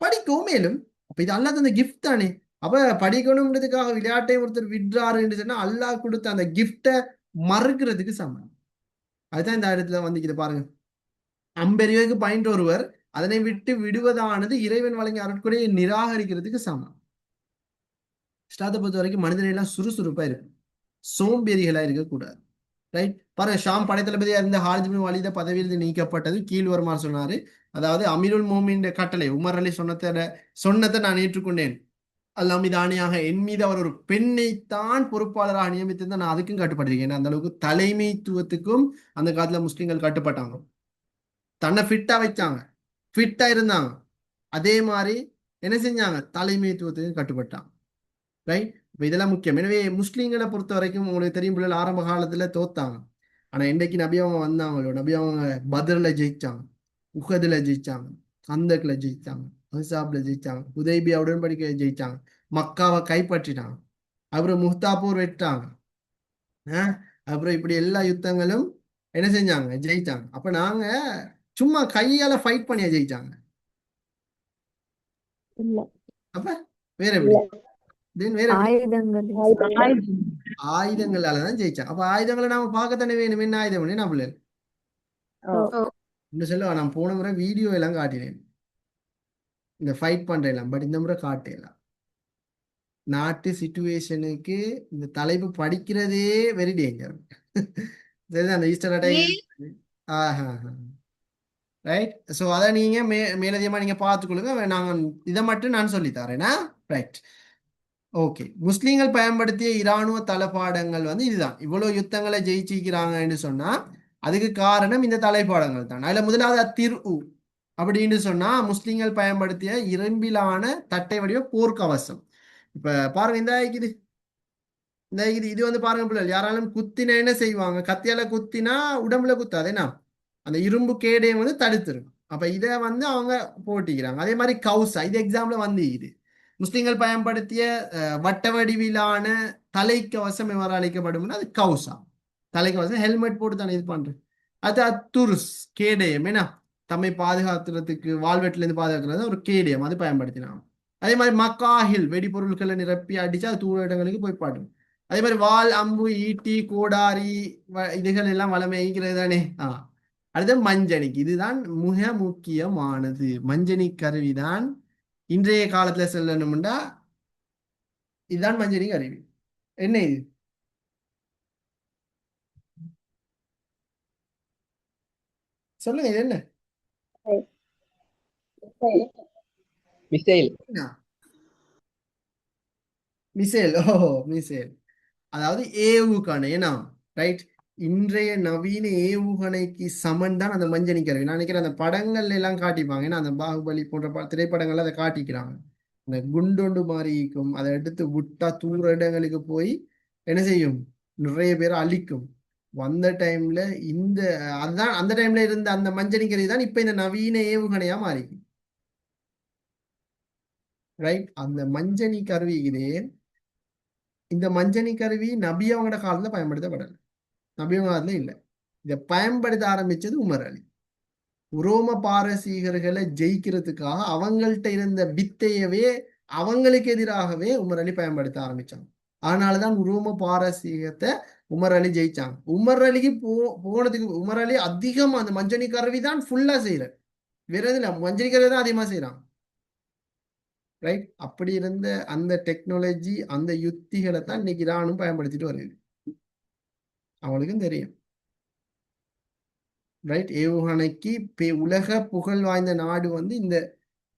படிக்கவும் மேலும். அப்ப இது அல்லாஹ் தந்த கிஃப்ட் தானே. அப்ப படிக்கணும்ன்றதுக்காக விளையாட்டை ஒருத்தர் விடுறாருன்னு சொன்னா அல்லாஹ் கொடுத்த அந்த கிஃப்டை மறுக்கிறதுக்கு சமம். அதுதான் இந்த இடத்துல வந்து பாருங்க, அம்பெரியருக்கு பயின்ற ஒருவர் அதனை விட்டு விடுவதானது இறைவன் வழங்கிய அருட்கொடையை நிராகரிக்கிறதுக்கு சமம். இஸ்லாத்தை பொறுத்த வரைக்கும் மனிதனை எல்லாம் சுறுசுறுப்பா இருக்கும், சோம்பேறிகளா இருக்கக்கூடாது. ரைட், பாருங்க, ஷாம் படைத்தளபதியா இருந்த ஹாலித் பின் வலீத பதவியிலிருந்து நீக்கப்பட்டது கீழ் வருமாறு சொன்னாரு. அதாவது அமீருல் மோமின் கட்டளை உமர் அலி சொன்னதை நான் ஏற்றுக்கொண்டேன். அல்லாஹ் மீது ஆணையாக என் மீது அவர் ஒரு பெண்ணைத்தான் பொறுப்பாளராக நியமித்திருந்தா நான் அதுக்கும் கட்டுப்பட்டிருக்கேன். அந்த அளவுக்கு தலைமைத்துவத்துக்கும் அந்த காலத்துல முஸ்லிம்கள் கட்டுப்பட்டாங்க. தன்னை ஃபிட்டா வச்சாங்க, ஃபிட்டா இருந்தாங்க. அதே மாதிரி என்ன செஞ்சாங்க, தலைமைத்துவத்துக்கும் கட்டுப்பட்டாங்க. ரைட், இப்போ இதெல்லாம் முக்கியம். எனவே முஸ்லீம்களை பொறுத்த வரைக்கும் உங்களுக்கு தெரியும், பிள்ளைகள் ஆரம்ப காலத்துல தோத்தாங்க. ஆனா இன்றைக்கு நபி அவங்க வந்தாங்களோ, நபி அவங்க பத்ரில் ஜெயிச்சாங்க, உஹதுல ஜெயிச்சாங்க, கந்தக்ல ஜெயிச்சாங்க, அஹ்ஸாப்ல ஜெயிச்சாங்க, ஹுதைபியா உடன்படிக்கையை ஜெயிச்சாங்க, மக்காவை கைப்பற்றினாங்க, அப்புறம் முஹ்தாபூர் வெட்டாங்க. அப்புறம் இப்படி எல்லா யுத்தங்களும் என்ன செஞ்சாங்க, ஜெயிச்சாங்க. அப்ப நாங்க சும்மா கையால ஃபைட் பண்ணியா ஜெயிச்சாங்க? இல்ல. அப்ப வேற எப்படி? வேற எப்படி? ஆயுதங்கள். ஆயுதங்களாலதான் ஜெயிச்சாங்க. அப்ப ஆயுதங்களை நாம பார்க்கத்தானே வேணும், என்ன ஆயுதம் நான் பிள்ளை இன்னும் சொல்ல. நான் போன முறை வீடியோ எல்லாம் காட்டினேன், இந்த ஃபைட் பண்றேன், பட் இந்த முறை காட்டலாம். நாட்டு சிச்சுவேஷனுக்கு இந்த தலைப்பு படிக்கிறதே வெரி டேஞ்சர். சரிதான், அந்த ஈஸ்டர் அட்டாக். ஆஹா, ரைட். ஸோ அதை நீங்க மேலதிகமா நீங்க பார்த்துக்கொள்ளுங்க. நாங்கள் இதை மட்டும் நான் சொல்லி தரேனா? Right, okay. முஸ்லீம்கள் பயன்படுத்திய இராணுவ தளபாடங்கள் வந்து இதுதான். இவ்வளவு யுத்தங்களை ஜெயிச்சிக்கிறாங்கன்னு சொன்னா அதுக்கு காரணம் இந்த தலைப்பாடங்கள் தான். அதுல முதலாவது அத்திரு அப்படின்னு சொன்னா முஸ்லீம்கள் பயன்படுத்திய இரும்பிலான தட்டை வடிவ போர்க்கவசம். இப்ப பாருங்க, இது வந்து பாருங்க பிள்ளைகள், யாராலும் குத்தினா என்ன செய்வாங்க, கத்தியால குத்தினா உடம்புல குத்தாதேனா, அந்த இரும்பு கேடையும் வந்து தடுத்துரும். அப்ப இதை வந்து அவங்க போட்டிக்கிறாங்க. அதே மாதிரி கவுசா, இது எக்ஸாம்பிள் வந்து இது முஸ்லிம்கள் பயன்படுத்திய வட்ட வடிவிலான தலைக்கவசம் எவ்வாறு அழைக்கப்படும், அது கவுசா. தலைக்கவசம் ஹெல்மெட் போட்டு தானே இது பண்றேன். அது அத்துருஸ் கேடயம், ஏன்னா தம்மை பாதுகாக்கிறதுக்கு வாழ்வெட்டில இருந்து பாதுகாக்கிறது ஒரு கேடயம், அது பயன்படுத்தினாங்க. அதே மாதிரி மக்காஹில் வெடிபொருட்களை நிரப்பி அடிச்சு அது தூர இடங்களுக்கு போய் பாடும். அதே மாதிரி வால், அம்பு, ஈட்டி, கோடாரி இதுகள் எல்லாம் வளமைக்கிறது தானே. அடுத்து மஞ்சனிக்கு, இதுதான் மிக முக்கியமானது. மஞ்சனி கருவிதான் இன்றைய காலத்துல சொல்லணும்டா, இதுதான் மஞ்சனி கருவி. என்ன இது? சொல்லுங்க, இது என்ன? மிசைல். மிசைல். ஓ, மிசைல், அதாவது ஏவுகணை. ஏன்னா ரைட், இன்றைய நவீன ஏவுகணைக்கு சமன் தான் அந்த மஞ்சனி கருவி. நான் நினைக்கிறேன் அந்த படங்கள்ல எல்லாம் காட்டிப்பாங்க, ஏன்னா அந்த பாகுபலி போன்ற திரைப்படங்கள்ல அதை காட்டிக்கிறாங்க. அந்த குண்டொண்டு மாதிரி இருக்கும், அதை எடுத்து விட்டா தூர இடங்களுக்கு போய் என்ன செய்யும், நிறைய பேரை அழிக்கும். வந்த டைம்ல இந்த அதுதான் அந்த டைம்ல இருந்த அந்த மஞ்சனி கருவி தான் இப்ப இந்த நவீன ஏவுகணையா மாறி. ரைட், அந்த மஞ்சனி கருவி இதே இந்த மஞ்சனி கருவி நபி அவங்களோட காலத்துல பயன்படுத்தப்படலை. நபி அவங்க காலத்துல இல்லை. இதை பயன்படுத்த ஆரம்பிச்சது உமர் அலி. உரோம பாரசீகர்களை ஜெயிக்கிறதுக்காக அவங்கள்ட்ட இருந்த வித்தையவே அவங்களுக்கு எதிராகவே உமர் அலி பயன்படுத்த ஆரம்பிச்சாங்க. அதனாலதான் உரோம பாரசீகத்தை உமர் அலி ஜெயிச்சாங்க. உமர் அலிக்கு போனதுக்கு உமர் அலி அதிகமா அந்த மஞ்சனி கருவி தான் ஃபுல்லா செய்யற, வேற எதுவும் இல்லை, மஞ்சனி கருவி தான் அதிகமா செய்யறாங்க. ரைட்? அப்படி இருந்த அந்த டெக்னாலஜி, அந்த யுத்திகளை தான் இன்னைக்கு ஈரானும் பயன்படுத்திட்டு வருது. அவங்களுக்கும் தெரியும். ரைட்? ஏவுகணைக்கு உலக புகழ் வாய்ந்த நாடு வந்து இந்த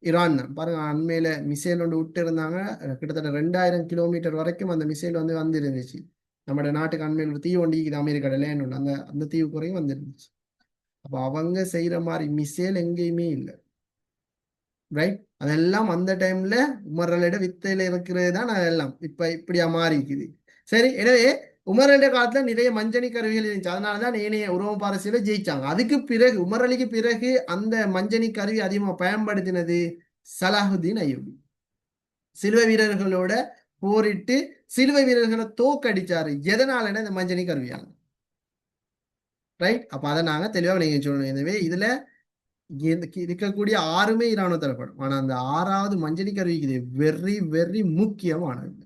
ஈரான் தான். பாருங்க, அண்மையில மிசைல் ஒன்று விட்டு இருந்தாங்க. கிட்டத்தட்ட 2000 கிலோமீட்டர் வரைக்கும் அந்த மிசைல் வந்து இருந்துச்சு. நம்ம நாட்டுக்கு அண்மையில் ஒரு தீவு ஒண்டிக்குது, அமெரிக்கால லேண்ட் ஒன்று, அந்த தீவு குறையும் வந்துருந்துச்சு. அப்போ அவங்க செய்யற மாதிரி மிசைல் எங்கேயுமே இல்லை. ரைட்? அதெல்லாம் அந்த டைம்ல உமரலிட வித்தையில இருக்கிறது தான் அதெல்லாம் இப்ப இப்படியா மாறிக்குது. சரி, எனவே உமரலிட காலத்துல நிறைய மஞ்சனி கருவிகள் இருந்துச்சு. அதனாலதான் ஏனைய உரோம பாரசீகரை ஜெயிச்சாங்க. அதுக்கு பிறகு உமர் அலிக்கு பிறகு அந்த மஞ்சனி கருவி அதிகமா பயன்படுத்தினது சலாஹுதீன் அய்யூபி. சிலுவை வீரர்களோட போரிட்டு சிலுவை வீரர்களை தோக்கடிச்சாரு. எதனாலன்னா இந்த மஞ்சனி கருவியாங்க. ரைட்? அப்ப அதை நாங்க தெளிவாக நீங்க சொல்லணும். எனவே இதுல இருக்கக்கூடிய 6மே ஈரானோ தரப்படும். ஆனா அந்த 6வது மஞ்சனி கருவிக்கு வெரி வெரி முக்கியமானது.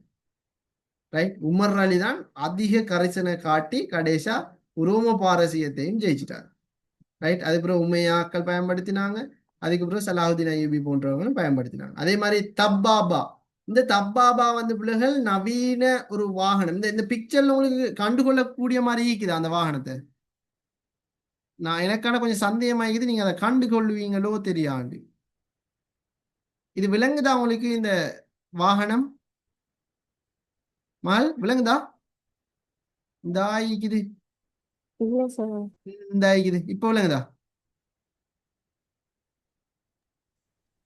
ரைட்? உமர் அலி தான் அதிக கரிசனை காட்டி கடைசியா உரோம பாரசீகத்தையும் ஜெயிச்சிட்டார். ரைட்? அதுக்கப்புறம் உமையாக்கள் பயன்படுத்தினாங்க. அதுக்கப்புறம் சலாஹுதீன் அய்யூபி போன்றவங்களும் பயன்படுத்தினாங்க. அதே மாதிரி தப்பாபா, இந்த தப்பாபா வந்து பிள்ளைகள் நவீன ஒரு வாகனம். இந்த பிக்சர்ல உங்களுக்கு கண்டுகொள்ளக்கூடிய மாதிரி இருக்குது அந்த வாகனத்தை. நான் எனக்கான கொஞ்சம் சந்தேகமாகிக்குது, நீங்க அதை கண்டு கொள்வீங்களோ தெரியாது. இது விளங்குதா உங்களுக்கு? இந்த வாகனம் மகள் விளங்குதா? இந்த ஆயிக்குது, இல்ல சார். இந்த ஆயிக்குது, இப்போ விளங்குதா?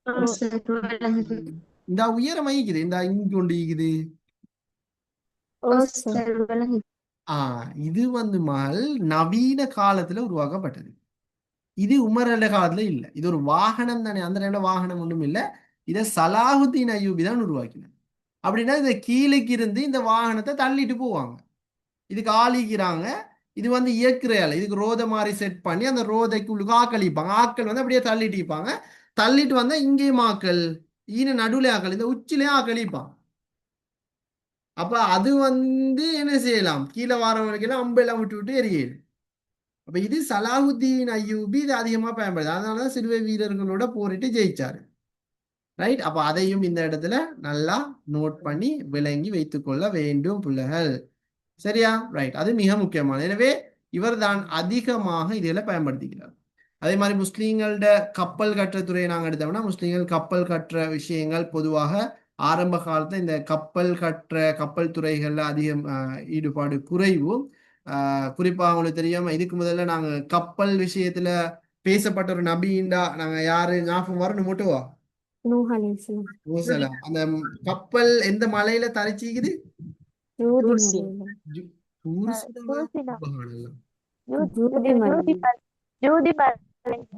ஓ சார், விளங்குது. இந்த உயரம் ஆயிக்குது, இந்த இங்க கொண்டு ஈக்குது. ஓ சார், விளங்குது. இது வந்து மகள் நவீன காலத்துல உருவாக்கப்பட்டது. இது உமரல்ல காலத்துல இல்ல. இது ஒரு வாகனம் தானே, அந்த டைம்ல வாகனம் ஒன்றும் இல்லை. இதை சலாஹுதீன் அய்யூபி தான் உருவாக்கினார். அப்படின்னா இந்த கீழுக்கு இருந்து இந்த வாகனத்தை தள்ளிட்டு போவாங்க. இதுக்கு ஆளிக்கிறாங்க. இது வந்து இயக்குறையால இதுக்கு ரோத மாதிரி செட் பண்ணி அந்த ரோதைக்கு உள்ளுக்கு ஆக்களிப்பாங்க. ஆக்கள் வந்து அப்படியே தள்ளிட்டு இருப்பாங்க. தள்ளிட்டு வந்தா இங்கேயும் ஆக்கள், ஈன நடுவுல ஆக்கள், இந்த உச்சிலையும் ஆக்களிப்பாங்க. அப்ப அது வந்து என்ன செய்யலாம், கீழே வாரவங்களுக்கெல்லாம் அம்பெல்லாம் விட்டு விட்டு எரியுது. அப்ப இது சலாஹுதீன் அய்யூபி இது அதிகமா பயன்படுது. அதனாலதான் சிலுவை வீரர்களோட போரிட்டு ஜெயிச்சாரு. ரைட்? அப்ப அதையும் இந்த இடத்துல நல்லா நோட் பண்ணி விளங்கி வைத்துக் கொள்ள வேண்டும் பிள்ளைகள். சரியா? ரைட். அது மிக முக்கியமான. எனவே இவர் தான் அதிகமாக இதில் பயன்படுத்திக்கிறார். அதே மாதிரி முஸ்லீம்களோட கப்பல் கட்டுற துறையை நாங்கள் எடுத்தோம்னா, முஸ்லீம்கள் கப்பல் கட்டுற விஷயங்கள் பொதுவாக ஆரம்ப காலத்துல இந்த கப்பல் துறைகள்ல அதிகம் ஈடுபாடு குறைவும். குறிப்பா அவங்களுக்கு தெரியாம இதுக்கு முதல்ல நாங்க கப்பல் விஷயத்துல பேசப்பட்ட ஒரு நபிண்டா நாங்க யாரு ஞாபகம் வரணும் மட்டுவா? நூஹ் அலைஹிஸ்ஸலாம். அந்த கப்பல் எந்த மலையில தரிச்சிக்குது?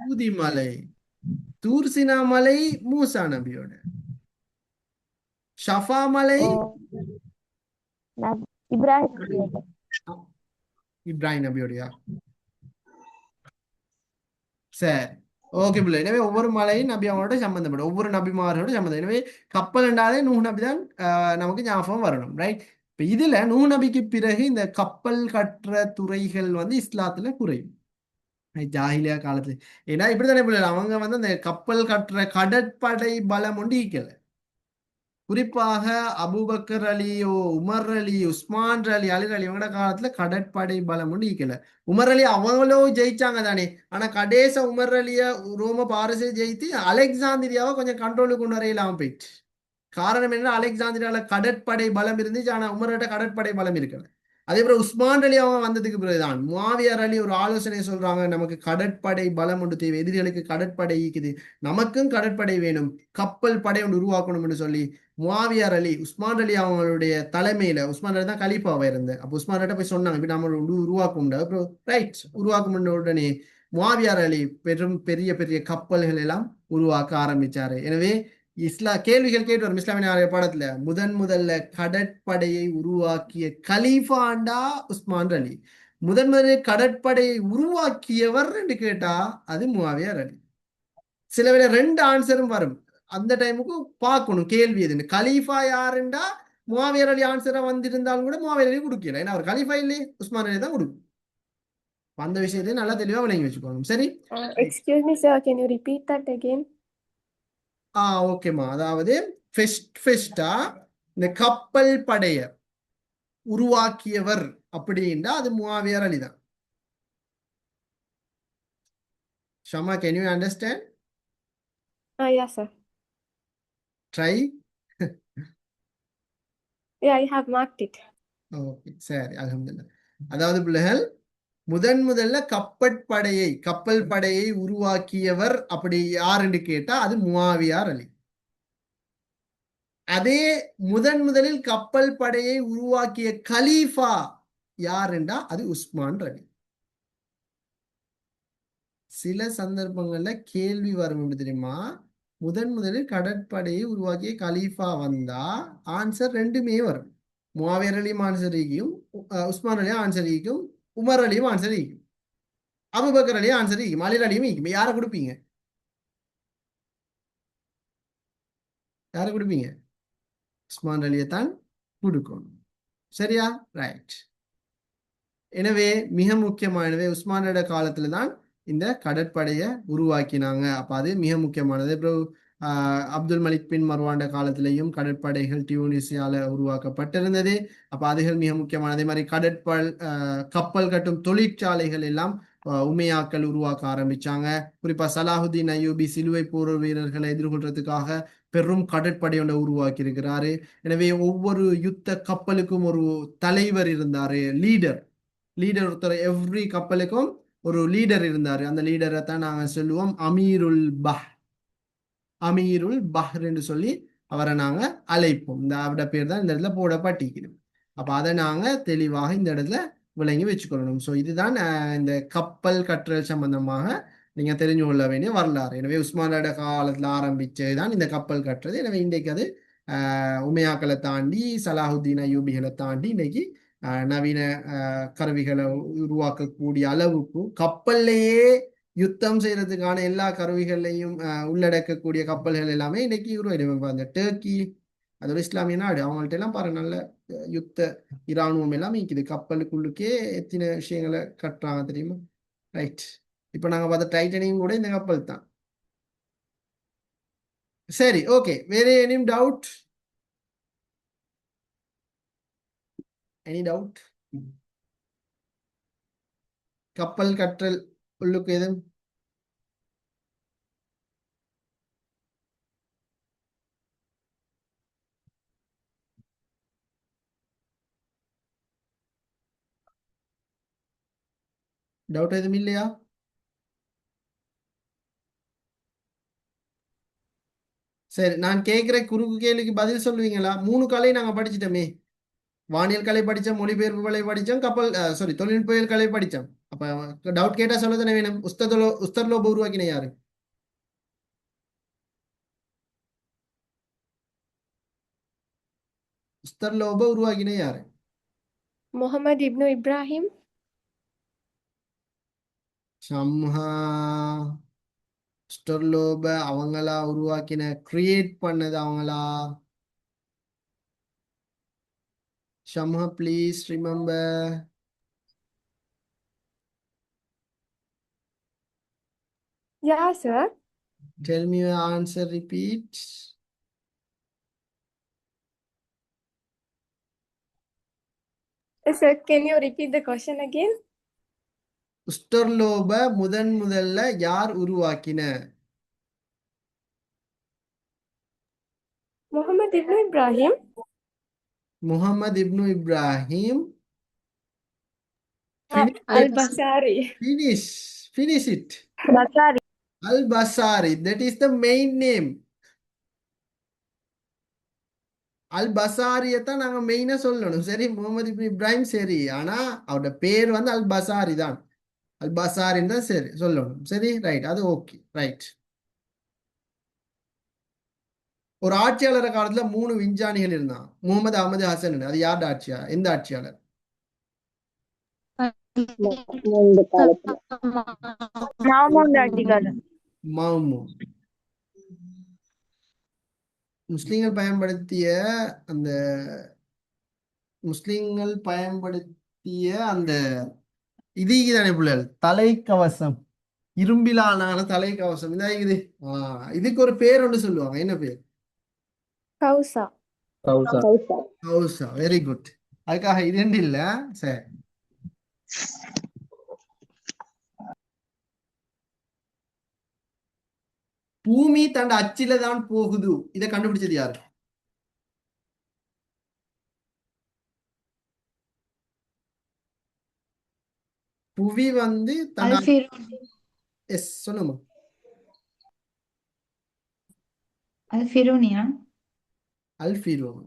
யூதி மலை. தூர்சினா மலை மூசா நபியோட. ஷஃபா மலை இப்ராஹிம் நபியோடயா? சரி, ஓகே பிள்ளை. எனவே ஒவ்வொரு மலையும் நபி அவங்களோட சம்பந்தப்படும், ஒவ்வொரு நபிமாரோட சம்பந்தம். எனவே கப்பல் என்றாலே நூஹ் நபி தான் நமக்கு ஞாபகம் வரணும். ரைட்? இப்ப இதுல நூஹ் நபிக்கு பிறகு இந்த கப்பல் கட்டுற துறைகள் வந்து இஸ்லாத்துல குறையும் ஜாஹிலியா காலத்துல. ஏன்னா இப்படித்தானே பிள்ளை, அவங்க வந்து அந்த கப்பல் கட்டுற கடற்படை பலம் ஒன்று ஈக்கல. குறிப்பாக அபூபக்கர் அலியோ உமர் அலி உஸ்மான் அலி அலி அலி இவங்களோட காலத்துல கடற்படை பலம் ஒன்று ஈக்கல. உமர் அலி அவங்களோ ஜெயிச்சாங்க தானே, ஆனா கடைச உமர் அலிய ரோம பாரசை ஜெயித்து அலெக்சாந்திரியாவை கொஞ்சம் கண்ட்ரோலுக்கு கொண்டு வரையிலாம போயிட்டு. காரணம் என்ன, அலெக்சாந்திரியால கடற்படை பலம் இருந்துச்சு, ஆனா உமர்கிட்ட கடற்படை பலம் இருக்கல. அதே போல உஸ்மான் அலி அவங்க வந்ததுக்கு பிறகுதான் முஆவியர் அலி ஒரு ஆலோசனை சொல்றாங்க, நமக்கு கடற்படை பலம் ஒன்று தேவை, எதிரிகளுக்கு கடற்படை ஈக்குது, நமக்கும் கடற்படை வேணும், கப்பல் படை ஒன்று உருவாக்கணும்னு சொல்லி முஆவியர் அலி உஸ்மான் அலி அவங்களுடைய தலைமையில, உஸ்மான் அலி தான் கலீஃபாவா இருந்தேன், அப்போ உஸ்மான் அலிட்ட போய் சொன்னாங்க, இப்ப நம்ம உருவாக்கும். அப்புறம் ரைட், உருவாக்கும் உடனே முஆவியர் அலி பெரிய பெரிய கப்பல்கள் எல்லாம் உருவாக்க ஆரம்பிச்சாரு. எனவே கேள்விகள் கேட்டு வரும் இஸ்லாமிய பாடத்துல முதல்ல கடற்படையை உருவாக்கிய கலீஃபாண்டா உஸ்மான் அலி. முதலில் கடற்படையை உருவாக்கியவர் என்று கேட்டா அது முஆவியா அலி. சில வேளை 2 ஆன்சரும் வரும். அந்த டைமுக்கு பார்க்கணும் கேள்வி எதுன்னு. கலீஃபா யாருண்டா முஆவியா அலி ஆன்சரா வந்திருந்தாலும் கூட முஆவியா அலி கொடுக்கல. ஏன்னா அவர் கலீஃபா இல்லையே, உஸ்மான் அலி தான் கொடுக்கும். அந்த விஷயத்தையும் நல்லா தெளிவா விளங்கி வச்சுக்கோங்க. சரி, Excuse me, sir. Can you repeat that again? ஓகேம்மா. அதாவது ஃபெஸ்டா இந்த கப்பல் படைய உருவாக்கியவர் அப்படின்னா அது முஆவியா அலி தான். Shama, can you understand? Yes, sir. Try. Yeah, I have marked it. Okay, சரி, அல்ஹம்துலில்லாஹ். அதாவது பிள்ளைகள் முதல்ல கப்பல் படையை உருவாக்கியவர் அப்படி யாருன்னு கேட்டா அது முஆவியா அலி. அதே முதலில் கப்பல் படையை உருவாக்கிய கலீஃபா யாருண்டா அது உஸ்மான் அலி. சில சந்தர்ப்பங்கள்ல கேள்வி வரும் எப்படி தெரியுமா? முதலில் கடற்படையை உருவாக்கிய கலீஃபா வந்தா ஆன்சர் 2மே வரும். முஆவியா அலியும் ஆன்சர் ஈக்கும், உஸ்மான் அலியும் ஆன்சர் ஈக்கும், உமர் அலியும் ஆன்சர் ஈக்கும், அபூபக்கர் அலியும் ஆன்சர் ஈக்கும், அலி அலியும் ஈக்கும். யாரை கொடுப்பீங்க? உஸ்மான் அலியை தான் கொடுக்கணும். சரியா? ரைட். எனவே மிக முக்கியமானது உஸ்மானோட காலத்துல தான் இந்த கடற்படையை உருவாக்கினாங்க. அப்ப அது மிக முக்கியமானது. அப்புறம் அப்துல் மலிக் பின் மர்வாண்ட காலத்திலையும் கடற்படைகள் டியூனிசியால உருவாக்கப்பட்டிருந்தது. அப்ப அதுகள் மிக முக்கியமானது. அதே மாதிரி கப்பல் கட்டும் தொழிற்சாலைகள் எல்லாம் உமையாக்கள் உருவாக்க ஆரம்பிச்சாங்க. குறிப்பா சலாஹுதீன் அய்யூபி சிலுவை போர் வீரர்களை எதிர்கொள்றதுக்காக பெரும் கடற்படை ஒன்றை உருவாக்கி இருக்கிறாரு. எனவே ஒவ்வொரு யுத்த கப்பலுக்கும் ஒரு தலைவர் இருந்தாரு, லீடர் ஒருத்தர். எவ்ரி கப்பலுக்கும் ஒரு லீடர் இருந்தாரு. அந்த லீடரை தான் நாங்க சொல்லுவோம் அமீருல் பஹ்ர் என்று சொல்லி அவரை நாங்க அழைப்போம். இந்த அவரோட பேர் தான் இந்த இடத்துல போடப்பட்டிருக்கணும். அப்ப அதை நாங்க தெளிவாக இந்த இடத்துல விளங்கி வச்சுக்கொள்ளணும். ஸோ இதுதான் இந்த கப்பல் கற்றல் சம்பந்தமாக நீங்க தெரிஞ்சு கொள்ள வேண்டிய வரலாறு. எனவே உஸ்மானோட காலத்துல ஆரம்பிச்சதுதான் இந்த கப்பல் கட்டுறது. எனவே இன்றைக்கு அது உமையாக்களை தாண்டி சலாஹுதீன் அய்யூபிகளை தாண்டி இன்னைக்கு நவீன கருவிகளை உருவாக்கக்கூடிய அளவுக்கு கப்பல்லையே யுத்தம் செய்யறதுக்கான எல்லா கருவிகளையும் உள்ளடக்கக்கூடிய கப்பல்கள் எல்லாமே இன்னைக்கு உருவாயிடுவாங்க. அந்த டர்க்கி அதோட இஸ்லாமிய நாடு, அவங்கள்ட்ட எல்லாம் பாருங்க நல்ல யுத்த இராணுவம் எல்லாமே இருக்குது. கப்பலுக்குள்ளுக்கே எத்தனை விஷயங்களை கட்டுறாங்க தெரியுமா? ரைட். இப்ப நாங்க பார்த்த டைட்டனியம் கூட இந்த கப்பல் தான். சரி, ஓகே. வேற எனி டவுட்? கப்பல் கற்றல் உள்ளுக்கு எதுவும் டவுட் எதுவும் இல்லையா? சரி, நான் கேட்கிற குறுக்கு கேள்விக்கு பதில் சொல்லுவீங்களா? 3 கலை நாங்க படிச்சிட்டோமே. வானியல் கலை படிச்சோம், மொழிபெயர்ப்பு கலை படிச்சோம், தொழில்நுட்பவியல் கலை படிச்சோம். அப்ப டவுட் கேட்டா சொல்ல தானே வேணும். உஸ்தர்லோப உருவாக்கின யாரு? உஸ்தர்லோப உருவாக்கின யாரு? Muhammad ibn Ibrahim. சம்ஹா. உஸ்தர்லோப அவங்களா உருவாக்கின, கிரியேட் பண்ணது அவங்களா? Shamha, please remember. Yeah, sir. Tell me your answer, repeat. Sir, can you repeat the question again? உஸ்டர்லோப முதல்ல யார் உருவாக்கின? Muhammad ibn Ibrahim. Mohammed Ibn Ibrahim. Al-Basari. Finish it. Basari. Al-Basari. That is the main name. Al-Basariயை தான் நாங்க மெயினா சொல்லணும். சரி, முகமது இப்னு இப்ராஹிம் சரி. ஆனா அவரோட பேர் வந்து அல்-பசாரி தான். அல்-பசாரின்னு தான் சரி சொல்லணும். சரி, ரைட். அது ஓகே, ரைட். ஒரு ஆட்சியாளர் காலத்துல 3 விஞ்ஞானிகள் இருந்தான். முகமது அகமது ஹசன். அது யார் ஆட்சியா? எந்த ஆட்சியாளர்? இந்த காலத்துல மாமூன் ஆட்சிக்காலம். மாமூன். முஸ்லிம்கள் பயன்படுத்திய அந்த முஸ்லிம்கள் பயன்படுத்திய அந்த இது தானே பிள்ளைகள் தலைக்கவசம், இரும்பிலான தலைக்கவசம் இதான் இது. இதுக்கு ஒரு பேர் ஒன்று சொல்லுவாங்க. என்ன பேர்? கௌசா. கௌசா. கௌசா. Very good. அதுக்காக இது ரெண்டு இல்ல. சரி, பூமி தண்ட அச்சில தான் போகுது. இதை கண்டுபிடிச்சது யாரு? புவி வந்து தண்ட அல்ஃபிரூனி. எஸ் சொல்லுமா. அல்ஃபிரூனியா? அல்ஃபிரோன்.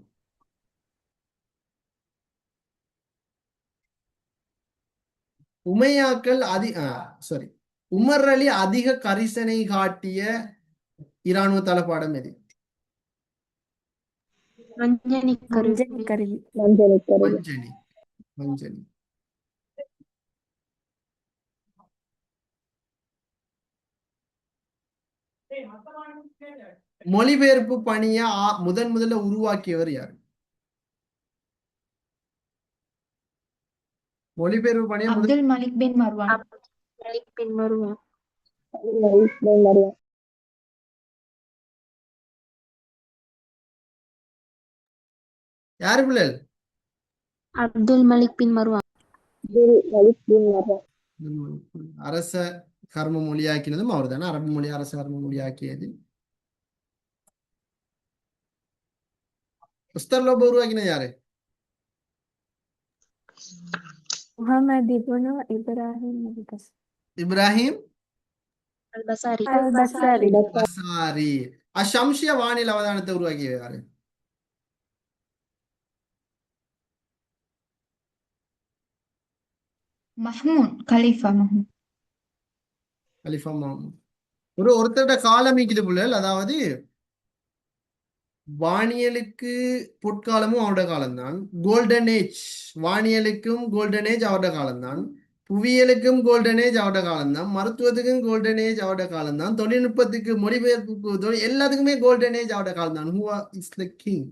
உமையாக்கள் சாரி, உமர் அலி அதிக கரிசனை காட்டிய இராணுவ தளபாடம் எது? மஞ்சனி கருவி. மஞ்சள் கருவி. மஞ்சனி. மஞ்சனி. மொழிபெயர்ப்பு பணிய முதல்ல உருவாக்கியவர் யார்? மொழிபெயர்ப்பு பணிய அப்துல் மலிக் பின் மர்வான். மலிக் பின் மருவன். யாரு பிள்ளைகள்? அப்துல் மலிக் பின் மர்வான். அரச கர்ம மொழியாக்கினதும் அவர் தானே. அரபு மொழி அரச கர்ம மொழியாக்கியது. உஸ்தர்லோப உருவாக்கினது யாரு? முகமது இப்னு இப்ராஹிம் இப்ராஹிம் அல்-பசாரி. அல்-பஸாரி. பசாரி. அஷம்ஷிய வானில் அவதானத்தை உருவாக்கியது யாரு? மஹ்மூன். கலீஃபா மஹ்மூன். கலிஃபா மாமூன். ஒருத்தருட காலம் இருக்குது பிள்ளைகள். அதாவது வானியலுக்கு பொற்காலமும் அவரோட காலம்தான். Golden age. வானியலுக்கும் கோல்டன் ஏஜ் அவரோட காலம்தான். புவியியலுக்கும் கோல்டன் ஏஜ் அவரோட காலம்தான். மருத்துவத்துக்கும் கோல்டன் ஏஜ் அவரோட காலம்தான். தொழில்நுட்பத்துக்கு, மொழிபெயர்ப்புக்கு, எல்லாத்துக்குமே கோல்டன் ஏஜ் அவரோட காலம்தான். Who is the king?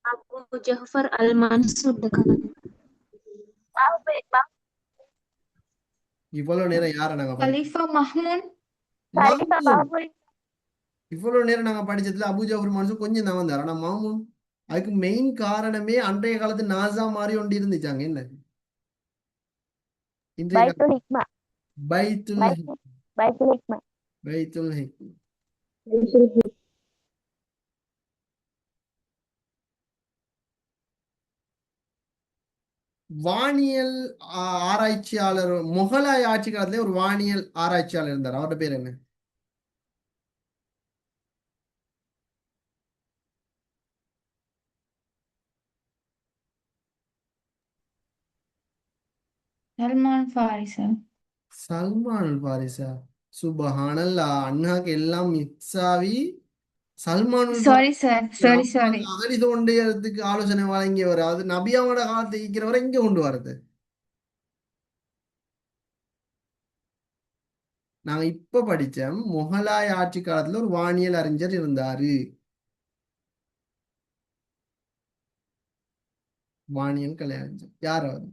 Abu Jafar Al-Mansur காலம். இவ்வளவு நேரம் யாரை நாங்க கலீஃபா மஹ்மூன். மாமூன். இவ்வளவு நேரம் நாங்க படிச்சதுல அபு ஜஃபர் மன்சூர் கொஞ்சம் தான் வந்தார். ஆனா மாமூன் அதுக்கு மெயின் காரணமே அன்றைய காலத்து நாசா மாதிரி ஒன்று இருந்துச்சாங்க. என்ன? இன்றைய பைத்துல் ஹிக்மா. பைத்துல் பைத்துல் ஹிக்மா. பைத்துல் ஹிக்மா. வானியல் ஆராய்ச்சியாளர் முகலாய ஆட்சி காலத்துல ஒரு வானியல் ஆராய்ச்சியாளர் இருந்தார். அவரோட பேர் என்ன? சல்மான் ஃபாரிஸா? சல்மான் அல் பாரிஸா? சுபஹானல்லா. அண்ணாக்கு எல்லாம் மிக்ஸ் ஆகி சல்மான் அல் சாரி சார், சாரி. அகழி தோண்டியதுக்கு ஆலோசனை வழங்கியவர். அது நபியாவோட காலத்தை ஈக்கிறவரை இங்க கொண்டு வரது. நாங்க இப்ப படிச்சோம் முகலாய ஆட்சி காலத்துல ஒரு வானியல் அறிஞர் இருந்தாரு. வானியல் கலை அறிஞர் யார் அவர்?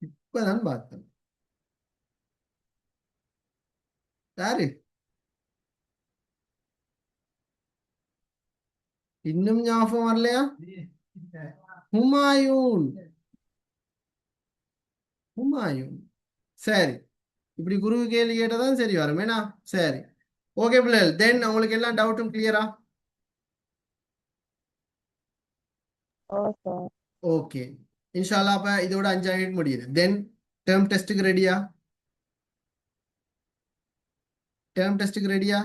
இப்பதான் பார்த்தேன். யாரு? இன்னும் ஞாபகம் வரலையா? ஹுமாயூன். ஹுமாயூன். சரி, இப்படி குரு கேள்வி கேட்டதான் சரி வருமேனா? சரி, ஓகே பிள்ளைகள். தென் உங்களுக்கு எல்லாம் டவுட்டும் கிளியரா? ஓகே, இன்ஷால்லா. அப்ப இதோட 5 யூனிட் முடியுது. தென் டேர்ம் டெஸ்ட்டுக்கு ரெடியா? டேர்ம் டெஸ்ட்டுக்கு ரெடியா?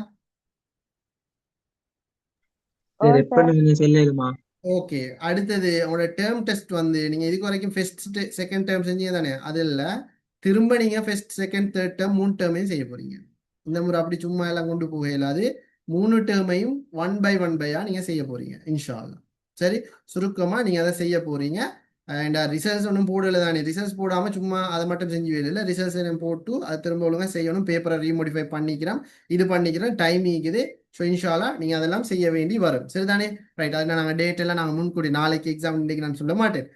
சரி, எப்ப நீங்க சொல்லுமா? ஓகே, அடுத்தது உங்களோட டேர்ம் டெஸ்ட் வந்து நீங்க இதுக்கு வரைக்கும் ஃபர்ஸ்ட் செகண்ட் டேர்ம் செஞ்சீங்க தானே? அது இல்ல, திரும்ப நீங்க ஃபர்ஸ்ட் செகண்ட் தேர்ட் டேர்ம் 3 டேர்மையும் செய்ய போறீங்க. இந்த முறை அப்படி சும்மா எல்லாம் கொண்டு போக இயலாது. 3 டேர்மையும் 1 by 1 நீங்க செய்ய போறீங்க இன்ஷா அல்லாஹ். சரி, சுருக்கமா நீங்க அதை செய்ய போறீங்க. அண்ட் ரிசர்ச் ஒன்றும் போடல தானே, ரிசர்ச் போடாம சும்மா அதை மட்டும் செஞ்சு வேலை ரிசர்ச் போட்டு அதை திரும்ப ஒழுங்கா செய்யணும். பேப்பரை ரீமோடிஃபை பண்ணிக்கிறோம், இது பண்ணிக்கிறோம், டைம் இருக்குது. ஸோ இன்ஷால்லா நீங்க அதெல்லாம் செய்ய வேண்டி வரும். சரிதானே? ரைட். அதில் நாங்கள் டேட் எல்லாம் நாங்கள் முன்கூட்டி நாளைக்கு எக்ஸாம் இன்னைக்கு நான் சொல்ல மாட்டேன்.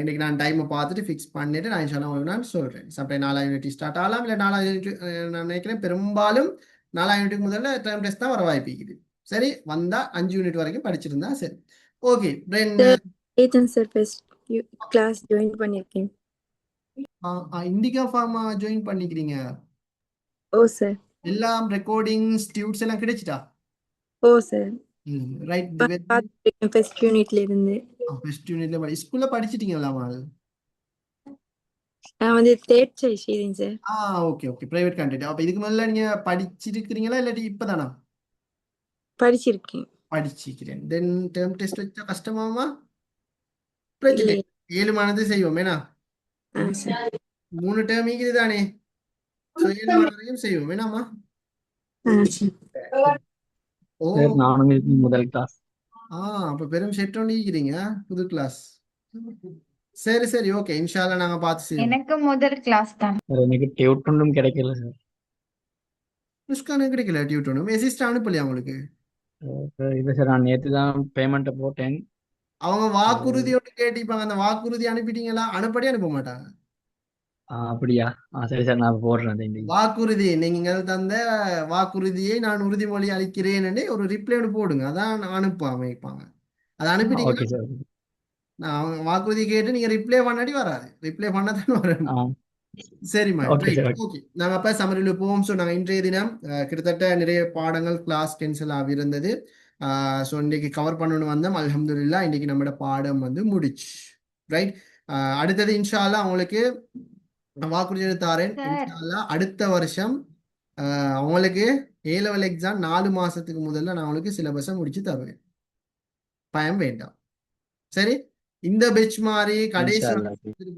இன்னைக்கு நான் டைமை பார்த்துட்டு ஃபிக்ஸ் பண்ணிட்டு நான் இன்ஷால்லா உங்களுக்கு நான் சொல்றேன். சம்டைம் 4ஆம் யூனிட் ஸ்டார்ட் ஆகலாம், இல்லை 4ஆம் யூனிட் நான் நினைக்கிறேன் பெரும்பாலும் 4ஆம் யூனிட்டுக்கு முதல்ல டேர்ம் டெஸ்ட் தான் வர வாய்ப்பிக்குது. சரி, வந்தா 5 யூனிட் வரைக்கும் படிச்சிருந்தா சரி. ஓகே, தென் ஏதன் சார் ஃபர்ஸ்ட் கிளாஸ் ஜாயின் பண்ணியிருக்கேன். இண்டிகா ஃபார்மா ஜாயின் பண்ணிக்கிறீங்க. ஓ சார். எல்லாம் ரெக்கார்டிங்ஸ் டியூட்ஸ் எல்லாம் கிடைச்சிட்டா? ஓ சார். ரைட். பார்த்துருக்கேன் ஃபர்ஸ்ட் யூனிட்ல இருந்து. ஃபர்ஸ்ட் யூனிட்ல ஸ்கூல்ல படிச்சிட்டீங்களா? நான் வந்து தேர்ட் சாய்ஸ் செய்தேன் sir. Okay okay, private candidate. அப்ப இதுக்கு முதல்ல நீங்க படிச்சிருக்கிறீங்களா இல்லாட்டி இப்பதானா? படிச்சிருக்கேன். படிச்சிருக்கிறேன். தென் டேர்ம் டெஸ்ட் வச்சா கஷ்டமாமா? பிரச்சனை இல்லை. 7 மானது செய்வோம். ஏன்னா சார். 3 டேர்ம் இருக்குது தானே, ஸோ 7 மாதம் வரைக்கும் செய்வோம். வேணாமா? சார். ஓ, சார் நானும் இது முதல் கிளாஸ். அப்ப பெரும் செட் பண்ணிக்கிறீங்க புது கிளாஸ். சரி சரி, ஓகே, இன்ஷால்லா நாங்க பார்த்து செய்வோம். எனக்கு முதல் கிளாஸ் தான். சார் எனக்கு டியூட் ஒன்றும் கிடைக்கல சார். புஷ்கானு கிடைக்கல டியூட்டோனும் அசிஸ்ட் அனுப்பலையா உங்களுக்கு? சார் இல்லை சார், நான் நேற்று தான் பேமெண்ட்டை போட்டேன். அவங்க வாக்குறுதியோட கேட்டிப்பாங்க, அந்த வாக்குறுதி அனுப்பிட்டீங்களா? அனுப்படி அனுப்ப மாட்டாங்க. அப்படியா? சரி சார், நான் போடுறேன் அதை இன்னைக்கு. வாக்குறுதி, நீங்கள் தந்த வாக்குறுதியை நான் உறுதிமொழி அளிக்கிறேன்னு ஒரு ரிப்ளை ஒன்று போடுங்க, அதான் அனுப்பாங்க. அதை அனுப்பிட்டீங்கன்னா ஓகே சார். நான் அவங்க வாக்குறுதி கேட்டு நீங்க ரிப்ளை பண்ணாடி வராது, ரிப்ளை பண்ணதான் வரணும். சரிம்மா, ஓகே சார். ஓகே. நாங்கள் அப்போ சமரியில் போவோம். ஸோ நாங்கள் இன்றைய தினம் கிட்டத்தட்ட நிறைய பாடங்கள் கிளாஸ் கேன்சல் ஆகியிருந்தது. ஸோ இன்னைக்கு கவர் பண்ணணும்னு வந்தோம். அல்ஹம்துலில்லாஹ் இன்னைக்கு நம்மளோட பாடம் வந்து முடிச்சு. ரைட். அடுத்தது இன்ஷா அல்லாஹ் அவங்களுக்கு வாக்குறுதி தாரேன். இன்ஷா அல்லாஹ் அடுத்த வருஷம் அவங்களுக்கு A level எக்ஸாம் 4 மாசத்துக்கு முதல்ல நான் அவங்களுக்கு சிலபஸை முடிச்சு தருவேன். பயம் வேண்டாம். சரி, இந்த பெட்ச் மாதிரி கடைசி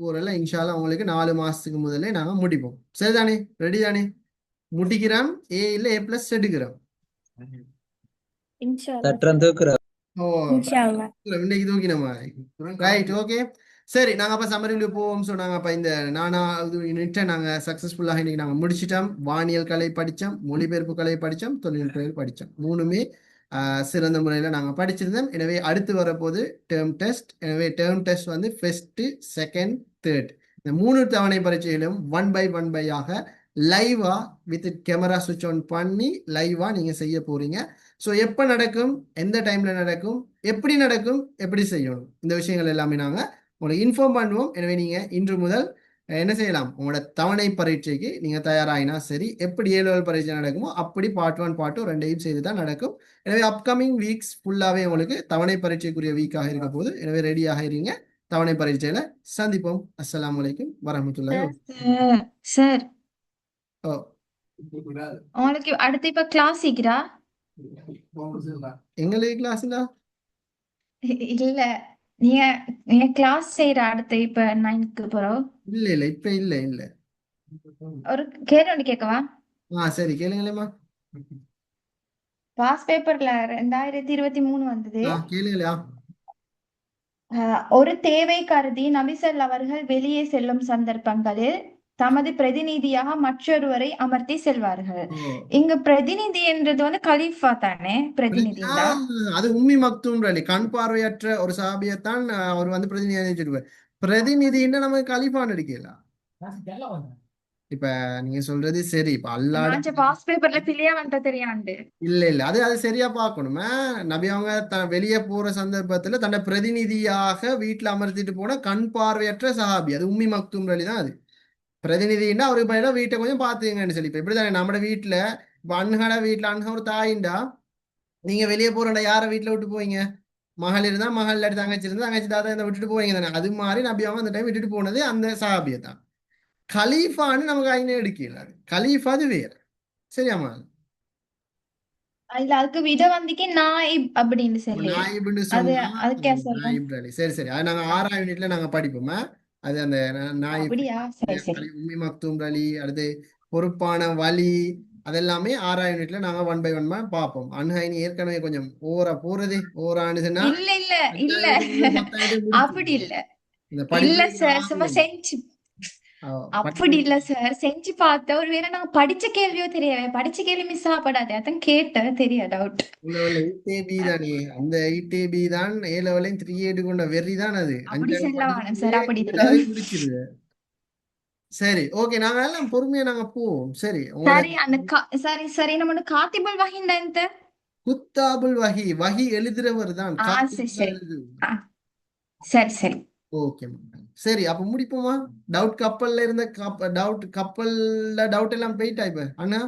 போறல இன்ஷா அல்லாஹ் அவங்களுக்கு 4 மாசத்துக்கு முதல்ல நாங்க முடிப்போம். சரிதானே? ரெடி தானே? முடிக்கிறோம். A இல்ல A+ எடுக்கிறோம். சட்டம் தூக்குறோம். ஓ, இன்னைக்கு தூக்கின மாதிரி. Right, okay. சரி, நாங்க அப்ப சம்மரியில் போவோம். ஸோ நாங்க அப்ப இந்த 4ஆவது யூனிட்டை நாங்க சக்சஸ்ஃபுல்லாக இன்னைக்கு நாங்க முடிச்சிட்டோம். வானியல் கலை படிச்சோம், மொழிபெயர்ப்பு கலை படிச்சோம், தொழில்நுட்ப படிச்சோம். 3மே சிறந்த முறையில் நாங்கள் படிச்சிருந்தோம். எனவே அடுத்து வரப்போது டேர்ம் டெஸ்ட். எனவே டேர்ம் டெஸ்ட் வந்து ஃபர்ஸ்ட், செகண்ட், தேர்ட் இந்த 3 தவணை பரீட்சையிலும் 1 by 1 ஆக லைவா வித் கேமரா சுவிட்ச் ஆன் பண்ணி லைவா நீங்க செய்ய போறீங்க. ஸோ எப்போ நடக்கும், எந்த டைம்ல நடக்கும், எப்படி நடக்கும், எப்படி செய்யணும், இந்த விஷயங்கள் எல்லாமே நாங்கள் உங்களுக்கு இன்ஃபார்ம் பண்ணுவோம். எனவே நீங்க இன்று முதல் என்ன செய்யலாம், உங்களோட தவணை பரீட்சைக்கு நீங்க தயாராகினா சரி, எப்படி A level பரீட்சை நடக்குமோ அப்படி பார்ட் 1 பார்ட் 2 ரெண்டையும் செய்து தான் நடக்கும். எனவே அப்கமிங் வீக்ஸ் ஃபுல்லாவே உங்களுக்கு தவணை பரீட்சைக்குரிய வீக்காக இருக்க போது. எனவே ரெடியாக இருங்க. தவணை பரீட்சையில சந்திப்போம். அஸ்ஸலாமு அலைக்கும் வரஹ்மத்துல்லாஹி. சார், ஓ, உங்களுக்கு அடுத்து இப்ப கிளாஸ் இருக்கிறா? எங்களுக்கு கிளாஸ்ல இல்ல, நீங்க நீங்க கிளாஸ் செய்யற அடுத்து இப்ப 9th போறோம். இல்ல இப்ப இல்ல. ஒரு கேள்வி ஒன்று கேட்கவா? சரி, கேளுங்களேம்மா. பாஸ் பேப்பர்ல 2023 வந்தது. கேளுங்களா. ஒரு தேவை கருதி நபிசல் அவர்கள் வெளியே செல்லும் சந்தர்ப்பங்களில் தமது பிரதிநிதியாக மற்றொருவரை அமர்த்தி செல்வார்கள். இங்க பிரதிநிதி என்றது வந்து கலீஃபா தானே? பிரதிநிதி அது உம்மி மக்தூம் அலி, கண் பார்வையற்ற ஒரு சஹாபியத்தான் அவர் வந்து பிரதிநிதி. பிரதிநிதின்னு நம்ம கலீஃபான்னு எடுக்கலாம். இப்ப நீங்க சொல்றது சரி. இப்ப அல்லாஹ் பாஸ் பேப்பர்ல பிள்ளையா வந்த தெரியாண்டு இல்ல அது சரியா பார்க்கணுமே. நபி அவங்க வெளியே போற சந்தர்ப்பத்துல தன்னை பிரதிநிதியாக வீட்டுல அமர்த்திட்டு போன கண் பார்வையற்ற சஹாபி, அது உம்மி மக்தூம் அலி தான். அது பிரதிநிதினா அவருக்கு பயில வீட்டை கொஞ்சம் பாத்துக்கங்கன்னு சொல்லி. இப்ப இப்படிதானே நம்ம வீட்டுல, இப்ப அன்ஹட வீட்டுல அன்ஹ ஒரு தாயிண்டா நீங்க வெளியே போறா யார வீட்டுல விட்டு போவீங்க? மகள் இருந்தா மகள், இல்லாட்டி தங்கச்சி இருந்தா தங்கச்சி, தாத்தா இந்த விட்டுட்டு போவீங்க தானே. அது மாதிரி நபி அவங்க அந்த டைம் விட்டுட்டு போனது அந்த சஹாபியை தான். கலீஃபான்னு நமக்கு ஐநே எடுக்கல. கலீஃபா அது வேற. சரியாமா? இல்ல, அதுக்கு விட வந்திக்கு நாயிப் அப்படின்னு சொல்லி நாயிப்னு அது சொன்னா அதுக்கே சொல்றேன். நாயிப் அலி. சரி அது நாங்க 6ஆம் யூனிட்ல நாங்க படிப்போமா. அது அந்த நாய் அப்படியா? சரி சரி. உம்மி மக்தூம் அலி, அடுத்து பொறுப்பான வழி, அதெல்லாமே 6ஆம் யூனிட்ல நாங்க 1 by 1 பார்ப்போம். அன்ஹைனி ஏற்கனவே கொஞ்சம் ஓவரா போறது, ஓவரான்னு சொன்னா இல்ல இல்ல இல்ல 10ஆம் யூனிட் அப்படி முடிச்சிருவோம். இல்ல இந்த இல்ல படிப்பு சார், சும்மா செஞ்சு அப்படி இல்ல சார், செஞ்சு பார்த்த ஒருவேளை நான் படிச்ச கேள்வியோ தெரியாது, படிச்ச கேள்வி மிஸ் ஆகப்படாது, அதான் கேட்டேன், தெரியாது டவுட். லெவல்ல 8AB தானே, அந்த 8AB தான் A லெவலையும் 3A கொண்ட வெறி தான் அது. அப்படி 5 சொல்ல வேணாம் சார், படிக்கிறதுலயே அப்படி இல்ல. 7ஆவது முடிச்சிருது. சரி, ஓகே, நாங்க எல்லாம் பொறுமையா நாங்க போவோம். சரி, உங்களோட சரி அந்த சரி சரி, நம்ம காத்திபுல் வஹிண்டா இந்த குத்தாபுல் வஹி, வஹி எழுதுறவர் தான், சரி காத்திப் தான் சரி. எழுதுவார். ஆ, சரி சரி. ஓகே, சரி, அப்ப முடிப்போமா? டவுட் கப்பல்ல இருந்த டவுட் எல்லாம் போயிட்டா இப்ப அண்ணா?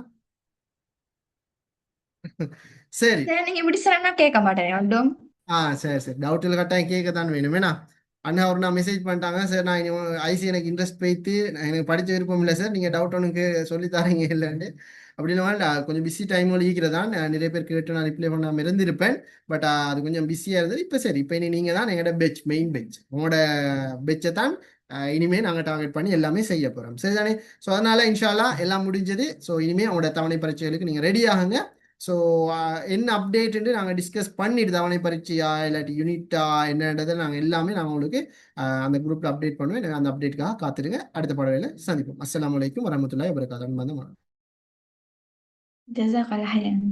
சரி, சரி, நீங்க இப்படி சொன்னா கேட்க மாட்டேன் ஒன்றும். சரி சரி, டவுட்டில் கட்டாயம் கேட்க தான் வேணும். ஏன்னா அண்ணா ஒரு நான் மெசேஜ் பண்ணிட்டாங்க சார், நான் இனி ஐசி எனக்கு இன்ட்ரெஸ்ட் போயிட்டு எனக்கு படிச்ச விருப்பம் இல்லை சார், நீங்கள் டவுட் ஒன்றுக்கு சொல்லி தரீங்க இல்லைன்னு. அப்படின்னா கொஞ்சம் பிஸி டைம் ஒழிக்கிறதான் நிறைய பேர் கேட்டு நான் ரிப்ளை பண்ணாமல் இருந்திருப்பேன். பட் அது கொஞ்சம் பிஸியாக இருந்தது. இப்போ சரி, இப்போ இனி நீங்கள் தான் எங்களோட மெயின் பெஞ்ச், உங்களோட பெஞ்சை தான் இனிமேல் நாங்கள் டார்கெட் பண்ணி எல்லாமே செய்ய போகிறோம். சரிதானே? ஸோ அதனால இன்ஷால்லா எல்லாம் முடிஞ்சது. ஸோ இனிமேல் உங்களோட தவணை பரீட்சைகளுக்கு நீங்கள் ரெடி ஆகுங்க. ஸோ என்ன அப்டேட்டுன்னு நாங்கள் டிஸ்கஸ் பண்ணிட்டு, தவணை பரீட்சையா இல்லாட்டி யூனிட்டா என்னன்றதை நாங்கள் எல்லாமே நாங்கள் உங்களுக்கு அந்த குரூப்பில் அப்டேட் பண்ணுவேன். அந்த அப்டேட்டுக்காக காத்துருங்க. அடுத்த படவையில் சந்திப்போம். அஸ்ஸலாமு அலைக்கும் வரஹ்மத்துல்லாஹி வபரகாத்துஹு. ஜஸாக்கல்லாஹ் ஹைரன்.